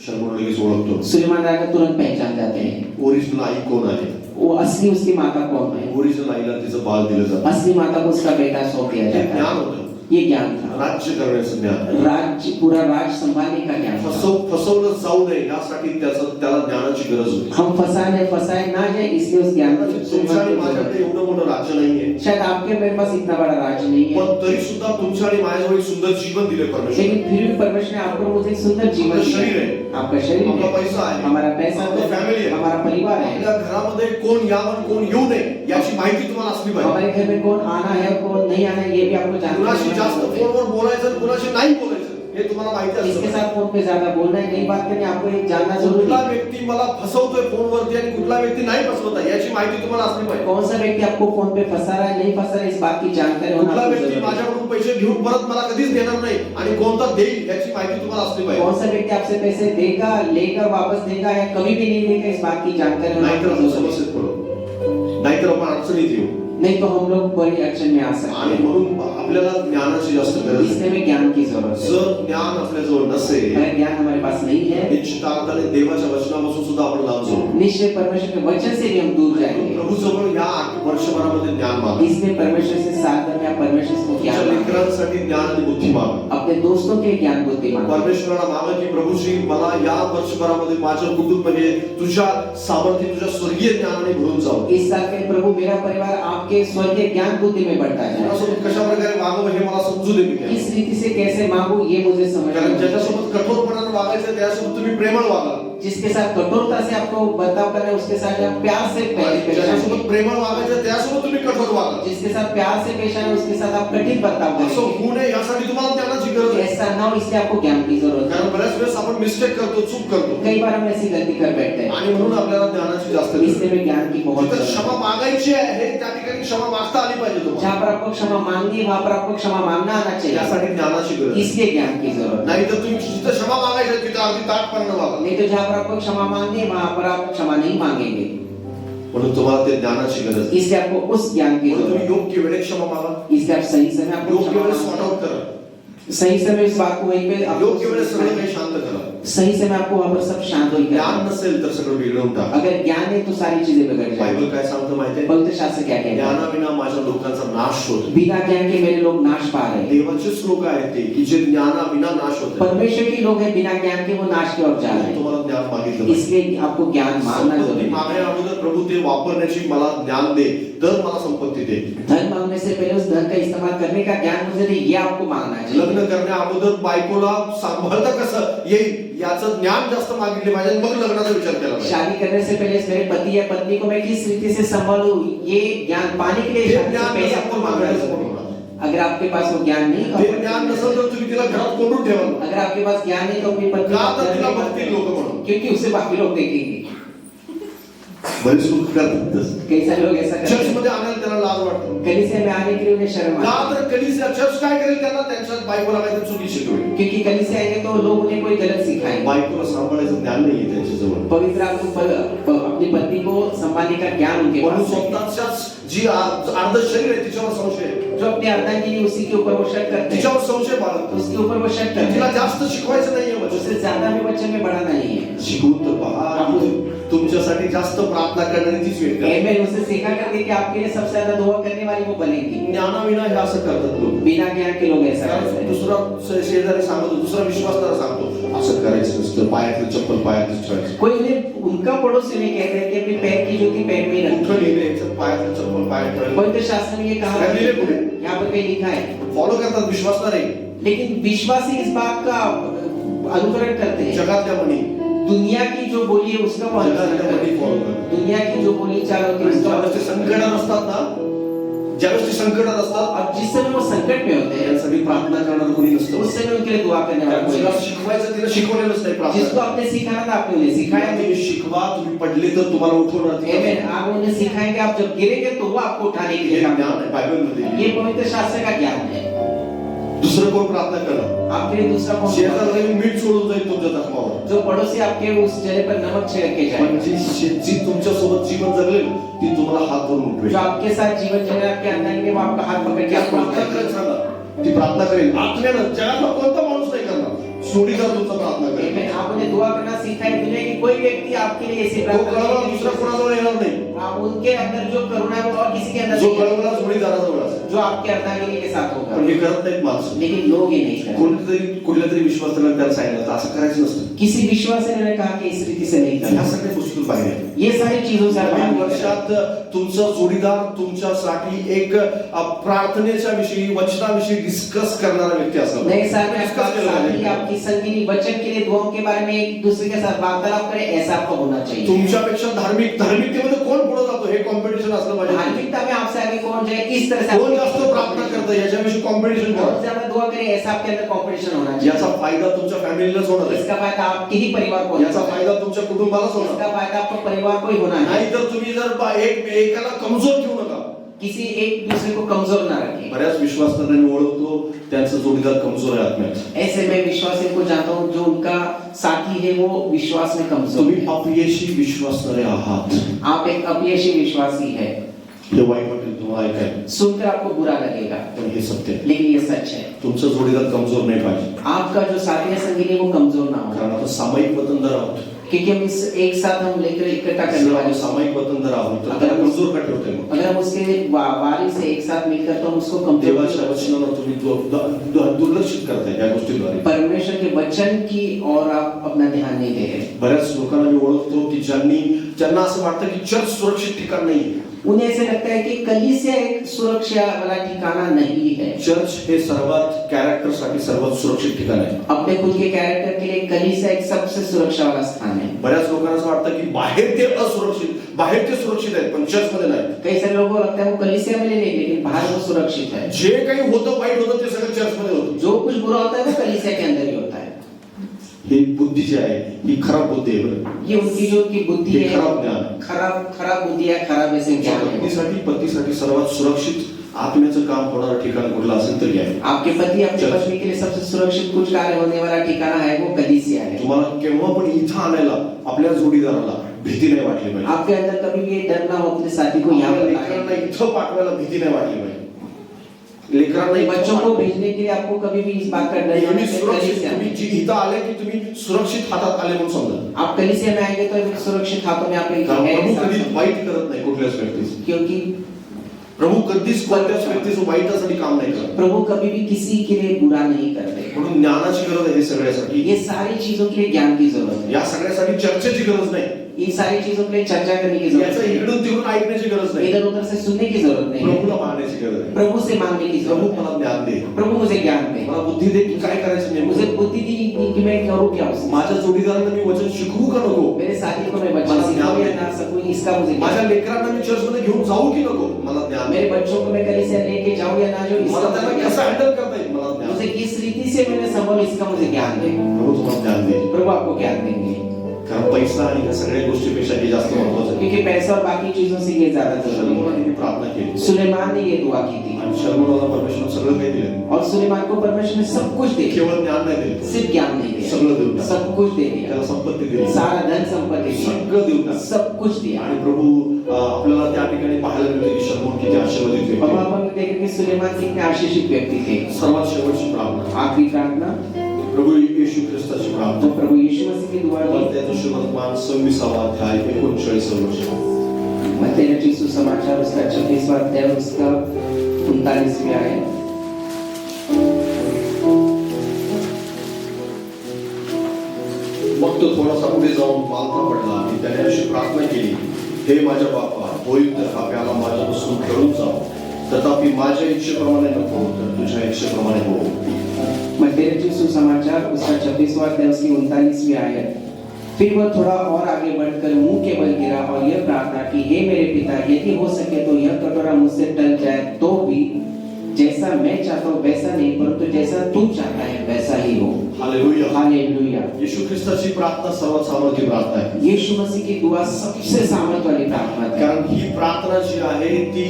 शर्मोन लगेच ओळखतो सुलेमान राजा तुरंत पहचान जाते हैं ओरिजिनल आई कोण आहे. वो असली उसकी माता कौन है। ओरिजिनल आईला तिचं बाळ दिलं जातं. असली माता को उसका बेटा सौंप दिया हे जाता ज्ञान है। होतं. ये ज्ञान था, राज्य करण्याचं ज्ञान. राज्य, पूरा राज संभालने का ज्ञान था। फसवलं जाऊ नये यासाठी त्याला ज्ञानाची गरज होती. हम फसाए ना जाए, इसलिए उस ज्ञान की तुमच्या आणि माझ्याकडे एवढं मोठं राज्य नाहीये, शायद आपके मेरे पास इतना बड़ा राज्य नहीं है, पण तरी सुद्धा तुमच्या आणि माझ्याजवळ एक सुंदर जीवन दिले परमेश्वर. लेकिन फिर भी परमेश्वर ने आपको मुझे एक सुंदर जीवन आपलं शरीर दिया है, है। आपका शरीर आपला है, पैसा आहे, हमारा पैसा आपलं है, फॅमिली आहे. हमारा परिवार है, आपल्या घरामध्ये कोण यावं कोण येऊ नये याची माहिती तुम्हाला असली पाहिजे. हमारे घर में कौन आना है और कौन नहीं आना है ये भी आपको जानना कुणाशी जास्त है। फोनवर बोलायचं कुणाशी नाही बोलायचं हे तुम्हाला माहिती इसके असतं. साथ फोन पे ज्यादा बोलना है, नई बात करनी, आपको ये जानना जरूरी कुठला है। व्यक्ती मला फसवतोय फोनवरती आणि कुठला व्यक्ती नाही फसवत आहे याची माहिती तुम्हाला असली पाहिजे. कौन सा व्यक्ति आपको फोन पे फंसा रहा है, नहीं फंसा रहा है, इस बात की जानकारी होना कुठला आपको व्यक्ती जरूरी है। माझ्याकडून पैसे घेऊन परत मला कधीच देणार नाही आणि कोणता देईल याची माहिती तुम्हाला असली पाहिजे. कौन सा व्यक्ति आपसे पैसे देगा, लेकर वापस देगा या कभी भी नहीं देगा, इस बात की जानकारी होना नाहीतर आपको आपण जरूरी है। समस्येत पडू, नाहीतर आपण अडचणीत येऊ. नहीं तो हम लोग बड़ी अड़चन में आ सकते आणि हैं। म्हणून आपल्याला ज्ञानाची जास्त गरज आहे. इसलिए हमें ज्ञान की जरूरत है। जर ज्ञान आपल्याजवळ नसेल अगर ज्ञान हमारे पास नहीं है, निश्चित अर्थाने देवाच्या वचनापासून सुद्धा आपण लांब जाऊ. निश्चय परमेश्वर के वचन से भी हम दूर जाएंगे। प्रभूजवळ या 8 वर्षभरामध्ये ज्ञान मागा. इसलिए परमेश्वर से साथ में आप परमेश्वर से तुमच्या ज्ञान मांगो। लेकरांसाठी ज्ञान आणि बुद्धी मागा. अपने दोस्तों के ज्ञान बुद्धि मांगो। परमेश्वराला मागा की प्रभूजी मला या वर्षभरामध्ये माझं कुटुंब म्हणजे तुझ्या सामर्थ्य तुझ्या स्वर्गीय ज्ञानाने भरून जाऊ. इस साल के प्रभु मेरा परिवार आपके स्वर्गीय ज्ञान बुद्धि में बढ़ता जाए। कोणासोबत कशा प्रकारे वागावं हे मला समजू दे. मी काय. इस रीति से कैसे मांगू ये मुझे समझ कारण नहीं। ज्याच्यासोबत कठोरपणाने वागायचं त्यासोबत तुम्ही प्रेमळ वागा. जिसके साथ कठोरता से आपको बर्ताव करना है उसके साथ आप प्यार से पेश ज्याच्यासोबत आएंगे। प्रेमळ वागायचं त्यासोबत तुम्ही कठोर वागा. जिसके साथ प्यार से पेश आना उसके साथ आप कठिन बर्ताव असं करेंगे। होऊ नये यासाठी तुम्हाला ज्ञानाची गरज आहे. ऐसा ना हो इसलिए आपको ज्ञान की जरूरत है। कारण बऱ्याच वेळेस आपण मिस्टेक करतो, चूक करतो कई बार हम ऐसी गलती कर बैठते हैं, आणि म्हणून आपल्याला ज्ञानाची जास्त गरज आहे. इसलिए हमें ज्ञान की बहुत जिथं जरूरत क्षमा है। मागायची आहे त्या ठिकाणी क्षमा मागता आली पाहिजे तुम्हाला. जहाँ पर आपको क्षमा मांगनी है वहाँ पर आपको क्षमा मांगना आना चाहिए, यासाठी ज्ञानाची गरज आहे. इसलिए ज्ञान की जरूरत है। नाही तर तुम्ही जिथं क्षमा मागायची आहे तिथं अगदी ताटपणानं वागा. नहीं तो जहाँ पर आपको क्षमा मांगनी है वहाँ पर आप क्षमा नहीं मांगेंगे। म्हणून तुम्हाला ते ज्ञानाची गरज आहे. इसलिए आपको उस ज्ञान की म्हणून जरूरत तुम्ही है। योग्य वेळेत क्षमा मागा. इसलिए आप सही समय आपको योग्य क्षमा वेळेस सॉर्ट मांगना आउट करा. है। सही समय इस बात को वहीं पे आपको योग्य वेळेस सगळं काही शांत करा. सही समय आपको वहाँ पर सब शांत हो ज्ञान गया। नसेल तर सगळं बिघडवून टाका. अगर ज्ञान है तो सारी चीजें बिगड़ बायबल जाएंगी। काय सांगतं माहितीये? पवित्र शास्त्र क्या कहता है? ज्ञानाविना माझ्या लोकांचा नाश होतो. बिना ज्ञान के मेरे लोग नाश पा रहे हैं। देवाचेच लोक आहेत ते की जे ज्ञानाविना नाश होतात. परमेश्वर के लोग हैं बिना ज्ञान के वो नाश की ओर जा रहे हैं। तुम्हाला ज्ञान मागितलं पाहिजे. इसलिए आपको ज्ञान मांगना संपत्ती जरूरी है। मागण्या अगोदर प्रभू ते वापरण्याची मला ज्ञान दे, तर मला संपत्ती दे. धन मांगने से पहले उस धन का इस्तेमाल करने का ज्ञान मुझे दे, ये आपको मांगना चाहिए। लग्न करण्या अगोदर बायकोला सांभाळता कसं येईल याचं ज्ञान जास्त मागितले पाहिजे. मग लग्नाचा विचार केला पाहिजे. शादी करने से पहले मेरे पति या पत्नी को मैं किस रीति से संभालूं, ये ज्ञान पाने के लिए हे शादी से ज्ञान पहले नसेल आपको तर मांगना मागायचं जरूरी कोणाला? है। अगर आपके पास वो ज्ञान नहीं ते ज्ञान नसेल तर तुम्ही तिला घरात कोंडून ठेवा. अगर आपके पास ज्ञान नहीं तो अपनी पत्नी का को तर घर तिला में बघतील मत- लोक म्हणून. क्योंकि उसे बाकी लोग देखेंगे। बरेच लोक करतात तसं. कई सारे लोग ऐसा करते चर्च हैं। मध्ये आणायला त्याला लाज वाटतो. कलीसिया में आने के लिए उन्हें शर्म का आती है। तर कलिसिया चर्च काय करेल त्यांना त्यांच्या बायकोला काहीतरी चुकी शिकवेल. क्योंकि कलीसिया आएंगे तो लोग उन्हें कोई गलत सिखाएंगे। बायकोला सांभाळायचं ज्ञान नाहीये त्यांच्याजवळ. पवित्र आत्मा अपनी पत्नी को संभालने का ज्ञान उनके म्हणून पास है। स्वतःच्याच जी अर्ध शरीर आहे तिच्यावर संशय आहे. जो अपने अर्धांगिनी उसी के ऊपर वो शक करते हैं, तिच्यावर संशय बाळगतो. उसके ऊपर वो शक करते तिला हैं। जास्त शिकवायचं नाहीये. उससे ज्यादा भी बच्चे में बढ़ाना नहीं है। शिकवून तर पहा. तुमच्यासाठी तुमच्यासाठी जास्त प्रार्थना करणारी तीच व्यक्ती आहे. Amen. उससे सीखा करके कि आपके लिए सबसे ज्यादा दुआ करने वाली वो बनेगी. ज्ञानाविना हे असं करतात लोक. बिना ज्ञान के लोग ऐसा करते हैं. दुसरा शेजारी सांगतो, दुसरा विश्वासदार सांगतो, असं करायचं नसतं, पायातलं चप्पल पायातच ठेवायचं. कोई उन्हें उनका पड़ोसी नहीं कहते हैं कि अपने पैर की जूती पैर में ही रखो. कुठं लिहिलंय पायातलं चप्पल पायात ठेवायचं. पवित्र शास्त्र में ये कहा है, लिहिले कुठे? यहाँ पर कहीं लिखा है. फॉलो करतात विश्वासदार आहे. लेकिन विश्वासी इस बात का अनुकरण करते हैं. जगातल्या म्हणी, दुनिया की जो बोली है उसका वो अनुसरण जगातल्या करते म्हणी फॉलो हैं. करतात. दुनिया की जो बोली चाल होती है उसका ज्यावेळेस ते संकटात असतात ना, ज्यावेळेस ते संकटात असतात, और जिस समय वो संकट में होते हैं त्यासाठी प्रार्थना करणार कोणी नसतं. उस समय उनके लिए दुआ करने वाला कोई जिला नहीं. शिकवायचं तिला शिकवलेलंच नाही जिसको प्रार्थना. आपने सिखाना था आपने उन्हें सिखाया तुम्ही नहीं. शिकवा, तुम्ही पडले तर तुम्हाला उठवणार. Amen. आप उन्हें सिखाएंगे, आप जब गिरेंगे तो वो आपको उठाने के हे लिए काम ज्ञान आहे बायबलमध्ये. ये पवित्र शास्त्र का ज्ञान है. दुसरं कोण प्रार्थना करणार? आपके लिए दूसरा कौन? शेजारला मीठ सोडून जाईल तुमच्या जखमावर. जो पड़ोसी आपके उस जगह पर नमक छिड़क के पण जाए, जी तुमच्या सोबत जीवन जगलेल ती तुम्हाला हात धरून उठवेल. जो आपके साथ जीवन जी रहा है, आपके अंदर वो आपका हाथ पकड़ के ती आपको प्रार्थना उठाएगा. करायला सांगा. ती प्रार्थना करेल. आत्म्यानं जगातला कोणता माणूस नाही करणार. सोडीदार तुमचा प्रार्थना करेल. Amen. आप उन्हें दुआ करना सिखाए. दुनिया की कोई व्यक्ति आपके लिए ऐसी तो प्रार्थना कळवला नहीं दुसरा करेगा. कोणाजवळ येणार नाही. आप उनके अंदर जो करुणा है वो और किसी के अंदर जो नहीं है. कळवला जोडीदाराजवळ असेल. जो आपके अर्धांगिनी के साथ पण होगा. हे करत नाहीत माणसं. लेकिन लोग ये नहीं करते. कोणतरी कुठल्या तरी विश्वासाला त्याला सांगितलं तर असं करायचं नसतं. किसी विश्वास ने उन्होंने कहा कि इस रीति से नहीं ह्या करना. सगळ्या गोष्टी बाहेर आहेत. ये सारी चीजों से आप बाहर नवीन निकल जाए. वर्षात तुमचा जोडीदार तुमच्यासाठी एक प्रार्थनेच्या विषयी वचनाविषयी डिस्कस करणारा व्यक्ती असला नए साल में आपका डिस्कस केलं साथी, पाहिजे. आपकी संगिनी वचन के लिए दुआओं के बारे में एक दूसरे के साथ वार्तालाप करे, ऐसा आपका होना चाहिए. तुमच्यापेक्षा धार्मिकतेमध्ये कोण पुढे जातो हे कॉम्पिटिशन असलं पाहिजे. धार्मिकता में आपसे आगे कौन जाए, इस तरह से कोण जास्त प्रार्थना करतं याच्याविषयी कॉम्पिटिशन कौन करा. ज्यादा दुआ करे, ऐसा आपके अंदर कंपटीशन होना चाहिए. याचा फायदा तुमच्या फॅमिलीलाच होणार आहे. इसका फायदा आपके ही परिवार को याचा फायदा तुमच्या कुटुंबालाच होणार. इसका फायदा आपके परिवार को ही होना है. नाहीतर तुम्ही जर एकाला कमजोर ठेवू नका. किसी एक दूसरे को कमजोर ना रखें. बऱ्याच विश्वासदारांनी ओळखतो त्यांचा जोडीदार कमजोर आहे आत्म्यात. ऐसे मैं विश्वासी को जानता हूँ जो उनका साथी है वो विश्वास में कमजोर तुम्ही है. अपयशी विश्वासणारे आहात. आप एक अपयशी विश्वासी है. हे वाईट वाटेल तुम्हाला ऐकायला, सुनकर आपको बुरा लगेगा, पण हे सत्य आहे. लेकिन ये सच है. तुमचा जोडीदार कमजोर नाही पाहिजे. आपका जो साथी है संगी वो कमजोर ना हो. कारण आपण सामायिक वतनदार आहोत. क्योंकि हम इस एक साथ हम लेकर इकट्ठा करने जर वाले आपण सामायिक वतनदार आहोत तर त्याला कमजोर का ठेवते मग? अगर हम उसके वारी से एक साथ मिलकर तो हम उसको कमजोर देवाच्या वचनाला तुम्ही दुर्लक्षित करताय या गोष्टीद्वारे. परमेश्वर के वचन की और आप अपना ध्यान नहीं दे रहे. बऱ्याच लोकांना मी ओळखतो की ज्यांना असं वाटतं की चर्च सुरक्षित ठिकाण नाही. उन्हें ऐसे लगता है कि कलीसिया एक सुरक्षा वाला ठिकाना नहीं है. चर्च हे सर्वात कॅरेक्टरसाठी सर्वात सुरक्षित ठिकाण आहे. अपने खुद के कैरेक्टर के लिए कलीसिया एक सबसे सुरक्षा वाला स्थान है. बऱ्याच लोकांना असं वाटतं की बाहेर ते असुरक्षित, बाहेर ते सुरक्षित आहेत पण चर्च मध्ये नाही. कई सारे लोगों को लगता है वो कलीसिया में नहीं, लेकिन बाहर वो सुरक्षित है. जे काही होतं वाईट होतं ते सगळं चर्च मध्ये होतं. जो कुछ बुरा होता है वो कलीसिया के अंदर ही होता है. ही बुद्धी जी आहे ही खराब बुद्धी आहे बरं. ये उनकी जो की बुद्धि हे है, खराब ज्ञान. खराब बुद्धि है, खराब ऐसे ज्ञान है. पतीसाठी सर्वात सुरक्षित आत्म्याचं काम होणारं ठिकाण कुठलं असेल तर आहे. आपके पति अपनी चर्च. पत्नी के लिए सबसे सुरक्षित कुछ कार्य होने वाला ठिकाना है वो कलीसिया है. तुम्हाला केव्हा पण इथं आणायला आपल्या जोडीदाराला भीती नाही वाटली पाहिजे. आपके अंदर कभी भी ये डर ना हो अपने साथी को यहाँ आपल्या पर लेकरांना लाने. इथं पाठवायला भीती नाही वाटली पाहिजे. लेकरांना अपने इथं बच्चों को पाठवायला- भेजने के लिए आपको कभी भी इस बात का डर नहीं तुम्ही होना चाहिए. सुरक्षित, कलीसिया तुम्ही में. जी इथं आले की तुम्ही सुरक्षित हातात आले म्हणून समजा. आप कलीसिया में आएंगे तो एक सुरक्षित हाथों में आप एक कारण है प्रभू इंसान कधी समझो. वाईट करत नाही कुठल्याच व्यक्तीचं. क्योंकि प्रभू कधीच कोणत्याच व्यक्तीचं वाईटासाठी काम नाही करत. प्रभु कभी भी किसी के लिए बुरा नहीं करते. म्हणून ज्ञानाची गरज आहे हे सगळ्यासाठी. ये सारी चीजों के लिए ज्ञान की जरूरत है. या सगळ्यासाठी चर्चेची गरज नाही. इन सारी चीजों के लिए चर्चा करने की जरूरत याचं है. इकडून तिकडून ऐकण्याची गरज नाही. इधर उधर से सुनने की जरूरत नहीं है. प्रभूला मानण्याची गरज आहे. प्रभु से मांगने की प्रभू जरूरत मला है. ज्ञान दे. प्रभु मुझे ज्ञान दे. मला बुद्धी दे की काय करायचं मुझे नाही. बुद्धि दी कि मैं करूं क्या उससे. माझ्या जोडीदारांना मी वचन शिकवू का नको. मेरे साथी को मैं बच्चा मला सिखाऊं ज्ञान या दे. ना सकूं, इसका मुझे ज्ञान माझ्या दे. लेकरांना मी चर्च मध्ये घेऊन जाऊ की नको. मला ज्ञान दे. मेरे बच्चों को मैं कलीसिया लेके जाऊं या ना जाऊं, इसका मला मुझे त्यांना ज्ञान कसं दे. हँडल करता येईल. मला ज्ञान मुझे दे. किस रीति से मैंने संभाल, इसका मुझे ज्ञान दे. प्रभू तुम्हाला ज्ञान दे. प्रभु आपको ज्ञान देंगे. कारण पैसा आणि ह्या सगळ्या गोष्टीपेक्षा हे जास्त महत्वाचं आहे. क्योंकि पैसा और बाकी चीजों से ये ज्यादा जरूरी शलोमोने है. ही प्रार्थना केली सुलेमान ने ये दुआ की थी आणि शलोमोनाला परमेश्वर सगळं काही दिलं. और सुलेमान को परमेश्वर ने सब कुछ दे दिया. केवळ ज्ञान नाही दिलं, सिर्फ ज्ञान नहीं सगळं देऊन दिया, टाकलं. सब कुछ दे दिया. त्याला संपत्ती दिली, सारा धन संपत्ति दिया, सगळं देऊन टाकलं. सब कुछ दिया. आणि प्रभू आपल्याला त्या ठिकाणी पाहायला मिळते की शलोमोन किती आशीर्वादित व्यक्ती और आहे. वहां पर देखेंगे सुलेमान कितने आशीषित व्यक्ति थे. सर्वात शेवटची प्रार्थना आखिरी प्रार्थना प्रभू येशू ख्रिस्ताची तो प्रार्थना प्रभु यीशु मसीह की दुआ की मत्ती सुसमाचार 26 अध्याय 39 वचन मत्ती रचित सुसमाचार उसका 26वां अध्याय उसका 39वें आयत। मग तो थोडासा पुढे जाऊन पालथा पडला आणि त्याने अशी प्रार्थना केली, हे माझ्या बापा, होईल तर हा प्याला माझ्यापासून खेळून जाऊ, तथापि माझ्या इच्छेप्रमाणे नको तर तुझ्या इच्छेप्रमाणे हो। मत्ती रचित सुसमाचार उसका 26वां अध्याय उसकी 39वीं आयत। फिर वह थोड़ा और आगे बढ़कर मुंह के बल गिरा और यह प्रार्थना की, हे मेरे पिता, यदि हो सके तो यह कटोरा मुझसे टल जाए, तो भी जैसा मैं चाहता हूँ वैसा नहीं, परंतु जैसा तू चाहता है वैसा ही हो। हालेलुया। हालेलुया। येशू ख्रिस्ताची प्रार्थना सर्वात सामर्थ्य प्रार्थना आहे, यीशु मसीह की दुआ सबसे सामर्थ्य वाली प्रार्थना है, कारण ही प्रार्थना जी आहे ती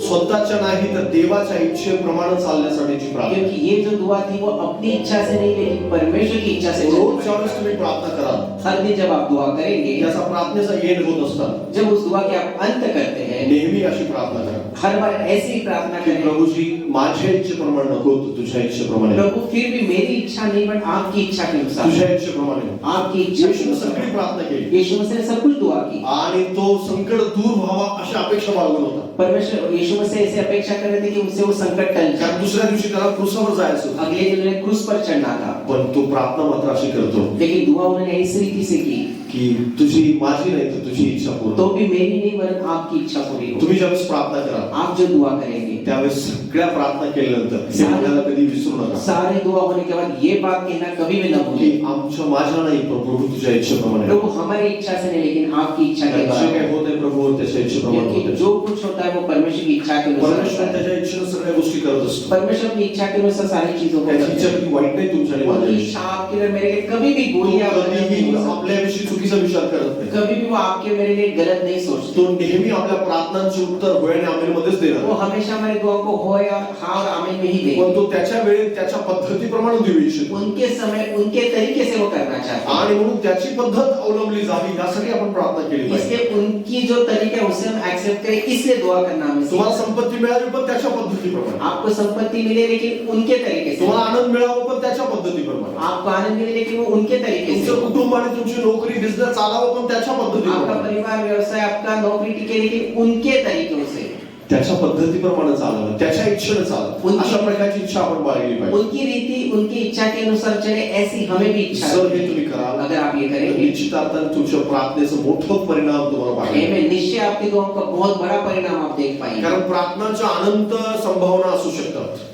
स्वतःच्या नाही तर देवाच्या इच्छेप्रमाणे चालण्यासाठीची प्रार्थना आहे। क्योंकि ये जो दुआ थी वो अपनी इच्छा से नहीं लेकिन परमेश्वर की इच्छा से रोज ज्यावेळेस तुम्ही प्रार्थना कराल हर दिन जब आप दुआ करेंगे, त्याचा प्रार्थनेचा एंड होत असतात, जब उस दुआ के आप अंत करते हैं, नेहमी अशी प्रार्थना करा हर बार ऐसी प्रार्थना की करें, प्रभूजी माझ्या इच्छेप्रमाणे नको तर तुझ्या इच्छेप्रमाणे हो। प्रभु फिर भी मेरी इच्छा नहीं बट आपकी इच्छा के अनुसार, तुझ्या इच्छेप्रमाणे हो। आपकी इच्छा के येशूने अनुसार। सगळी प्रार्थना केली यीशु मसीह ने सब कुछ दुआ की, आणि तो संकट दूर व्हावा अशी अपेक्षा बाळगून होता, परमेश्वर यीशु मसीह ऐसे अपेक्षा कर रहे थे कि उनसे वो संकट टल जाए। कारण दुसऱ्या दिवशी त्याला क्रूसावर जायचं होतं, अगले दिन उन्हें क्रूस पर चढ़ना था, पण तो प्रार्थना मात्र अशी करतो लेकिन दुआ उन्होंने इस रीति से की, की तुझी माझी नाही तर तुझी इच्छा पूर्ण तो हो। भी मेरी नहीं वरन आपकी इच्छा पूरी हो। तुम्ही ज्यावेळेस प्रार्थना करा आप जो दुआ करेंगे, त्यावेळेस सगळ्या प्रार्थना केल्यानंतर हे आपल्याला कधी विसरू नका सारे दुआ होने के बाद ये बात कहना कभी भी न की भूलें, आमच्या माझ्या नाही पण प्रभू तुझ्या इच्छेप्रमाणे हो। प्रभु हमारी इच्छा से नहीं लेकिन आपकी इच्छा के जे द्वारा, काही होत आहे प्रभू त्याच्या इच्छेप्रमाणे क्योंकि होते। जो कुछ होता है वो परमेश्वर की इच्छा के अनुसार परमेश्वर होता है। त्याच्या इच्छेने सगळ्या गोष्टी करत असतो, परमेश्वर की इच्छा के अनुसार सारी चीजों को त्याची करता इच्छा है। कधी वाईट नाही तुमच्या आणि उनकी माझ्या इच्छा आपके लिए मेरे लिए कभी भी बुरी या कधीही आपल्याविषयी चुकीचा विचार करत नाही, कभी भी वो आपके मेरे लिए गलत नहीं सोचते। तो नेहमी आपल्या प्रार्थनांचे उत्तर होय आणि आमेन मध्येच देणार, वो हमेशा हमारे दुआ को होय और हाँ और आमीन में ही दे, पण तो त्याच्या वेळेत त्याच्या पद्धतीप्रमाणे देऊ इच्छितो उनके समय उनके तरीके से वो करना चाहते हैं, आणि म्हणून त्याची पद्धत अवलंबली जावी यासाठी आपण प्रार्थना केली पाहिजे। इसलिए उनकी जो तरीका है उसे हम एक्सेप्ट करें, इसलिए दुआ करना हमें तुम्हाला सीखें। संपत्ती मिळावी पण त्याच्या पद्धतीप्रमाणे, आपको संपत्ति मिले लेकिन उनके तरीके से, तुम्हाला आनंद मिळावा पण त्याच्या पद्धतीप्रमाणे, आपको आनंद मिले लेकिन वो उनके तरीके से, तुमचं कुटुंब आणि तुमची नोकरी बिझनेस चालावं पण त्याच्या आपका पद्धतीप्रमाणे, परिवार व्यवसाय आपका नौकरी टिके लेकिन उनके तरीकों से, त्याच्या पद्धतीप्रमाणे चालावं, त्याच्या इच्छेने चालावं, अशा प्रकारची इच्छा आपण बाळगली पाहिजे। उनकी रीति उनकी इच्छा के अनुसार चले, ऐसी हमें भी इच्छा जर है। हे तुम्ही कराल अगर आप ये तर करेंगे, निश्चित अर्थाने तुमच्या प्रार्थनेचा मोठा परिणाम तुम्हाला पाहायला मिळेल। में निश्चय आपकी दुआओं का बहुत बड़ा परिणाम आप देख पाएंगे। कारण प्रार्थनाच्या अनंत संभावना असू शकतात,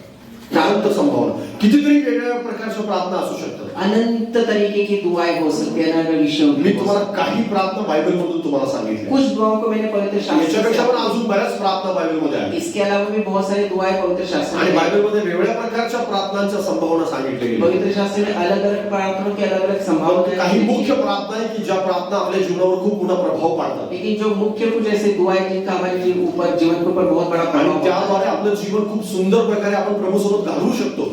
अनंत संभावना, कितीतरी वेगवेगळ्या प्रकारच्या प्रार्थना असू शकतात। अनंत तरीके की दुआएं हो सकती है, अलग विषयों मी की हो तुम्हाला सकती काही प्रार्थना बायबल मधून तुम्हाला हैं। सांगितल्या, कुछ दुआओं को मैंने पवित्र शास्त्र याच्यापेक्षा पण से, अजून बऱ्याच प्रार्थना बायबल मध्ये आहेत इसके अलावा भी बहुत सारी दुआएं पवित्र शास्त्र आणि में बायबल हैं। मध्ये वेगवेगळ्या प्रकारच्या प्रार्थनांच्या संभावना सांगितल्या गेल्या। पवित्र शास्त्र में अलग अलग प्रार्थनाओं की अलग अलग संभावनाएं काही हैं। मुख्य प्रार्थना आहे की ज्या प्रार्थना आपल्या जीवनावर खूप मोठा प्रभाव पाडतात लेकिन जो मुख्य कुछ ऐसे दुआएं जिनका हमारे जीवन के ऊपर बहुत बड़ा आणि प्रभाव पड़ता त्याद्वारे है। आपलं जीवन खूप सुंदर प्रकारे आपण प्रभूसोबत घालवू शकतो।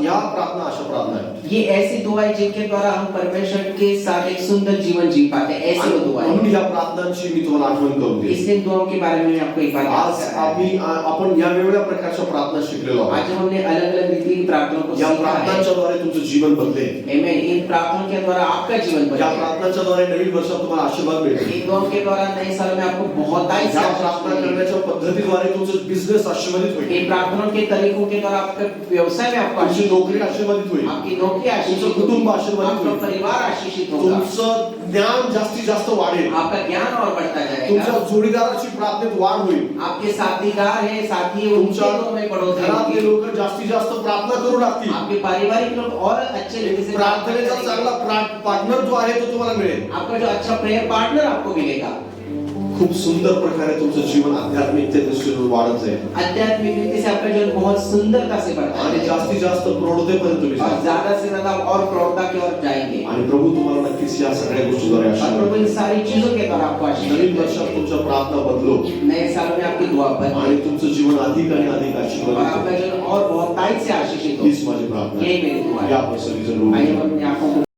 या प्रार्थना अशा प्रार्थना आहेत। ये ऐसी दुआएं जिनके द्वारा हम परमेश्वर के साथ एक सुंदर जीवन जी पाते हैं, ऐसी वो दुआएं। म्हणून या प्रार्थनांची मी तुम्हाला आठवण करून देतो। इसलिए इन दुआओं के बारे में मैं आपको एक बात आज याद कराता हूं। आपण या वेगवेगळ्या प्रकारच्या प्रार्थना शिकलेलो आहोत। आज हमने अलग अलग रीति की प्रार्थनाओं को या सीखा है। प्रार्थनांच्या द्वारे तुमचं जीवन बदलेल। आमेन। इन प्रार्थनाओं के द्वारा आपका जीवन या बदलेगा। प्रार्थनांच्या द्वारे नवीन वर्षात तुम्हाला आशीर्वाद मिळेल। इन दुआओं के द्वारा नए साल में आपको बहुत या प्रार्थना करण्याच्या पद्धतीद्वारे तुमचं बिझनेस आशीर्वादित होईल, इन प्रार्थनाओं के तरीकों के द्वारा आपका व्यवसाय में आपको तुमची नोकरी आशीर्वादित होईल, आपकी नौकरी आशीषित तुमचं कुटुंब होगी, आशीर्वादित आपका होईल, परिवार आशीषित होगा, तुमचं ज्ञान जास्तीत जास्त वाढेल, आपका ज्ञान और बढ़ता तुमच्या जाएगा, जोडीदाराची प्रार्थनेत वाढ होईल, आपके साथीदार है साथी है उनके तुमच्या तो में बढ़ोतरी घरातले होगी, लोक जास्तीत जास्त प्रार्थना करू लागतील, आपके पारिवारिक लोग और अच्छे रीति से प्रार्थनेचा करेंगे। चांगला पार्टनर जो आहे तो तुम्हाला मिळेल। आपका जो अच्छा प्रेयर पार्टनर आपको मिलेगा, खूप सुंदर प्रकारे तुमचं जीवन आध्यात्मिकते दृष्टीने वाढत जाईल आध्यात्मिक रीति से आपका जीवन बहुत सुंदरता से बढ़ता आणि है जास्तीत जास्त प्रौढतेपर्यंत तुम्ही और जाल। ज्यादा से ज्यादा और प्रौढ़ता की ओर जाएंगे आणि प्रभू तुम्हाला नक्कीच या सगळ्या गोष्टीद्वारे और आशीर्वाद प्रभु इन देईल। सारी चीजों के द्वारा आपको आशीष नवीन देगा। वर्षात तुमच्या प्रार्थना बदलो नए साल में आपकी दुआ आणि बदले तुमचं जीवन अधिक आणि अधिक और आशीर्वादित आपका हो। जीवन और बहुत ताकत से आशीषित हो। हीच माझी प्रार्थना यही मेरी दुआ आहे। है। या आपण सगळेजण आइए हम अपनी आंखों को